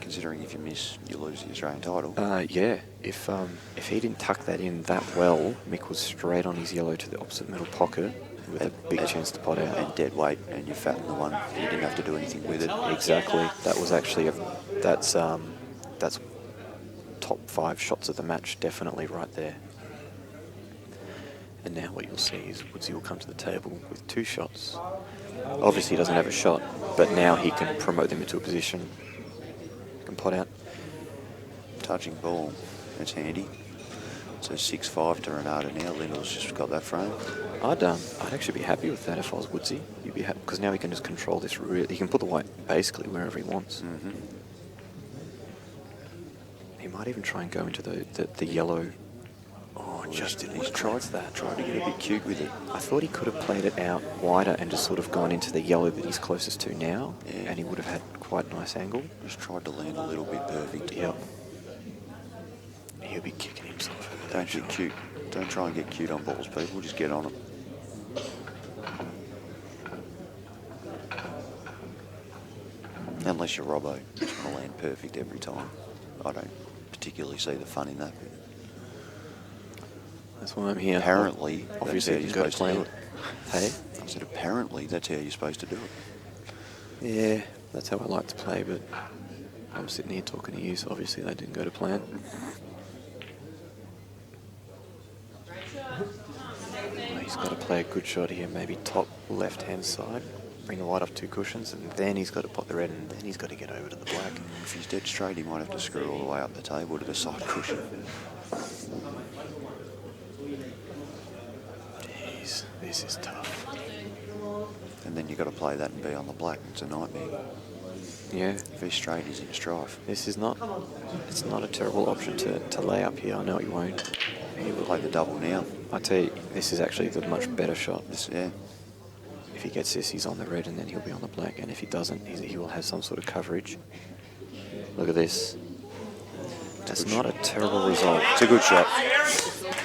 Considering if you miss, you lose the Australian title. Yeah, if he didn't tuck that in that well, Mick was straight on his yellow to the opposite middle pocket with a big chance to pot out. And dead weight, and you fatten the one. You didn't have to do anything with it. Exactly. That was actually that's top 5 shots of the match, definitely right there. And now what you'll see is Woodsy will come to the table with 2 shots. Obviously he doesn't have a shot, but now he can promote them into a position. Can pot out. Touching ball. That's handy. So 6-5 to Renata now. Lyndall's just got that frame. I'd actually be happy with that if I was Woodsy. You'd be happy because now he can just control this. He can put the white basically wherever he wants. Mm-hmm. He might even try and go into the yellow. Oh, just didn't. He tried that. Tried to get a bit cute with it. I thought he could have played it out wider and just sort of gone into the yellow that he's closest to now, Yeah. and he would have had quite a nice angle. Just tried to land a little bit perfect. Yep. He'll be kicking himself. Don't get cute. Don't try and get cute on balls, people. Just get on them. Unless you're Robbo, it's going to land perfect every time. I don't particularly see the fun in that. That's why I'm here. Apparently, obviously, that's you how got to you're play supposed it. to do Hey. it. I said apparently that's how you're supposed to do it. Yeah, that's how I like to play, but I'm sitting here talking to you, so obviously that didn't go to plan. He's got to play a good shot here, maybe top left-hand side. bring the white off 2 cushions, and then he's got to pot the red, and then he's got to get over to the black. If he's dead straight, he might have to screw all the way up the table to the side cushion. Jeez, this is tough. And then you've got to play that and be on the black. It's a nightmare. Yeah. If he's straight, he's in strife. This is not, it's not a terrible option to lay up here. I know he won't. He will play the double now. I tell you, this is actually the much better shot. Yeah. If he gets this, he's on the red, and then he'll be on the black. And if he doesn't, he will have some sort of coverage. Look at this. That's not a terrible result. It's a good shot.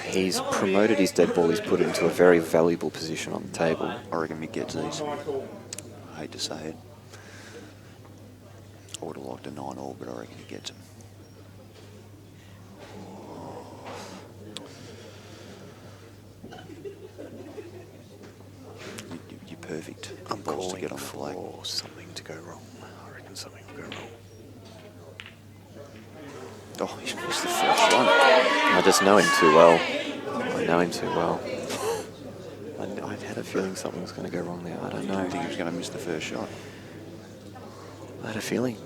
He's promoted his dead ball. He's put it into a very valuable position on the table. I reckon Mick gets these. I hate to say it. I would have liked a 9-all, but I reckon he gets them. You're perfect. I'm Balls calling to get on the flag. for something to go wrong. I reckon something will go wrong. Oh, he's missed the first one. I just know him too well. I know him too well. I had a feeling something was going to go wrong there. I don't know. I think he was going to miss the first shot. I had a feeling.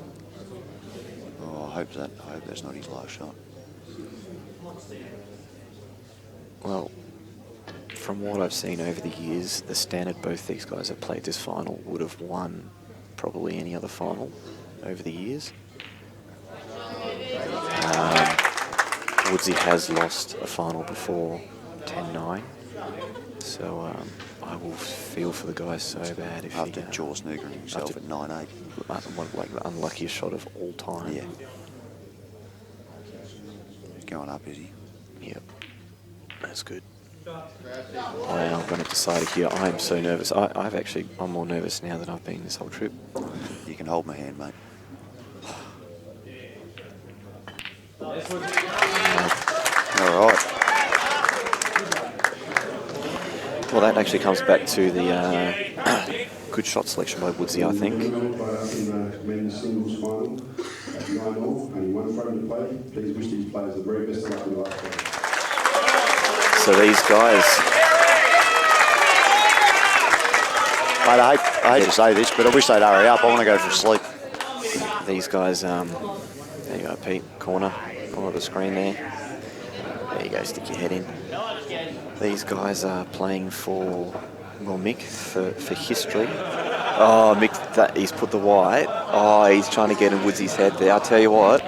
Oh, I hope that's not his last shot. Well, from what I've seen over the years, the standard both these guys have played this final would have won probably any other final over the years. Woodsy has lost a final before 10-9, so I will feel for the guys so bad if After he... jaw snookering himself at 9-8. Like the unluckiest shot of all time. Yeah. He's going up, is he? Yep. That's good. I'm going to decide here. I am so nervous. I'm more nervous now than I've been this whole trip. You can hold my hand, mate. All right. Well, that actually comes back to the good shot selection by Woodsy, I think. In the men's singles final at 9-all, only one frame to play. Please wish these players the very best of luck in the last game. So these guys... Mate, I hate to say this, but I wish they'd hurry up. I want to go for sleep. These guys, there you go, Pete, corner of the screen there. There you go, stick your head in. These guys are playing for, well, Mick, for history. Oh, Mick, he's put the white. Oh, he's trying to get in Woodsy's head there. I'll tell you what,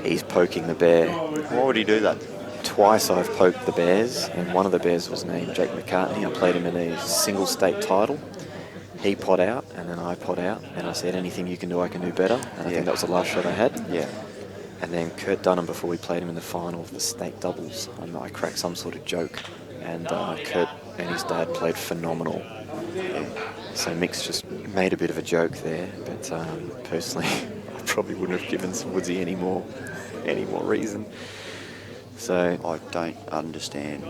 he's poking the bear. Why would he do that? Twice I've poked the bears, and one of the bears was named Jake McCartney. I played him in a single state title. He pot out, and then I pot out, and I said, anything you can do, I can do better. And I think that was the last shot I had. Yeah. And then Kurt Dunham, before we played him in the final of the state doubles, I cracked some sort of joke, and Kurt and his dad played phenomenal. So Mick's just made a bit of a joke there, but personally, I probably wouldn't have given Woodsy any more reason. So I don't understand.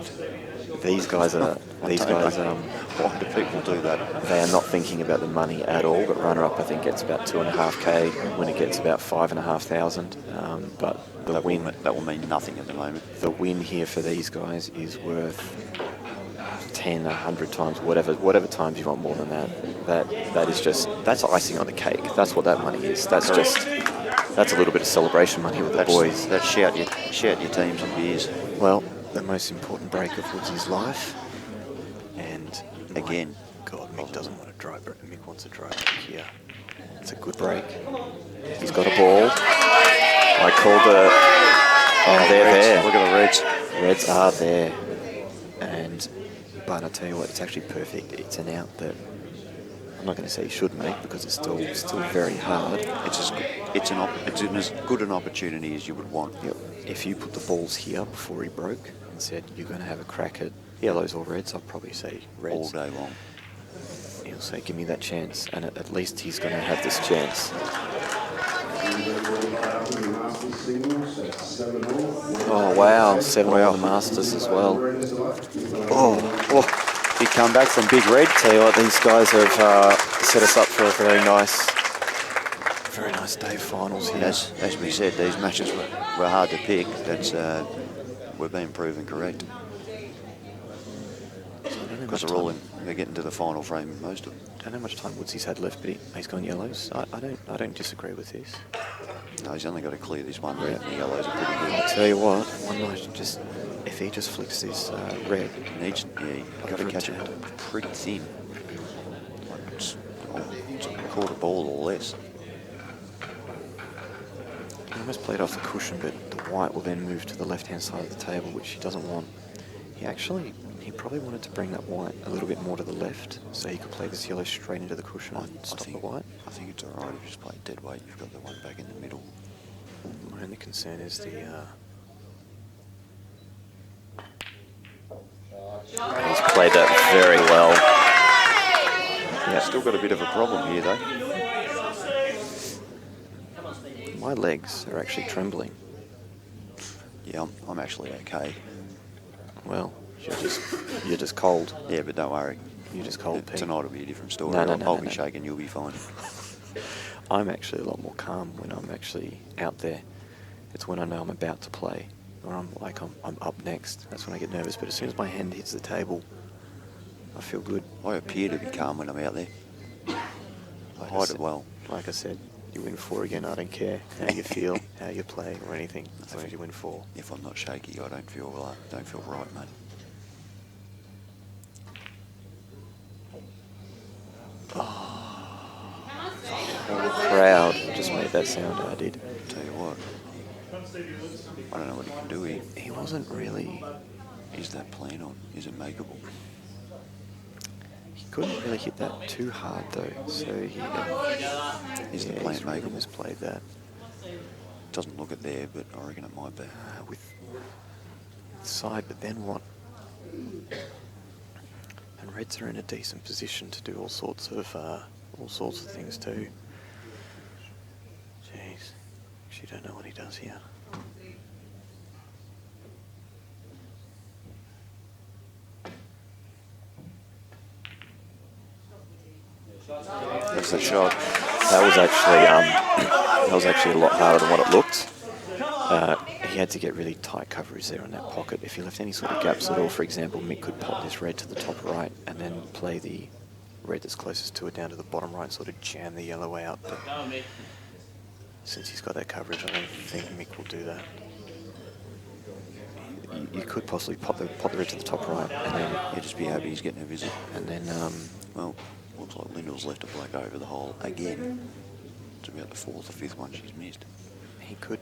These guys are why do people do that? They are not thinking about the money at all. But runner-up, I think, gets about 2.5k. Winner gets about 5,500. But the win that will mean nothing at the moment. The win here for these guys is worth 10, 100 times, whatever times you want more than that. That's icing on the cake. That's what that money is. That's a little bit of celebration money with the boys. That's shout your teams and beers. Well, the most important break of Woodsy's life, and again, God, Mick doesn't want a dry break. Mick wants a dry break here. It's a good break. He's got a ball. I called the. Oh, they're there. Look at the Reds. Reds are there, but I tell you what, it's actually perfect. It's an out that I'm not going to say he should make because it's still very hard. It's as good an opportunity as you would want. Yep. If you put the balls here before he broke and said you're going to have a crack at yellows or reds, I'd probably say reds. All day long. He'll say, give me that chance, and at least he's going to have this chance. Oh, wow. 7-all on the Masters as well. Oh, big comeback from Big Red. Tell you what, these guys have set us up for a very nice day of finals here. As we said, these matches were hard to pick. We're being proven correct. Because they're getting to the final frame, most of them. don't know how much time Woodsy's had left, but he's gone yellows. I don't disagree with this. No, he's only got to clear this one red, and the yellows are pretty good. I tell you what, one night if he just flicks this red, You've got to catch it pretty thin. Like it's a quarter ball or less. he almost played off the cushion, but the white will then move to the left-hand side of the table, which he doesn't want. He probably wanted to bring that white a little bit more to the left, so he could play this yellow straight into the cushion and stop the white. I think it's all right if you just play dead weight. You've got the one back in the middle. My only concern is the... He's played that very well. Yeah, still got a bit of a problem here, though. My legs are actually trembling. Yeah, I'm actually okay. Well, you're just cold. Yeah, but don't worry. You're just cold, Pete. Tonight will be a different story. No, I'll be shaking, you'll be fine. I'm actually a lot more calm when I'm actually out there. It's when I know I'm about to play, or I'm up next. That's when I get nervous. But as soon as my hand hits the table, I feel good. I appear to be calm when I'm out there. I hide it well. Like I said, you win 4 again. I don't care how you feel, how you play, or anything. As long as you win 4. If I'm not shaky, I don't feel right, mate. The crowd just made that sound. I did. Tell you what, I don't know what he can do here. He wasn't really. Is that plan on? Is it makeable? He couldn't really hit that too hard though, so he. Is the plan he's really makeable? misplayed that. Doesn't look it there, but I reckon it might be. With side, but then what? And Reds are in a decent position to do all sorts of things too. Jeez, actually don't know what he does here. That's the shot. That was actually a lot harder than what it looked. He had to get really tight coverage there on that pocket. If he left any sort of gaps at all, for example, Mick could pop this red to the top right and then play the red that's closest to it down to the bottom right and sort of jam the yellow way out. But since he's got that coverage, I don't think Mick will do that. You could possibly pop the red to the top right and then He'll just be happy he's getting a visit. and then Well, looks like Lyndall's left a black over the hole again. It's about the 4th or 5th one she's missed. he could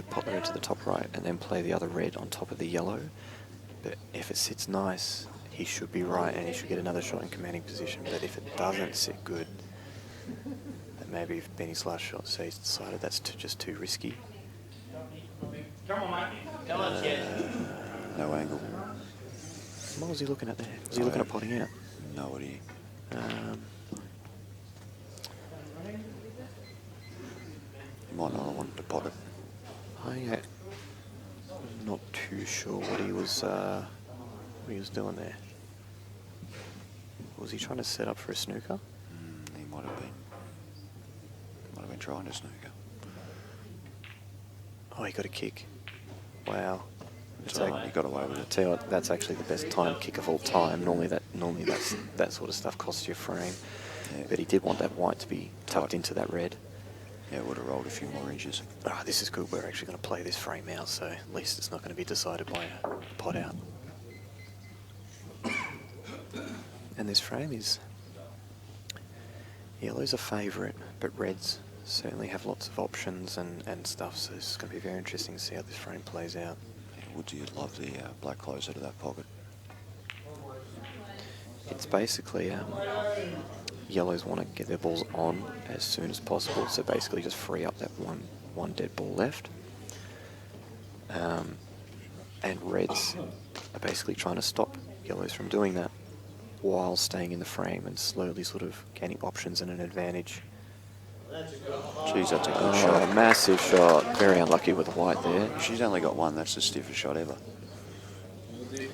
pop the red to the top right and then play the other red on top of the yellow. But if it sits nice, he should be right and he should get another shot in commanding position. But if it doesn't sit good, then maybe if Benny's last shot, so he's decided that's just too risky. Come on, mate. Come on, No angle. What was he looking at there? Was he looking at potting out? No idea. He might not have wanted to pot it. I'm not too sure what he was doing there. Was he trying to set up for a snooker? He might have been. Might have been trying to snooker. Oh, he got a kick. Wow. So he got away with it. Tell you what, that's actually the best time kick of all time. Normally that sort of stuff costs you a frame. Yeah. But he did want that white to be tucked into that red. Yeah, it would have rolled a few more inches. Ah, this is good. We're actually going to play this frame out, so at least it's not going to be decided by a pot out. And this frame is... Yellow's a favourite, but reds certainly have lots of options and stuff, so it's going to be very interesting to see how this frame plays out. Yeah, would you love the black closer to that pocket? It's basically yellows want to get their balls on as soon as possible, so basically just free up that one dead ball left. And reds are basically trying to stop yellows from doing that while staying in the frame and slowly sort of gaining options and an advantage. Jeez, that's a good shot. Massive shot. Very unlucky with the white there. She's only got one. That's the stiffest shot ever.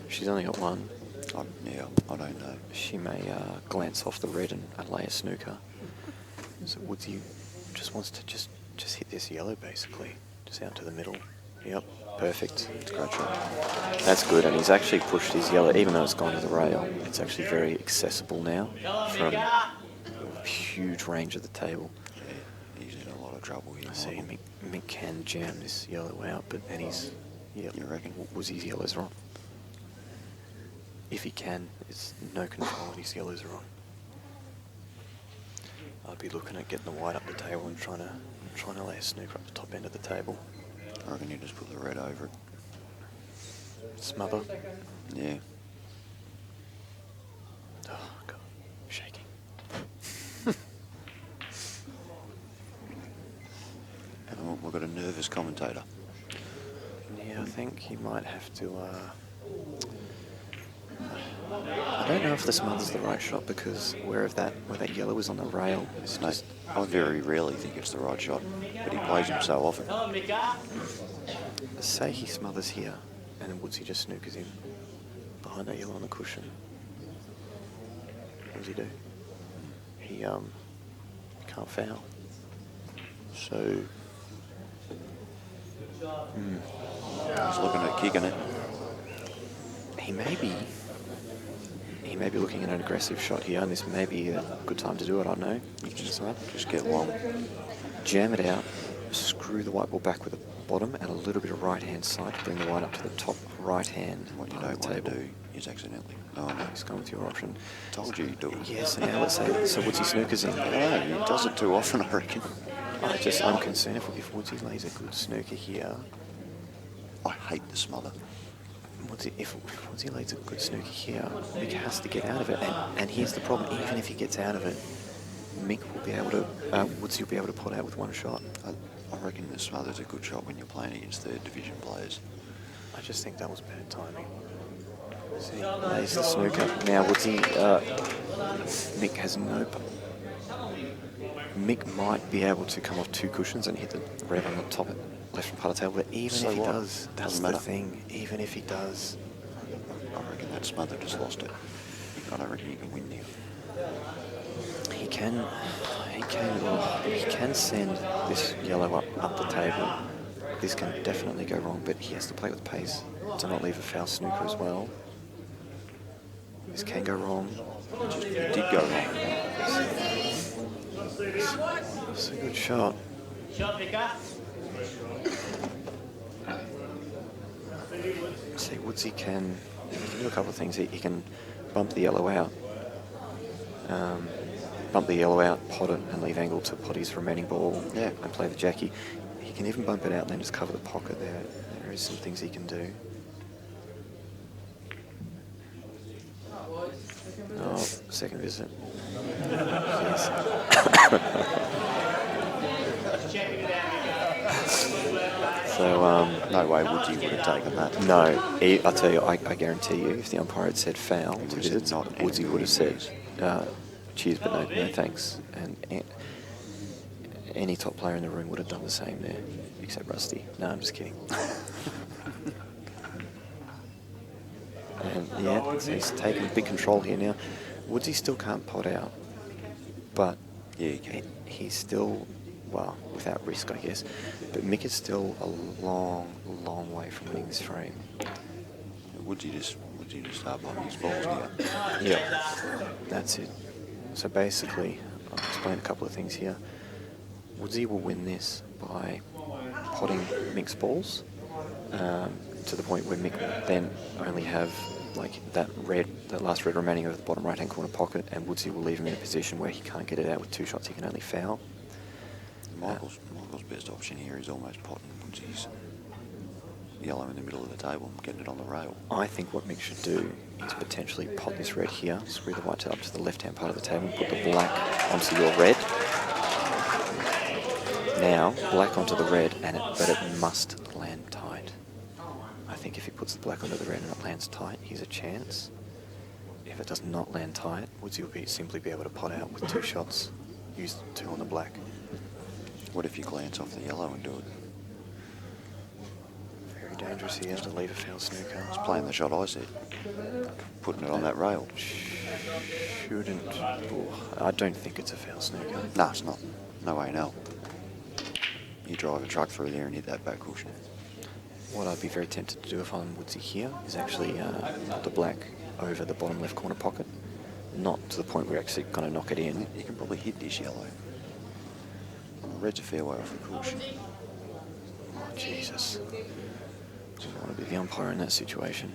She's only got one. I don't know. She may glance off the red and lay a snooker. So Woodsy just wants to just hit this yellow basically, just out to the middle. Yep, perfect. It's a great shot. That's good, and he's actually pushed his yellow, even though it's gone to the rail. It's actually very accessible now huge range of the table. Yeah, he's in a lot of trouble here. I see Mick can jam this yellow out, and he's... Yeah, You reckon? Woodsy's yellows are on. If he can, it's no control and his yellows are on. I'd be looking at getting the white up the table and trying to lay a snooker up the top end of the table. I reckon you just put the red over it. Smother. Yeah. Oh, God. Shaking. And we've got a nervous commentator. Yeah, I think he might have to... I don't know if the smother's the right shot, because where that yellow is on the rail, it's Mate, just... I very rarely think it's the right shot, but he plays them so often. Say he smothers here, and then Woodsy just snookers him behind that yellow on the cushion. What does he do? He can't foul. So... He's looking at kicking it. He may be looking at an aggressive shot here, and this may be a good time to do it, I don't know. You can decide. Just get long. Jam it out, screw the white ball back with the bottom, and a little bit of right-hand side to bring the white up to the top right-hand What you part don't of the want to table. do is accidentally. Oh, no. He's gone with your option. Told you you'd do it. Yes, now let's say, so Woodsy snookers in. Yeah, he does it too often, I reckon. I'm concerned if Woodsy lays a good snooker here, I hate the smother. if Woodsy lays a good snooker here, Mick has to get out of it, and here's the problem, even if he gets out of it, Mick will be able to, Woodsy will be able to pot out with one shot. I reckon the smother's a good shot when you're playing against third division players. I just think that was bad timing. See, lays the snooker. Now Woodsy, Mick has no... Mick might be able to come off two cushions and hit the red on the top left part of the table, but even So if he what? does, that's Doesn't the matter. thing. Even if he does, I reckon that smother just lost it. I don't reckon you can win now. he can send this yellow up the table. This can definitely go wrong, but he has to play with pace to not leave a foul snooker as well. This can go wrong. It did go wrong. It's a good shot. See, Woodsy can do a couple of things. He can bump the yellow out, pot it, and leave angle to pot his remaining ball. Yeah. And play the jackie. He can even bump it out and then just cover the pocket there. There is some things he can do. Oh, second visit. Yes. So, No way Woodsy would have taken that. no, I tell you, I guarantee you, if the umpire had said foul, He to would have said visits, not, Woodsy and would have said, please. cheers, but no thanks. And any top player in the room would have done the same there, except Rusty. No, I'm just kidding. And yeah, so he's taken big control here now. Woodsy still can't pot out, but Yeah, you can. he's still, well, without risk, I guess. But Mick is still a long, long way from winning this frame. Woodsy just start bombing his balls now. Yeah, that's it. So basically, I'll explain a couple of things here. Woodsy will win this by potting Mick's balls to the point where Mick will then only have like that last red remaining over the bottom right-hand corner pocket, and Woodsy will leave him in a position where he can't get it out with two shots. He can only foul. Michael's best option here is almost potting Woodsy's yellow in the middle of the table and getting it on the rail. I think what Mick should do is potentially pot this red here, screw the white up to the left-hand part of the table, and put the black onto your red. Now, black onto the red, but it must land tight. I think if he puts the black onto the red and it lands tight, he's a chance. If it does not land tight, Woodsy will simply be able to pot out with two shots, use two on the black. What if you glance off the yellow and do it? Very dangerous here to leave a foul snooker. It's playing the shot I said. Putting it on that rail. Shouldn't. Oh, I don't think it's a foul snooker. No, it's not. No way, no. You drive a truck through there and hit that back cushion. What I'd be very tempted to do if I'm Woodsy here is actually put the black over the bottom left corner pocket not to the point where we're actually going to knock it in. You can probably hit this yellow. Red's a fair way off the cushion. Oh, Jesus. Just want to be the umpire in that situation.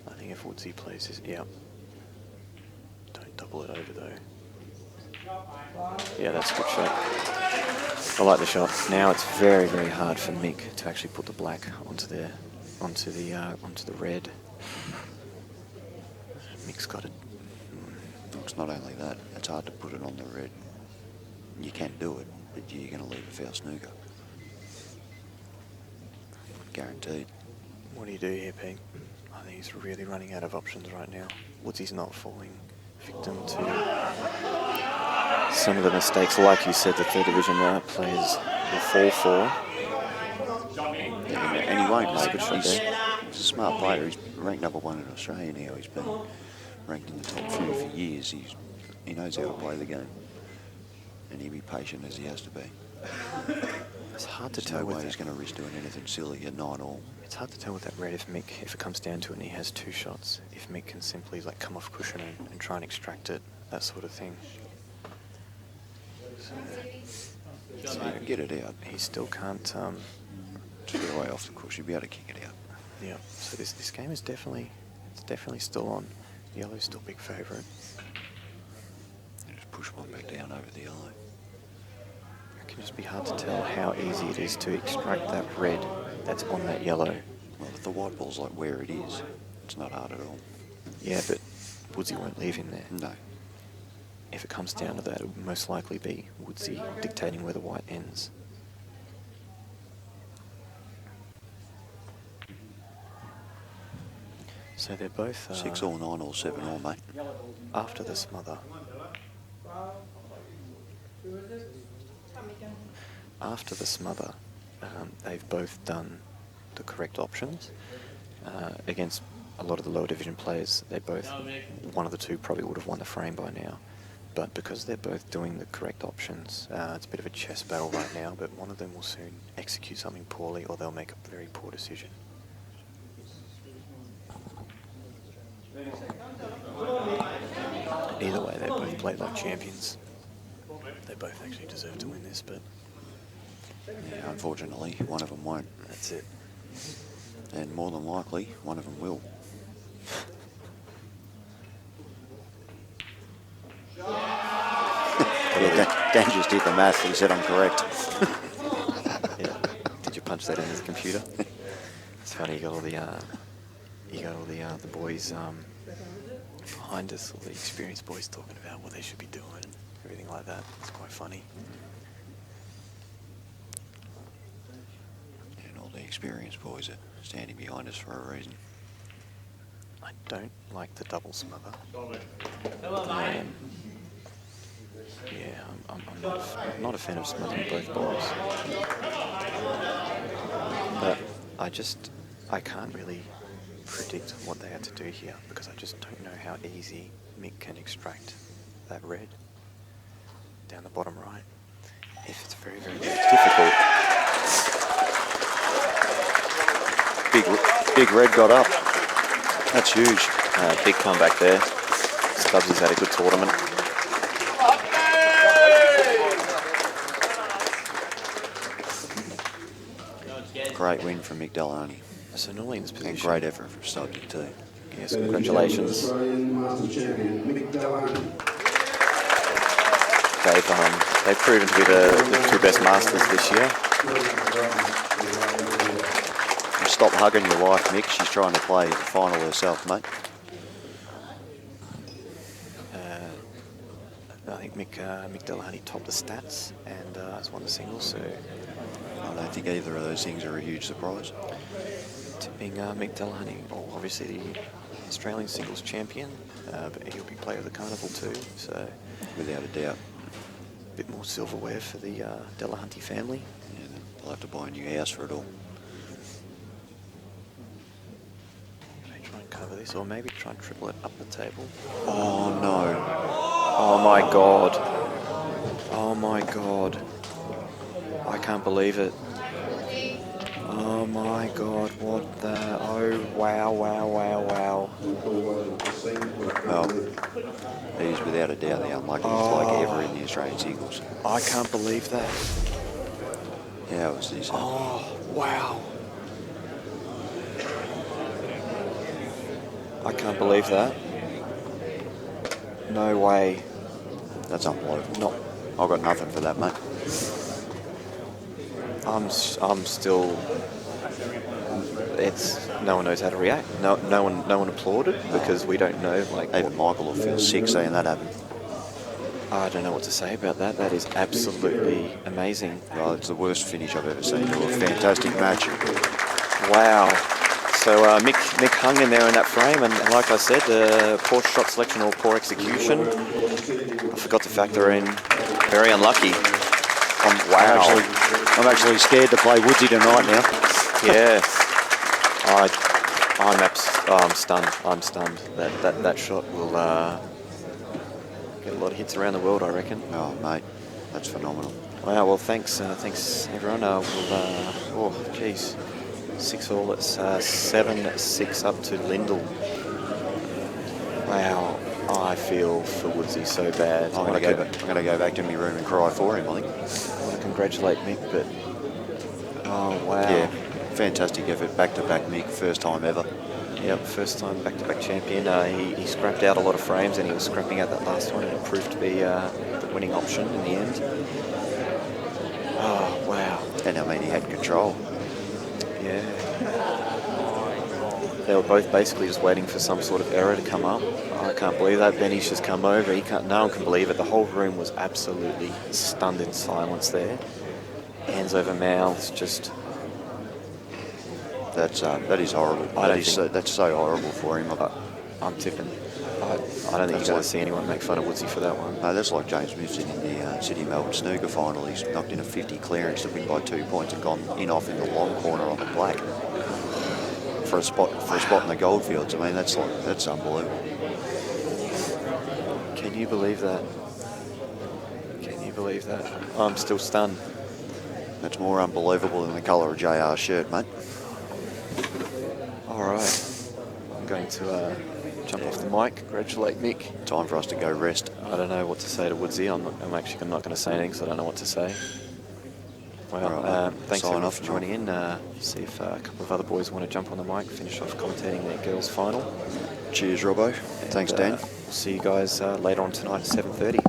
I think if Woodsy plays this, yeah. Don't double it over though. Yeah, that's a good shot. I like the shot. Now it's very, very hard for Mick to actually put the black onto the red. Mick's got it. It's not only that, it's hard to put it on the red. You can do it, but you're going to leave a foul snooker. Guaranteed. What do you do here, Pete? I think he's really running out of options right now. Woodsy's not falling victim to some of the mistakes, like you said, the third division players will fall for. And he won't, mate. He's a smart player. He's ranked number 1 in Australia now. He's been ranked in the top few for years. He knows how to play the game. And he'll be patient as he has to be. It's hard to There's tell no way with he's going to risk doing anything silly at 9-all. It's hard to tell with that red if it comes down to it and he has 2 shots, if Mick can simply like come off cushion and try and extract it, that sort of thing. So you can get it out. He still can't. Just get away off the course. You'll be able to kick it out. Yeah. So this game is definitely still on. Yellow's still big favourite. Just push one back down over the yellow. It can just be hard to tell how easy it is to extract that red that's on that yellow. Well, if the white ball's like where it is, it's not hard at all. Yeah, but Woodsy won't leave him there. No. If it comes down to that, it would most likely be Woodsy dictating where the white ends. So they're both 6-all, 9-all, 7-all, mate. after the smother. After the smother, they've both done the correct options against a lot of the lower division players. They both, one of the two probably would have won the frame by now, but because they're both doing the correct options, it's a bit of a chess battle right now, but one of them will soon execute something poorly or they'll make a very poor decision. Either way, they both played like champions. They both actually deserve to win this, but Yeah, unfortunately, one of them won't. that's it. And more than likely, one of them will. Yeah, Dan just did the math. He said I'm correct. Yeah. Did you punch that into the computer? It's funny, you got all the boys behind us, all the experienced boys talking about what they should be doing and everything like that. It's quite funny. And all the experienced boys are standing behind us for a reason. I don't like the double smother. Yeah, I'm not a fan of smothering both balls. But I can't really predict what they had to do here because I just don't know how easy Mick can extract that red down the bottom right. If it's very, very difficult. Big red got up. That's huge. Big comeback there. Stubbsy's had a good tournament. Great win from Mick Delahunty. So normally in this position. And great effort from Stubbsy too. Yes, congratulations. Australian Masters champion Mick Delahunty. They've proven to be the two best masters this year. Stop hugging your wife, Mick. She's trying to play the final herself, mate. I think Mick Delahunty topped the stats and has won the singles, so I don't think either of those things are a huge surprise. tipping Mick Delahunty, obviously the Australian singles champion, but he'll be player of the carnival too, so Without a doubt. a bit more silverware for the Delahunty family. Yeah, they'll have to buy a new house for it all. Maybe try and cover this, or maybe try and triple it up the table. Oh no. Oh my God. Oh my God. I can't believe it. Oh Oh my God, what the... Oh, wow, wow, wow, wow. Well, he's without a doubt the unluckiest bloke ever in the Australian singles. I can't believe that. How was this? Oh, wow. I can't believe that. No way. That's unbelievable. Not. I've got nothing for that, mate. I'm still. It's no one knows how to react. No one applauded because we don't know. Like Even Michael will feel sick seeing that happen. I don't know what to say about that. That is absolutely amazing. Well, it's the worst finish I've ever seen to a fantastic match. Wow. So Mick hung in there in that frame, and like I said, poor shot selection or poor execution. I forgot to factor in. Very unlucky. Wow. I'm actually scared to play Woodsy tonight now. Yeah. I'm stunned. I'm stunned. That shot will get a lot of hits around the world, I reckon. Oh, mate, that's phenomenal. Wow. Well, thanks everyone. Oh, geez. 6-all. It's 7-6 up to Lyndall. Wow. I feel for Woodsy so bad. I'm going to go back to my room and cry for him, I think. I want to congratulate Mick, but oh wow. Yeah, fantastic effort, back-to-back Mick, first time ever. Yep, first time back-to-back champion. He scrapped out a lot of frames, and he was scrapping out that last one, and it proved to be the winning option in the end. Oh wow. And I mean, he had control. Yeah. They were both basically just waiting for some sort of error to come up. I can't believe that. Benny's just come over. No one can believe it. The whole room was absolutely stunned in silence there. Hands over mouths, just... That is horrible. That's so horrible for him. I'm tipping. I don't think you're going to see anyone make fun of Woodsy for that one. No, that's like Jamieson in the City Melbourne snooker final. He's knocked in a 50 clearance to win by 2 points and gone off in the long corner on the black for a spot in the Goldfields. I mean, that's unbelievable. Can you believe that? Can you believe that? I'm still stunned. That's more unbelievable than the colour of JR's shirt, mate. All right. I'm going to jump off the mic, congratulate Mick. Time for us to go rest. I don't know what to say to Woodsy. I'm actually not going to say anything because I don't know what to say. Well, right, thanks sign everyone off for joining in. See if a couple of other boys want to jump on the mic, finish off commentating their girls' final. Cheers, Robbo. Thanks, Dan. We'll see you guys later on tonight at 7:30.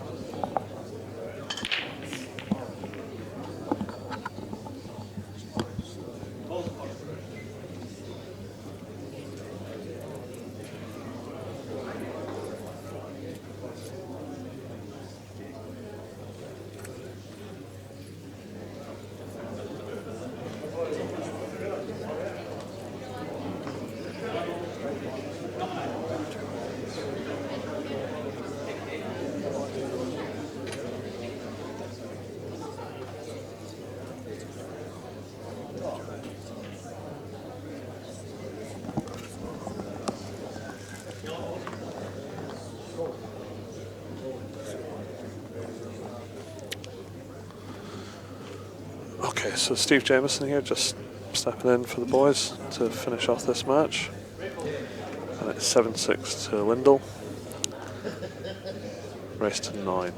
Okay, so Steve Jamieson here, just stepping in for the boys to finish off this match. And it's 7-6 to Lyndall. Race to 9.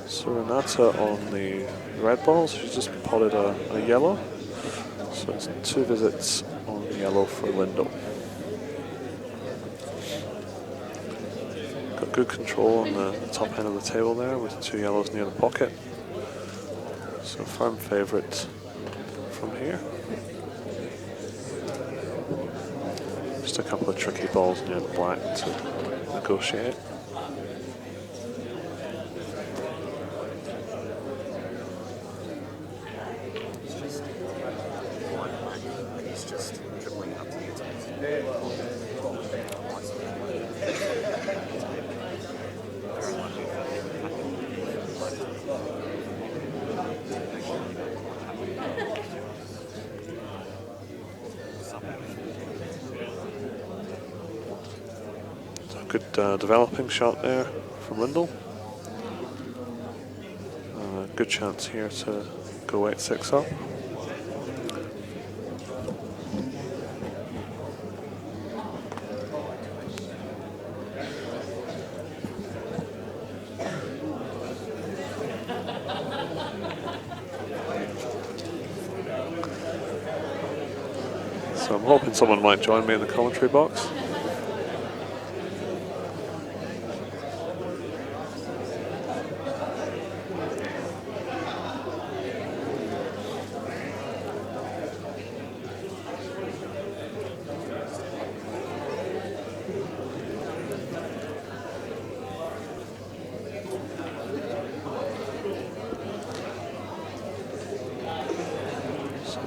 So Renata on the red balls, she's just potted a yellow. So it's 2 visits on yellow for Lyndall. Got good control on the top end of the table there with 2 yellows near the pocket. So firm favourite from here. Just a couple of tricky balls near the black to negotiate. Good developing shot there from Lyndall. Good chance here to go 8-6 up. So I'm hoping someone might join me in the commentary box.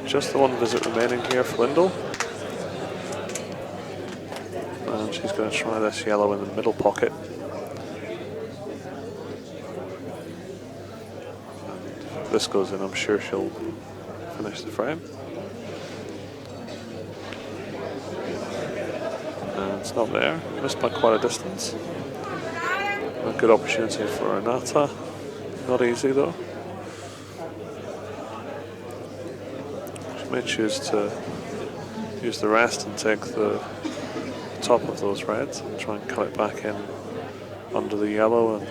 Just the one visit remaining here for Lyndall. And she's going to try this yellow in the middle pocket. If this goes in, I'm sure she'll finish the frame. And it's not there. Missed by quite a distance. A good opportunity for Renata. Not easy though. May choose to use the rest and take the top of those reds and try and cut it back in under the yellow and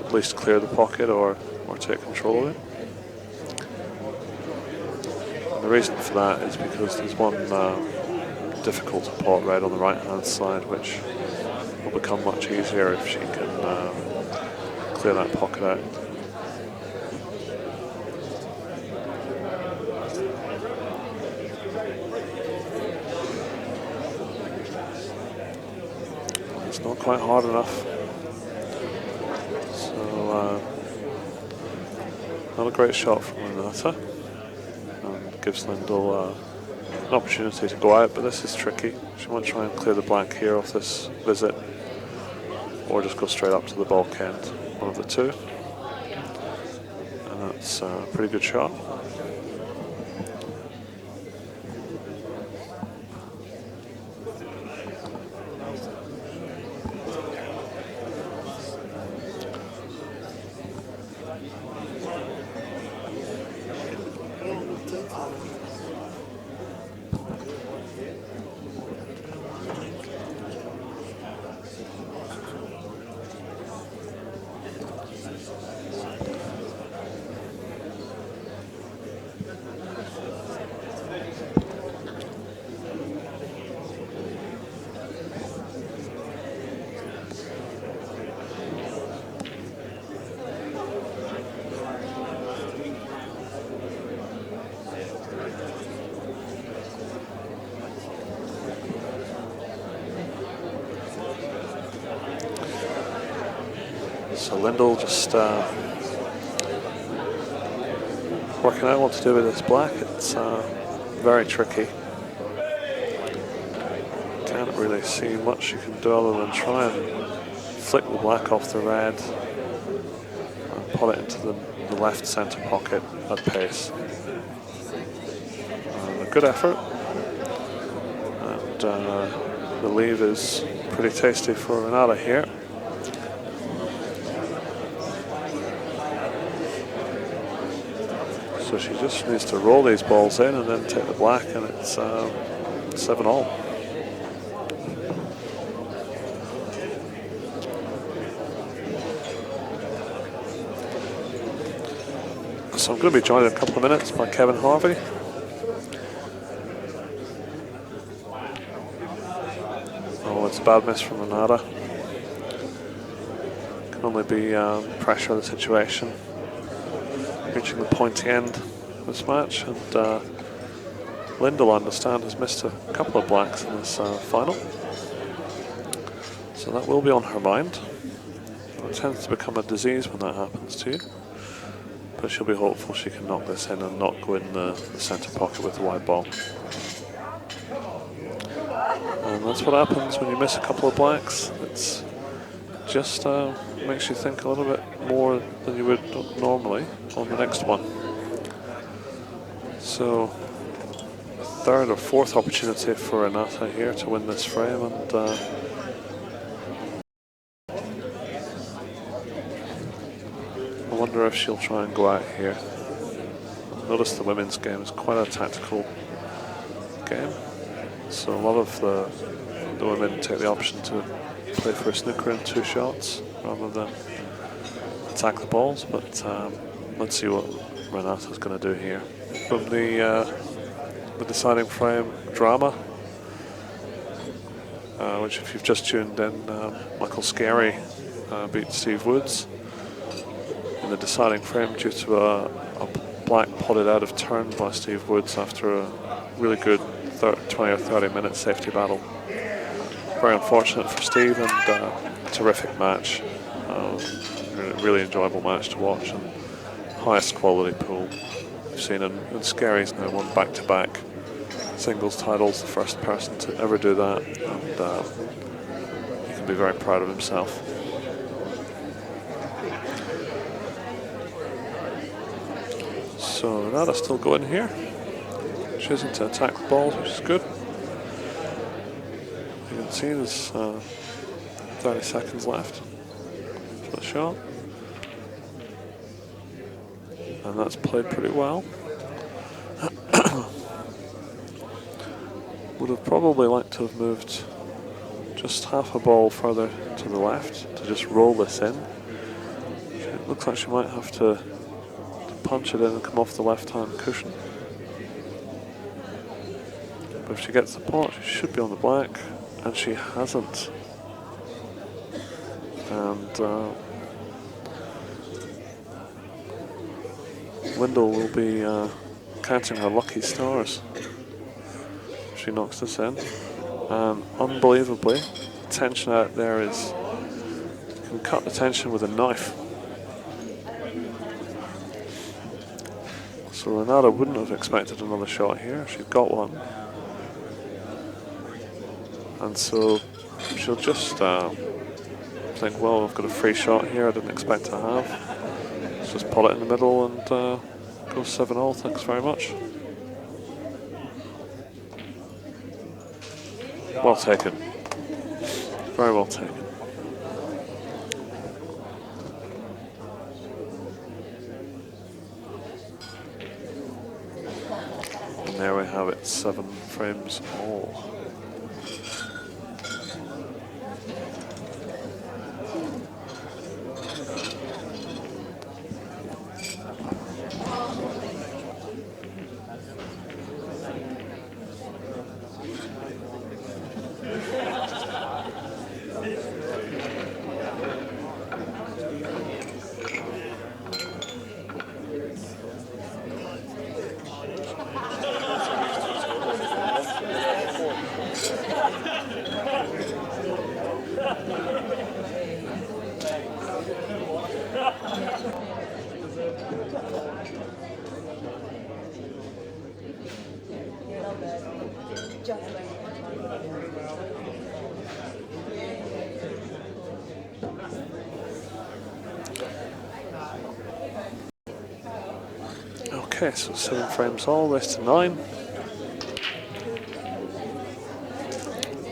at least clear the pocket or take control of it. And the reason for that is because there's one difficult to pot red on the right hand side which will become much easier if she can clear that pocket out. Not quite hard enough. So, not a great shot from Renata. And gives Lyndall an opportunity to go out, but this is tricky. She might try and clear the black here off this visit, or just go straight up to the bulk end, one of the two. And that's a pretty good shot. So Lyndall just working out what to do with this black. It's very tricky. Can't really see much you can do other than try and flick the black off the red and put it into the left centre pocket at pace. A good effort, and the lead is pretty tasty for Renata here. So she just needs to roll these balls in and then take the black, and it's 7-all. So I'm going to be joined in a couple of minutes by Kevin Harvey. Oh, it's a bad miss from Renata. Can only be pressure of the situation. Reaching the pointy end of this match, and Lyndall, I understand, has missed a couple of blacks in this final, so that will be on her mind. It tends to become a disease when that happens to you, but she'll be hopeful she can knock this in and not go in the centre pocket with the white ball. And that's what happens when you miss a couple of blacks. It's just makes you think a little bit more than you would normally on the next one. So, third or fourth opportunity for Renata here to win this frame, and wonder if she'll try and go out here. Notice the women's game is quite a tactical game, so a lot of the women take the option to play for a snooker in 2 shots rather than attack the balls, but let's see what Renata's going to do here. From the deciding frame drama, which if you've just tuned in, Michael Scerri beat Steve Woods in the deciding frame due to a black potted out of turn by Steve Woods after a really good 20 or 30 minute safety battle. Very unfortunate for Steve, and terrific match. Really enjoyable match to watch, and highest quality pool we've seen. And Scerri's now won back-to-back singles titles, the first person to ever do that, and he can be very proud of himself. So Renata still going here, choosing to attack the balls, which is good. You can see there's 30 seconds left for the shot, and that's played pretty well. Would have probably liked to have moved just half a ball further to the left to just roll this in. It looks like she might have to punch it in and come off the left-hand cushion. But if she gets the pot, she should be on the black, and she hasn't. And Lyndall will be counting her lucky stars if she knocks this in. And unbelievably, the tension out there is, you can cut the tension with a knife. So Renata wouldn't have expected another shot here. She's got one. And so she'll just think, well, I've got a free shot here I didn't expect to have. Let's just pot it in the middle and go 7-all, thanks very much. Well taken. Very well taken. And there we have it, 7 frames all. Okay, so 7 frames all, race to 9.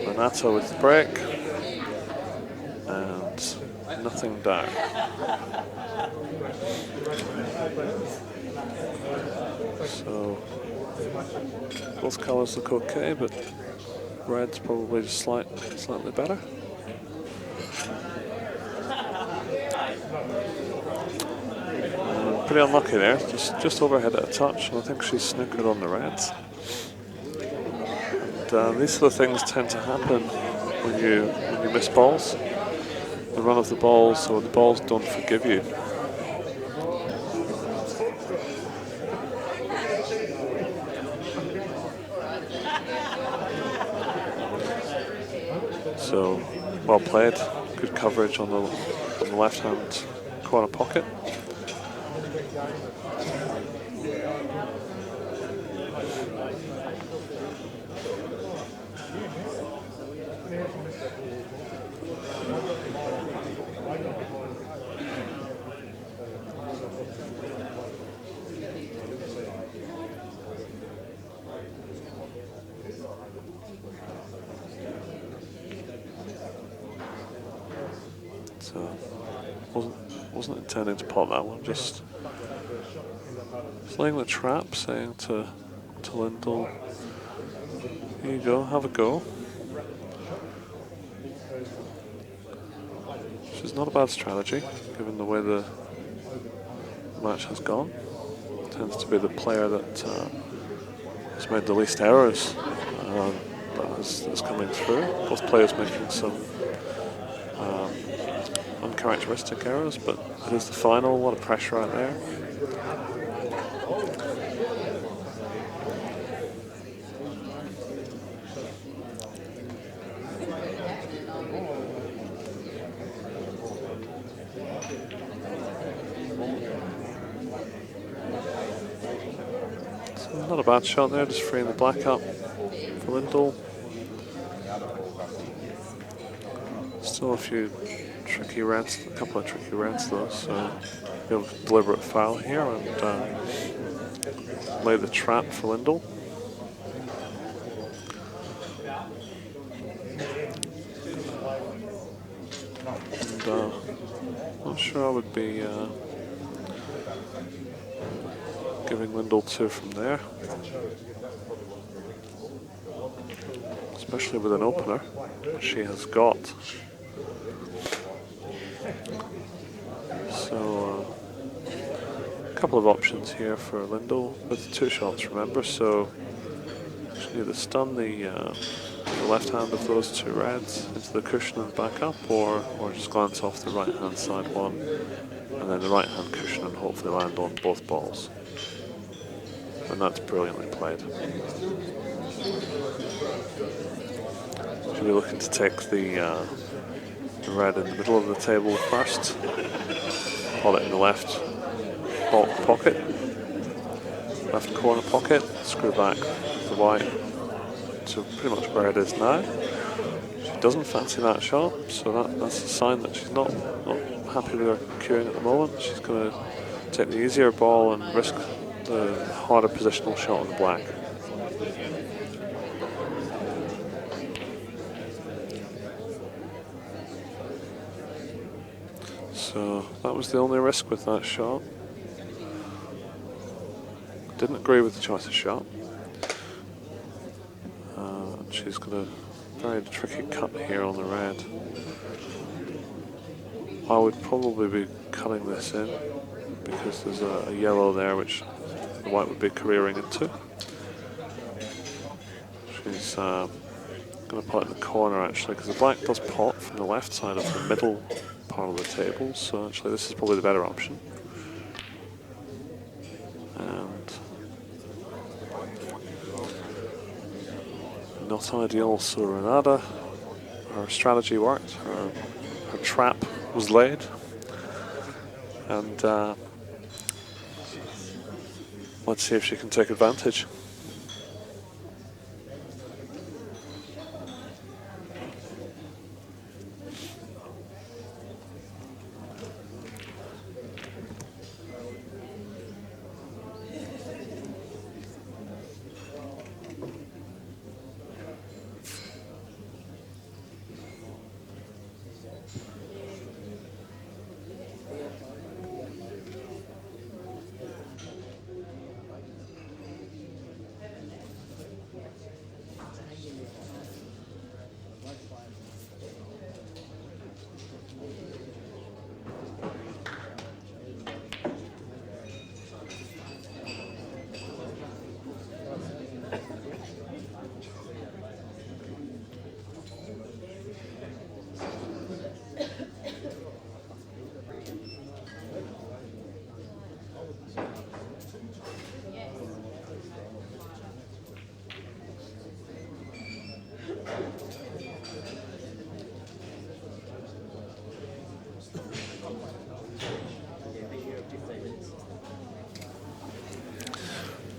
Renata with the break, and nothing down. So both colours look okay, but red's probably just slightly better. Pretty unlucky there, just overhead at a touch, and I think she's snookered on the reds. And these sort of things tend to happen when you miss balls. The run of the balls, or the balls don't forgive you. So well played, good coverage on the left-hand corner pocket. So wasn't intending to pot that one, just laying the trap, saying to Lyndall, here you go, have a go. Which is not a bad strategy, given the way the match has gone. Tends to be the player that has made the least errors that's coming through. Both players making some uncharacteristic errors, but it is the final, a lot of pressure out there. So not a bad shot there, just freeing the black up for Lyndall. Still a few tricky reds, a couple of tricky reds though, so a deliberate foul here and lay the trap for Lyndall. And not sure I would be giving Lyndall 2 from there, especially with an opener, which she has got. So a couple of options here for Lyndall with 2 shots, remember, so she need to stun the left hand of those 2 reds into the cushion and back up, or just glance off the right hand side one and then the right hand cushion and hopefully land on both balls. And that's brilliantly played. She'll be looking to take the red in the middle of the table first, pot it in the left pocket, left corner pocket, screw back the white to pretty much where it is now. She doesn't fancy that shot, so that's a sign that she's not happy with her queuing at the moment. She's going to take the easier ball and risk the harder positional shot on the black. So that was the only risk with that shot. Didn't agree with the choice of shot. She's got a very tricky cut here on the red. I would probably be cutting this in because there's a yellow there which the white would be careering into. She's going to pot it in the corner actually, because the black does pot from the left side of the middle part of the table, so actually this is probably the better option. And not ideal, so Renata, her strategy worked, her trap was laid, and let's see if she can take advantage.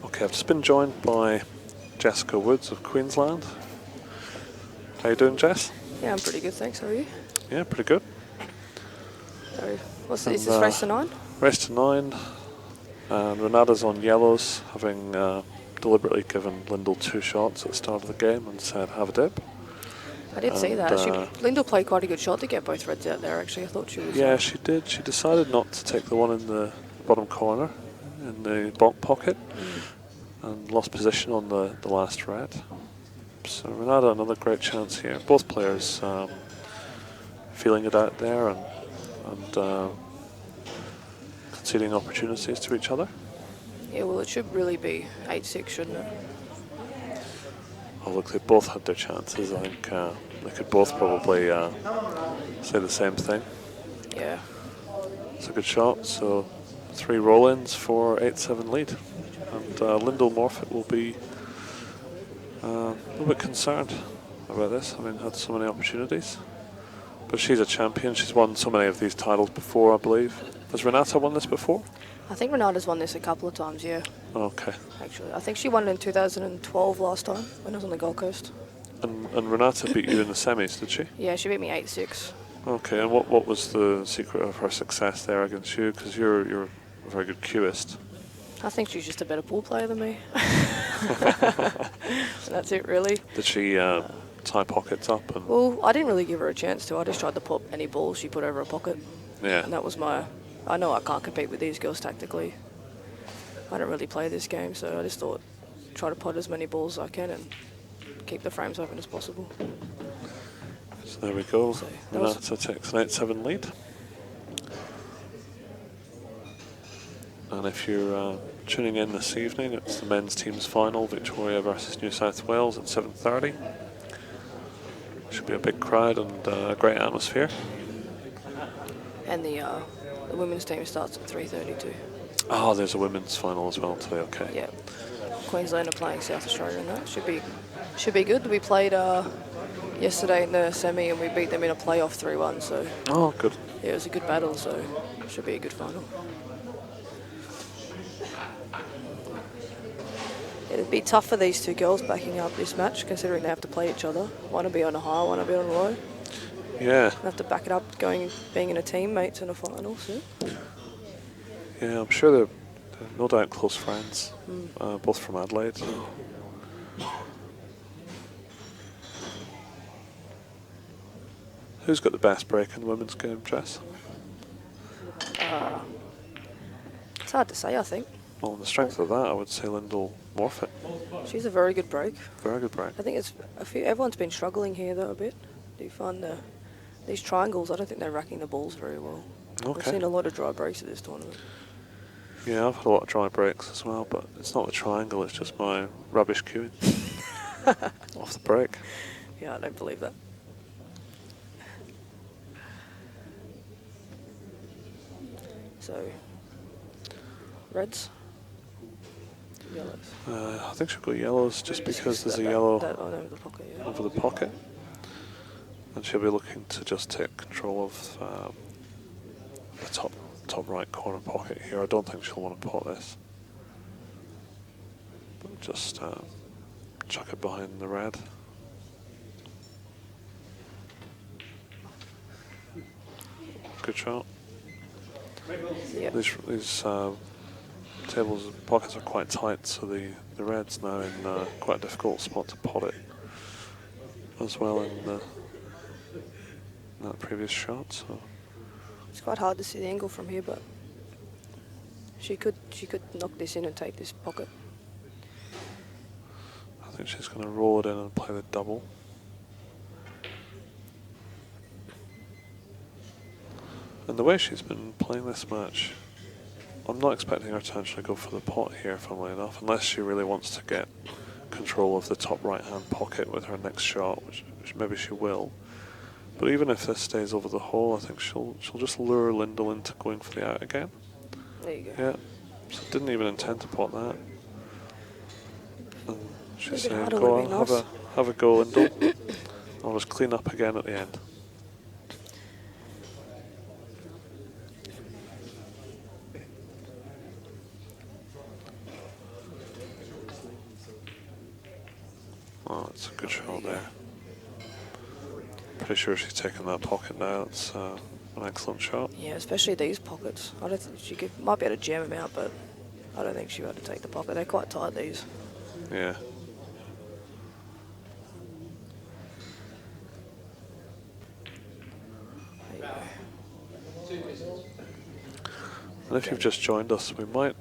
Okay, I've just been joined by Jessica Woods of Queensland. How you doing, Jess? Yeah, I'm pretty good, thanks. How are you? Yeah, pretty good. So, is this race to 9? Race to 9. And Renata's on yellows, having deliberately given Lyndall 2 shots at the start of the game and said, have a dip. I did see that. And, Lyndall played quite a good shot to get both reds out there, actually. I thought she was... Yeah, she did. She decided not to take the one in the bottom corner, in the bonk pocket, and lost position on the last red. So Renata, another great chance here. Both players feeling it out there and conceding opportunities to each other. Yeah, well, it should really be 8-6, shouldn't it? Oh, look, they both had their chances. I think they could both probably say the same thing. Yeah. It's a good shot. So 3 roll-ins for 8-7 lead. And Lyndall Morphett will be a little bit concerned about this. I mean, had so many opportunities. But she's a champion. She's won so many of these titles before, I believe. Has Renata won this before? I think Renata's won this a couple of times, yeah. Okay. Actually, I think she won it in 2012 last time when I was on the Gold Coast. And Renata beat you in the semis, did she? Yeah, she beat me 8-6. Okay, and what was the secret of her success there against you? Because you're a very good cueist. I think she's just a better pool player than me. That's it, really. Did she tie pockets up? And Well, I didn't really give her a chance to. I just tried to pop any balls she put over her pocket. yeah. And that was my... I know I can't compete with these girls tactically. I don't really play this game, so I just thought try to pot as many balls as I can and keep the frames open as possible. So there we go. So Renata takes an 8-7 lead. And if you're tuning in this evening, it's the men's team's final, Victoria versus New South Wales at 7:30. Should be a big crowd and a great atmosphere. And the women's team starts at 3:30 too. Oh, there's a women's final as well today. Okay. Yeah. Queensland are playing South Australia and that should be good. We played yesterday in the semi and we beat them in a playoff 3-1. So Oh, good. yeah, it was a good battle. So it should be a good final. It'd be tough for these two girls backing up this match, considering they have to play each other. One will be on a high, one will be on a low. Yeah. They have to back it up, being in a team, mates in a final. So. Yeah, I'm sure they're no doubt close friends, both from Adelaide. Who's got the best break in the women's game, Jess? It's hard to say, I think. Well, on the strength of that, I would say Lyndall Morphett. She's a very good break. Very good break. I think it's everyone's been struggling here though a bit. Do you find these triangles? I don't think they're racking the balls very well. Okay. I've seen a lot of dry breaks at this tournament. Yeah, I've had a lot of dry breaks as well, but it's not the triangle, it's just my rubbish cueing off the break. Yeah, I don't believe that. So, reds, yellows. I think she'll go yellows just because there's a That yellow over the pocket, yeah. over the pocket. And she'll be looking to just take control of the top right corner pocket here. I don't think she'll want to pot this. But just chuck it behind the red. Good shot. Yep. These tables pockets are quite tight, so the red's now in quite a difficult spot to pot it as well in that previous shot. So It's quite hard to see the angle from here, but she could knock this in and take this pocket. I think she's going to roll it in and play the double. And the way she's been playing this match, I'm not expecting her to actually go for the pot here, funnily enough, unless she really wants to get control of the top right-hand pocket with her next shot, which maybe she will. But even if this stays over the hole, I think she'll just lure Lyndall into going for the out again. There you go. Yeah, so didn't even intend to pot that. And she's saying, go on, have a go, Lyndall. I'll just clean up again at the end. Oh, it's a good shot there. Pretty sure she's taking that pocket now. It's an excellent shot. Yeah, especially these pockets. I don't think she might be able to jam them out, but I don't think she'll be able to take the pocket. They're quite tight, these. Yeah. And if you've just joined us, we might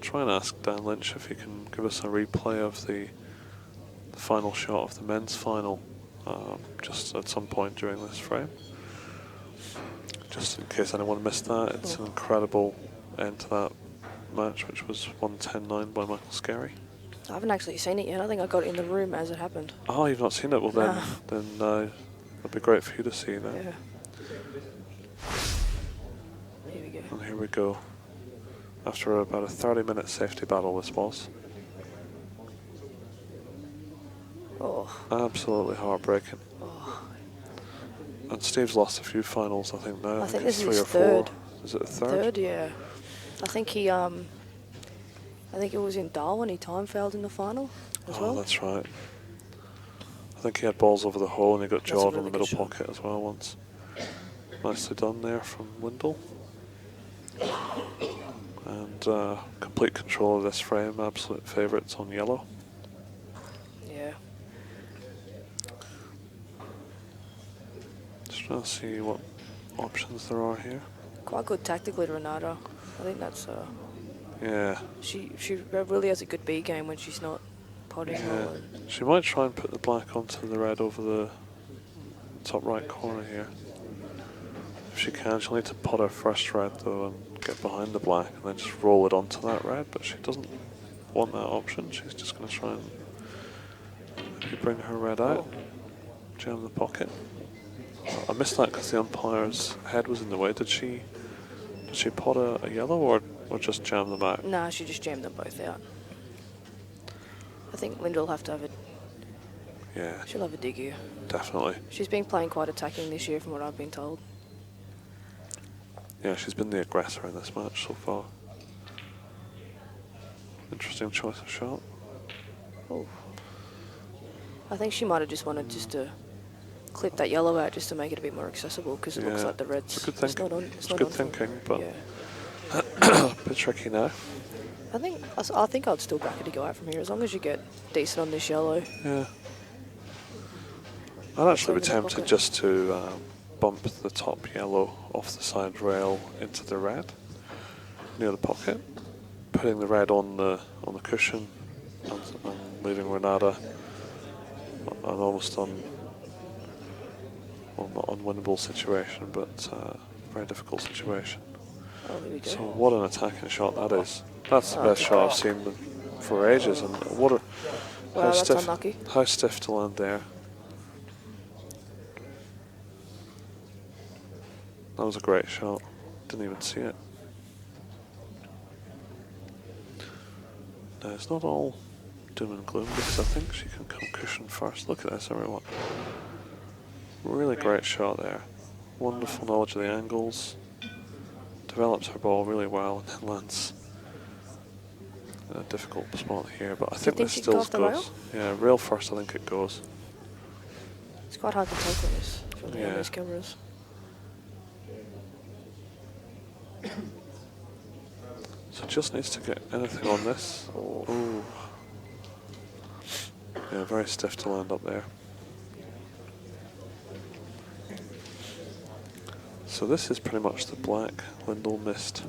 try and ask Dan Lynch if he can give us a replay of the final shot of the men's final, just at some point during this frame. Just in case anyone missed that, it's an incredible end to that match, which was 110-9 by Michael Scerri. I haven't actually seen it yet. I think I got it in the room as it happened. Oh, you've not seen it? Well, then it'd be great for you to see that. Yeah. Here we go. And here we go. After about a 30-minute safety battle, this was. Oh. Absolutely heartbreaking. Oh. And Steve's lost a few finals, I think now. I think it's this is 3 his or 4. third. Is it the third? Third, yeah. I think he, I think it was in Darwin, he time fouled in the final as well. Oh, that's right. I think he had balls over the hole and he got That's a jawed really on the middle good shot. pocket as well once. Nicely done there from Lyndall. And complete control of this frame, absolute favourites on yellow. Yeah. Just trying to see what options there are here. Quite good tactically to Renata. I think that's, Yeah. she really has a good B game when she's not potting. Yeah. She might try and put the black onto the red over the top right corner here. If she can, she'll need to pot her first red though and get behind the black and then just roll it onto that red, but she doesn't want that option. She's just going to try and maybe bring her red out, jam the pocket. I missed that because the umpire's head was in the way. Did she pot a yellow or just jam them out? Nah, she just jammed them both out. I think Lyndall will have to have it. Yeah. She'll have a dig here. Definitely. She's been playing quite attacking this year from what I've been told. Yeah, she's been the aggressor in this match so far. Interesting choice of shot. Oh. I think she might have just wanted just to clip that yellow out just to make it a bit more accessible because it looks like the red's It's good it's not on. It's good thinking, but yeah. a bit tricky now. I think I'd still back her to go out from here as long as you get decent on this yellow. Yeah. I'd actually be Over the tempted pocket. just to bump the top yellow off the side rail into the red near the pocket, putting the red on the cushion and leaving Renata an almost not unwinnable situation, but very difficult situation. Oh, here we go. So what an attacking shot that is. That's the best shot I've seen for ages, and what a Wow, that's unlucky. how stiff to land there. That was a great shot. Didn't even see it. No, it's not all doom and gloom because I think she can come cushion first. Look at this, everyone. Really great shot there. Wonderful knowledge of the angles. Develops her ball really well and then lands in a difficult spot here. But I think think this she still can go off the goes. Yeah, rail first. I think it goes. It's quite hard to take on this from the Yeah. these cameras. So just needs to get anything on this. Ooh. Yeah, very stiff to land up there. So this is pretty much the black Lyndall missed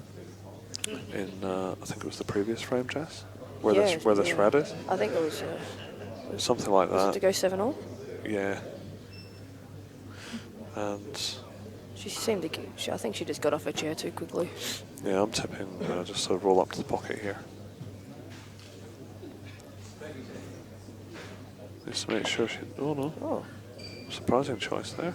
in I think it was the previous frame, Jess, where this red is. I think it was Something like was it that. to go 7-all? Yeah. And She seemed to I think she just got off her chair too quickly. yeah, I'm tipping just to roll up to the pocket here. Just to make sure she. Oh no. Oh, Surprising choice there.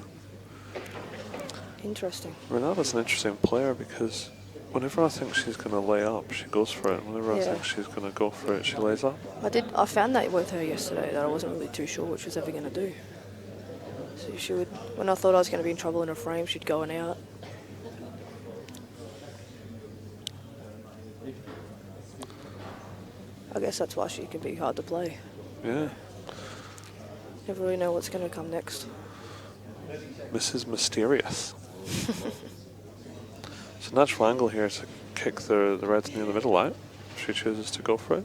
interesting. Renata's an interesting player because whenever I think she's going to lay up, she goes for it. Whenever I Yeah. think she's going to go for it, she lays up. I found that with her yesterday that I wasn't really too sure what she was ever going to do. So she would, when I thought I was going to be in trouble in her frame, she'd go and out. I guess that's why she can be hard to play. Yeah. Never really know what's going to come next. Mrs. Mysterious. It's a natural angle here to kick the reds near the middle out if she chooses to go for it.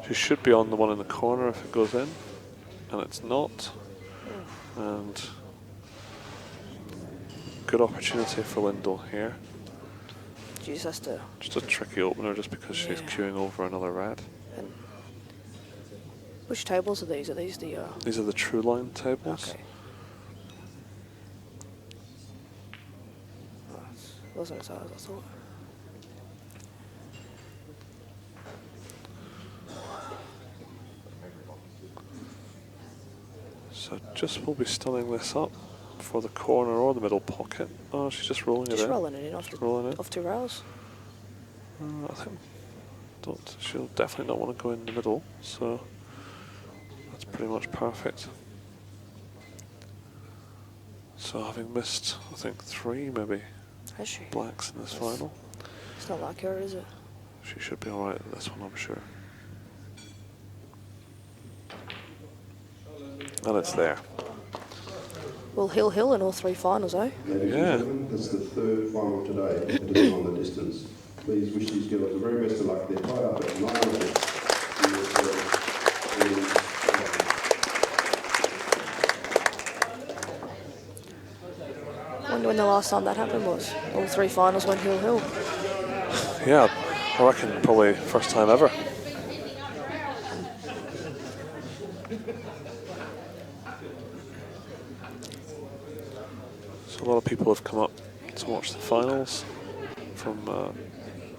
She should be on the one in the corner if it goes in, and it's not. And good opportunity for Lyndall here. She just has to. Just a tricky opener just because she's queuing over another red. And which tables are these? Are these the? These are the true line tables. Okay. Wasn't as hard as I thought. So just will be stunning this up for the corner or the middle pocket. Oh, she's just rolling it in. Just rolling it in off, off 2 rails. I think she'll definitely not want to go in the middle, so that's pretty much perfect. So having missed, I think 3 maybe Has she? blacks in this final. It's not like her, is it? She should be alright at this one, I'm sure. And it's there. Well, Hill in all 3 finals, eh? Ladies and gentlemen, that's the 3rd final today, depending on the distance. Please wish these girls the very best of luck. They're tied up at 9 I wonder when the last time that happened was. All 3 finals went Hill. Yeah, I reckon probably first time ever. So a lot of people have come up to watch the finals from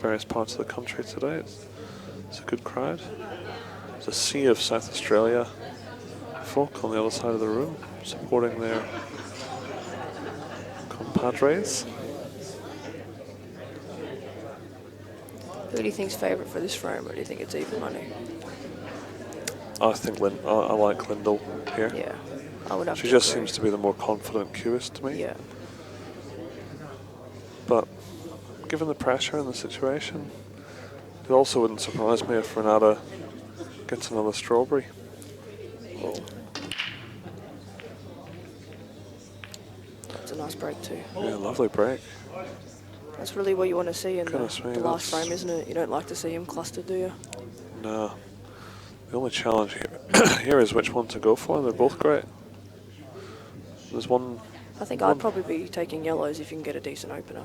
various parts of the country today. It's a good crowd. There's a sea of South Australia folk on the other side of the room supporting their compadres. Who do you think's favourite for this frame, or do you think it's even money? I think I like Lyndall here. Yeah, I would have She to just agree. seems to be the more confident cubist to me. Yeah. But given the pressure and the situation, it also wouldn't surprise me if Renata gets another strawberry. Oh. That's a nice break too. Yeah, lovely break. That's really what you want to see in Goodness me, the last that's- frame, isn't it? You don't like to see them clustered, do you? No. The only challenge here is which one to go for. They're both great. There's one. I think I'd probably be taking yellows if you can get a decent opener.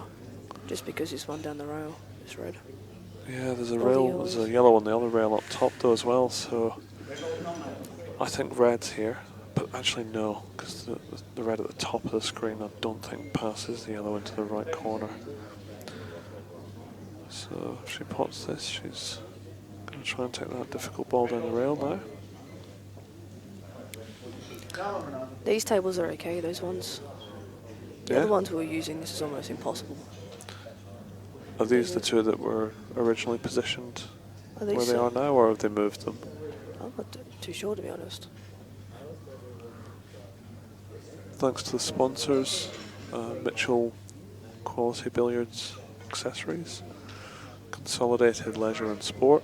Just because this one down the rail is red. Yeah, there's a All the rail. yellows. There's a yellow on the other rail up top though as well. So I think red's here, but actually no, because the red at the top of the screen I don't think passes the yellow into the right corner. So if she pots this, she's going to try and take that difficult ball down the rail now. These tables are okay, those ones. The Yeah. other ones we're using, this is almost impossible. Are these the two that were originally positioned Are these where they so? are now, or have they moved them? I'm not too sure, to be honest. Thanks to the sponsors, Mitchell Quality Billiards Accessories, Consolidated Leisure and Sport,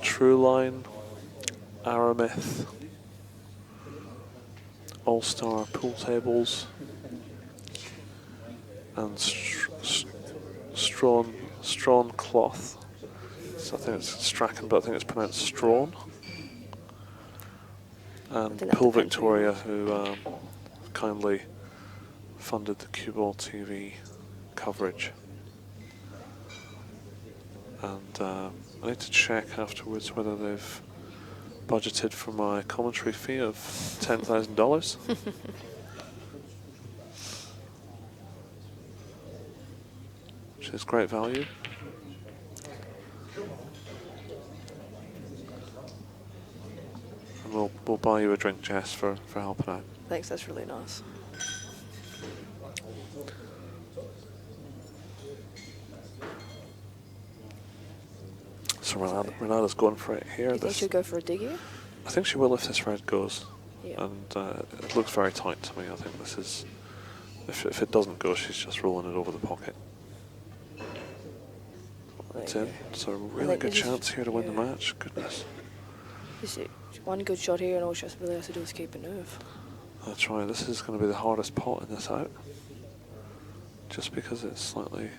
Trueline, Aramith, All-Star Pool Tables, and Strawn Cloth. So I think it's Strachan, but I think it's pronounced Strawn. And think that Pool depends who you Victoria, who kindly funded the Cue Ball TV coverage. And I need to check afterwards whether they've budgeted for my commentary fee of $10,000. Which is great value. And we'll buy you a drink, Jess, for helping out. Thanks, that's really nice. So Renata's going for it here. Do you think she'll go for a dig here? I think she will if this red goes. Yeah. And it looks very tight to me. I think this is... If it doesn't go, she's just rolling it over the pocket. There It's you in. go. So a really think good this is- chance here to win the yeah. match. Goodness. This is one good shot here, and all she really has to do is keep a nerve. That's right. This is going to be the hardest pot in this out. Just because it's slightly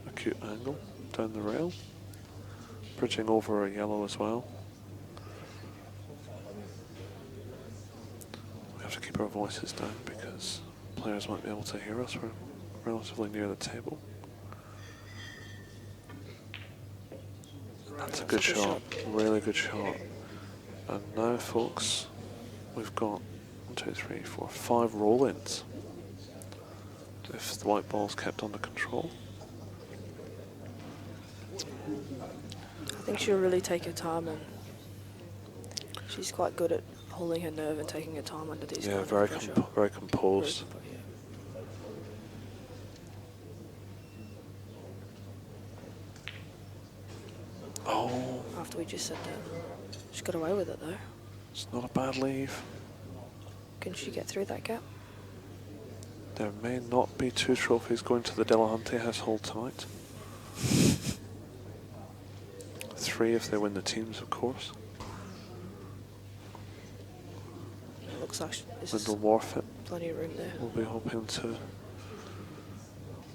acute angle down the rail. Bridging over a yellow as well. We have to keep our voices down because players might be able to hear us. We're relatively near the table. That's a good shot. Really good shot. And now, folks, we've got 1, 2, 3, 4, 5 roll-ins. If the white ball's kept under control. I think she'll really take her time, and she's quite good at holding her nerve and taking her time under these kind of pressure. Very composed. Oh. After we just said that. She got away with it though. It's not a bad leave. Can she get through that gap? There may not be 2 trophies going to the Delahunty household tonight. 3 if they win the teams, of course. It looks like Lyndall Morphett plenty of room there. will be hoping to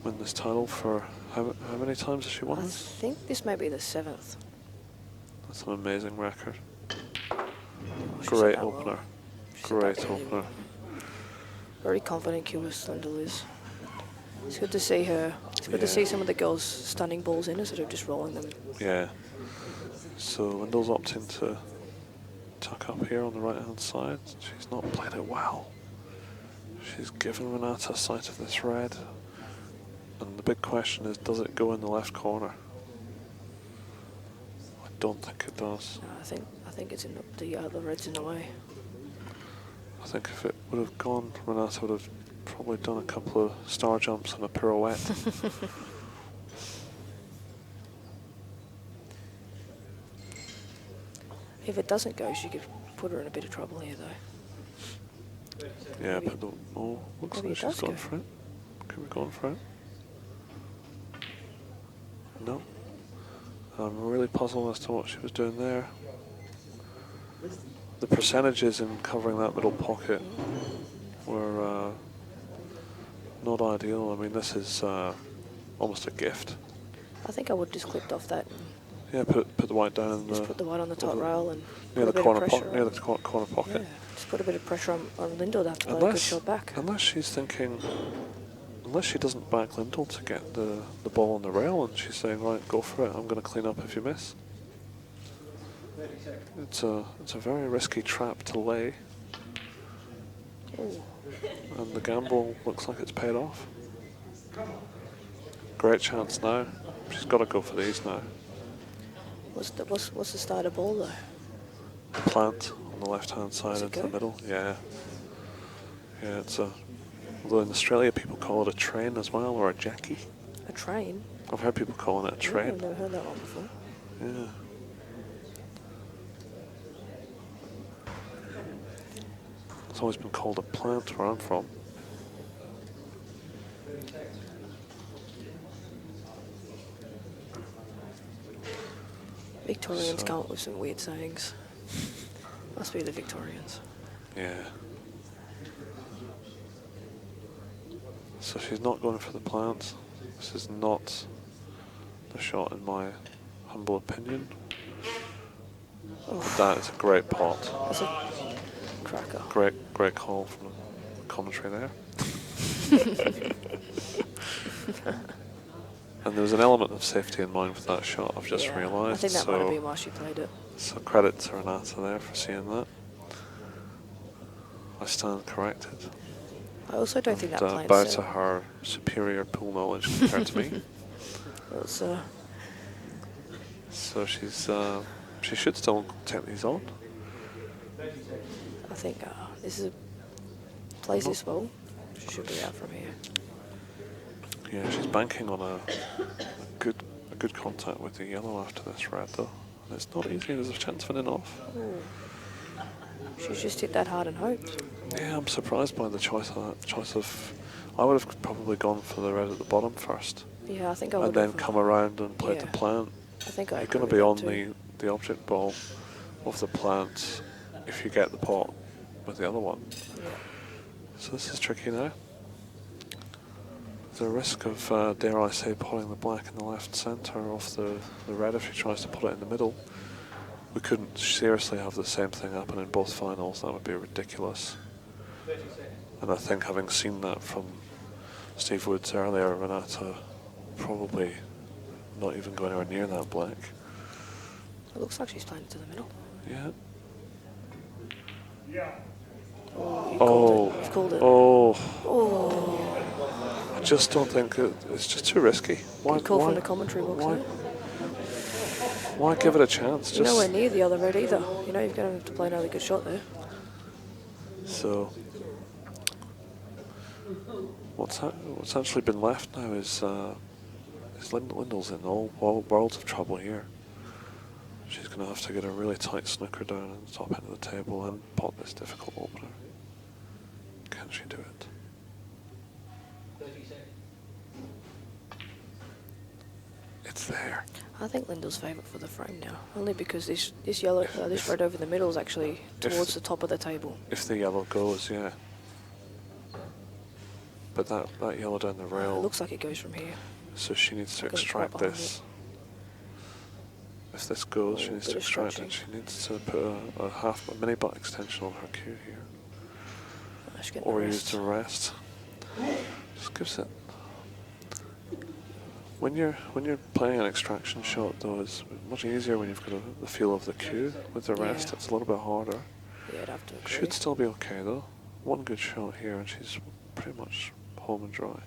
win this title for how many times has she won I this? think this may be the 7th. That's an amazing record. Oh, Great opener. Well. Great opener. Well. Very confident cubist Lyndall is. It's good to see her. It's good to see some of the girls stunning balls in instead of just rolling them. Yeah. So Lyndall's opting to tuck up here on the right hand side. She's not played it well. She's given Renata sight of this red. And the big question is, does it go in the left corner? I don't think it does. No, I think it's in the red's in the way. I think if it would have gone, Renata would have probably done a couple of star jumps and a pirouette. If it doesn't go, she could put her in a bit of trouble here though. Yeah, Maybe. but looks Maybe like it does she's gone go. for it. Can we go for it? No. I'm really puzzled as to what she was doing there. The percentages in covering that middle pocket were not ideal. I mean, this is almost a gift. I think I would just clipped off that. Yeah, put the white down in Just put the white on the top rail and near put the a bit corner of pressure pocket. Near the corner pocket. Yeah, just put a bit of pressure on Lyndall to have to play a good shot back. Unless she's thinking, unless she doesn't back Lyndall to get the ball on the rail, and she's saying, right, go for it. I'm going to clean up if you miss. It's a very risky trap to lay. Ooh. And the gamble looks like it's paid off. Great chance now. She's got to go for these now. What's the starter ball though? Plant on the left hand side into the middle. Yeah. Yeah, it's a. Although in Australia people call it a train as well, or a jackie. A train? I've heard people calling it a train. I've never heard that one before. Yeah. It's always been called a plant where I'm from. Victorians come up with some weird sayings. Must be the Victorians. Yeah. So she's not going for the plant. This is not the shot in my humble opinion. But that is a great pot. That's a cracker. Great call from the commentary there. And there was an element of safety in mind with that shot, I've just realised. I think that might have been why she played it. So credit to Renata there for seeing that. I stand corrected. I also don't think that played bow to her superior pool knowledge compared to me. That's, So she should still take these on. I think this is a plays this well. She should be out from here. Yeah, she's banking on a good contact with the yellow after this red though. And it's not easy, there's a chance of an in-off. She's just hit that hard and hoped. Yeah, I'm surprised by the choice of I would have probably gone for the red at the bottom first. Yeah, I think I would. And then come around and play the plant. I think You're going to be on the object ball of the plant if you get the pot with the other one. Yeah. So this is tricky now. The risk of, dare I say, putting the black in the left centre off the red if she tries to put it in the middle. We couldn't seriously have the same thing happen in both finals. That would be ridiculous. And I think having seen that from Steve Woods earlier, Renata probably not even going anywhere near that black. It looks like she's playing it to the middle. Yeah. Oh, you've called it. Oh. I just don't think it's just too risky. Good call from the commentary box. Why give it a chance? You're nowhere near the other red either. You know you're going to have to play another good shot there. So what's actually been left now is Lyndall's in all worlds of trouble here. She's going to have to get a really tight snooker down at the top end of the table and pot this difficult opener. Can she do it? 30 seconds. It's there. I think Lyndall's favourite for the frame now, only because this yellow, this red over the middle is actually towards the top of the table. If the yellow goes, yeah. But that yellow down the rail. It looks like it goes from here. So she needs to extract this. If this goes, she needs to extract it. She needs to put a mini butt extension on her cue here. Or use the rest. Just gives it. When you're playing an extraction shot, though, it's much easier when you've got the feel of the cue. With the rest, it's a little bit harder. Yeah, I'd have to agree. Should still be okay though. One good shot here, and she's pretty much home and dry.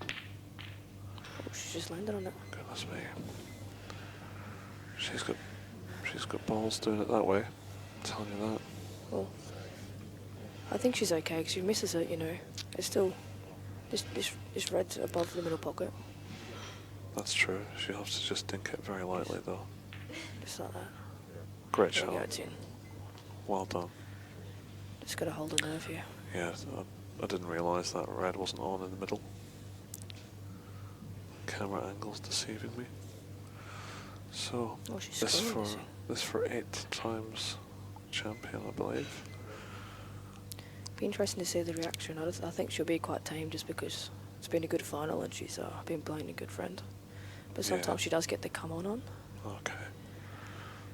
Oh, she's just landed on it. Goodness me. She's got balls doing it that way. I'm telling you that. Well, I think she's okay because she misses it. You know, it's still. This red's above the middle pocket. That's true. She'll have to just dink it very lightly, though. Just like that. Great There shot. we go, it's in. Well done. Just got to hold a nerve here. Yeah, I didn't realise that red wasn't on in the middle. Camera angle's deceiving me. So this for 8 times champion, I believe. Be interesting to see the reaction. I think she'll be quite tame just because it's been a good final and she's been playing a good friend. But sometimes she does get the come on. Okay.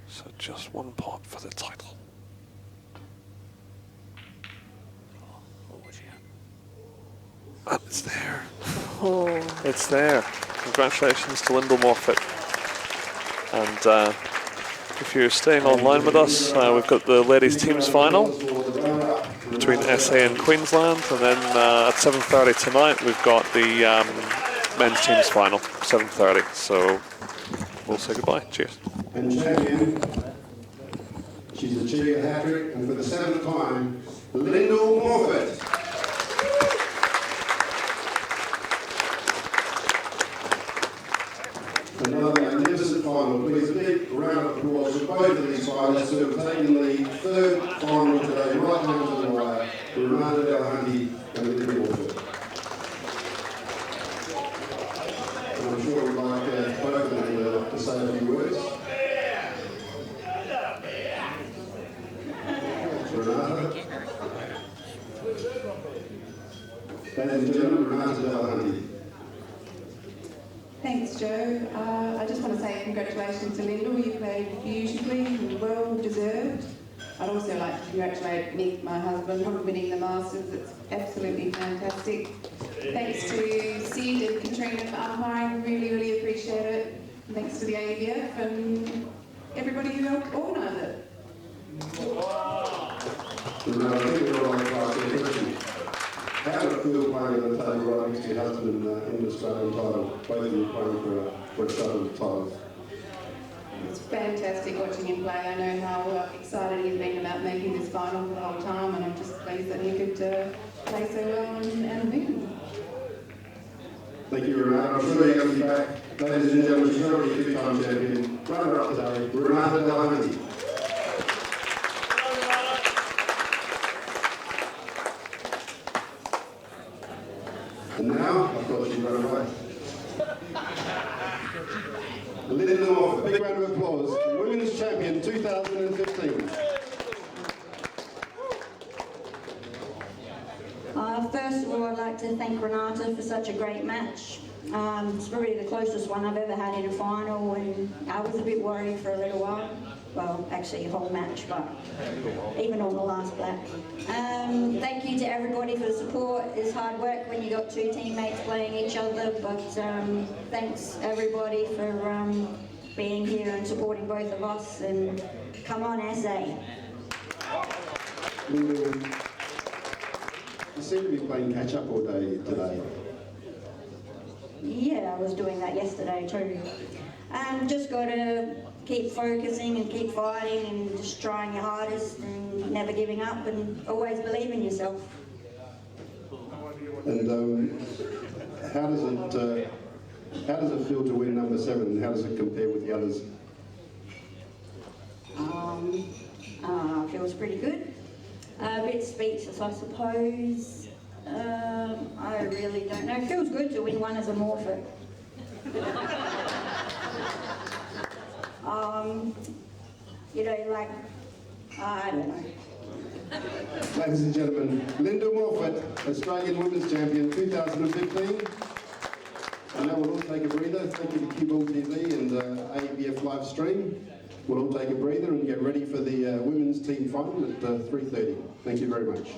So just one pot for the title. What would you? And it's there. Oh. It's there. Congratulations to Lyndall Morphett. And if you're staying online with us, we've got the ladies' teams final between SA and Queensland, and then at 7:30 tonight we've got the men's teams final, 7:30. So we'll say goodbye. Cheers. And champion, she's achieved a hat-trick, and for the 7th time, Lyndall Morphett. Another magnificent final. Please a big round of applause for both of these finalists who have taken the 3rd final today, right down to the wire, Renata, Delahunty and Lyndall Morphett. And I'm sure we'd like both of them to say a few words. Renata. Ladies and gentlemen, Renata Delahunty. Thanks, Joe. I just want to say congratulations to Lyndall. You played beautifully, well deserved. I'd also like to congratulate Mick, my husband, on winning the Masters. It's absolutely fantastic. Thanks to Sid and Katrina for umpiring. Really, really appreciate it. Thanks to the AVF and everybody who helped organise it. How did it feel playing on the table right next to your husband in the Australian title? Both of you playing for a shot of the title. It's fantastic watching him play. I know how excited he's been about making this final for the whole time, and I'm just pleased that he could play so well and win. Thank you, Renata. I'm sure you're going to be back. Ladies and gentlemen, she's already a 2-time champion. Runner-up today, Renata Delahunty. And now, I thought she'd run away. Lyndall Morphett, big round of applause. Women's Champion 2015. First of all, I'd like to thank Renata for such a great match. It's probably the closest one I've ever had in a final, and I was a bit worried for a little while. Well, actually a whole match, but even on the last black. Thank you to everybody for the support. It's hard work when you got two teammates playing each other, but thanks everybody for being here and supporting both of us, and come on SA. You seem to be playing catch up all day today. Yeah, I was doing that yesterday too. Just got to keep focusing and keep fighting and just trying your hardest and never giving up and always believe in yourself. And how does it feel to win number 7, and how does it compare with the others? Feels pretty good. A bit speechless, I suppose. I really don't know. It feels good to win one as a Morphett. You know, like, I don't know. Ladies and gentlemen, Lyndall Morphett, Australian Women's Champion 2015. And now we'll all take a breather. Thank you to Cuball TV and ABF live stream. We'll all take a breather and get ready for the women's team final at 3:30. Thank you very much.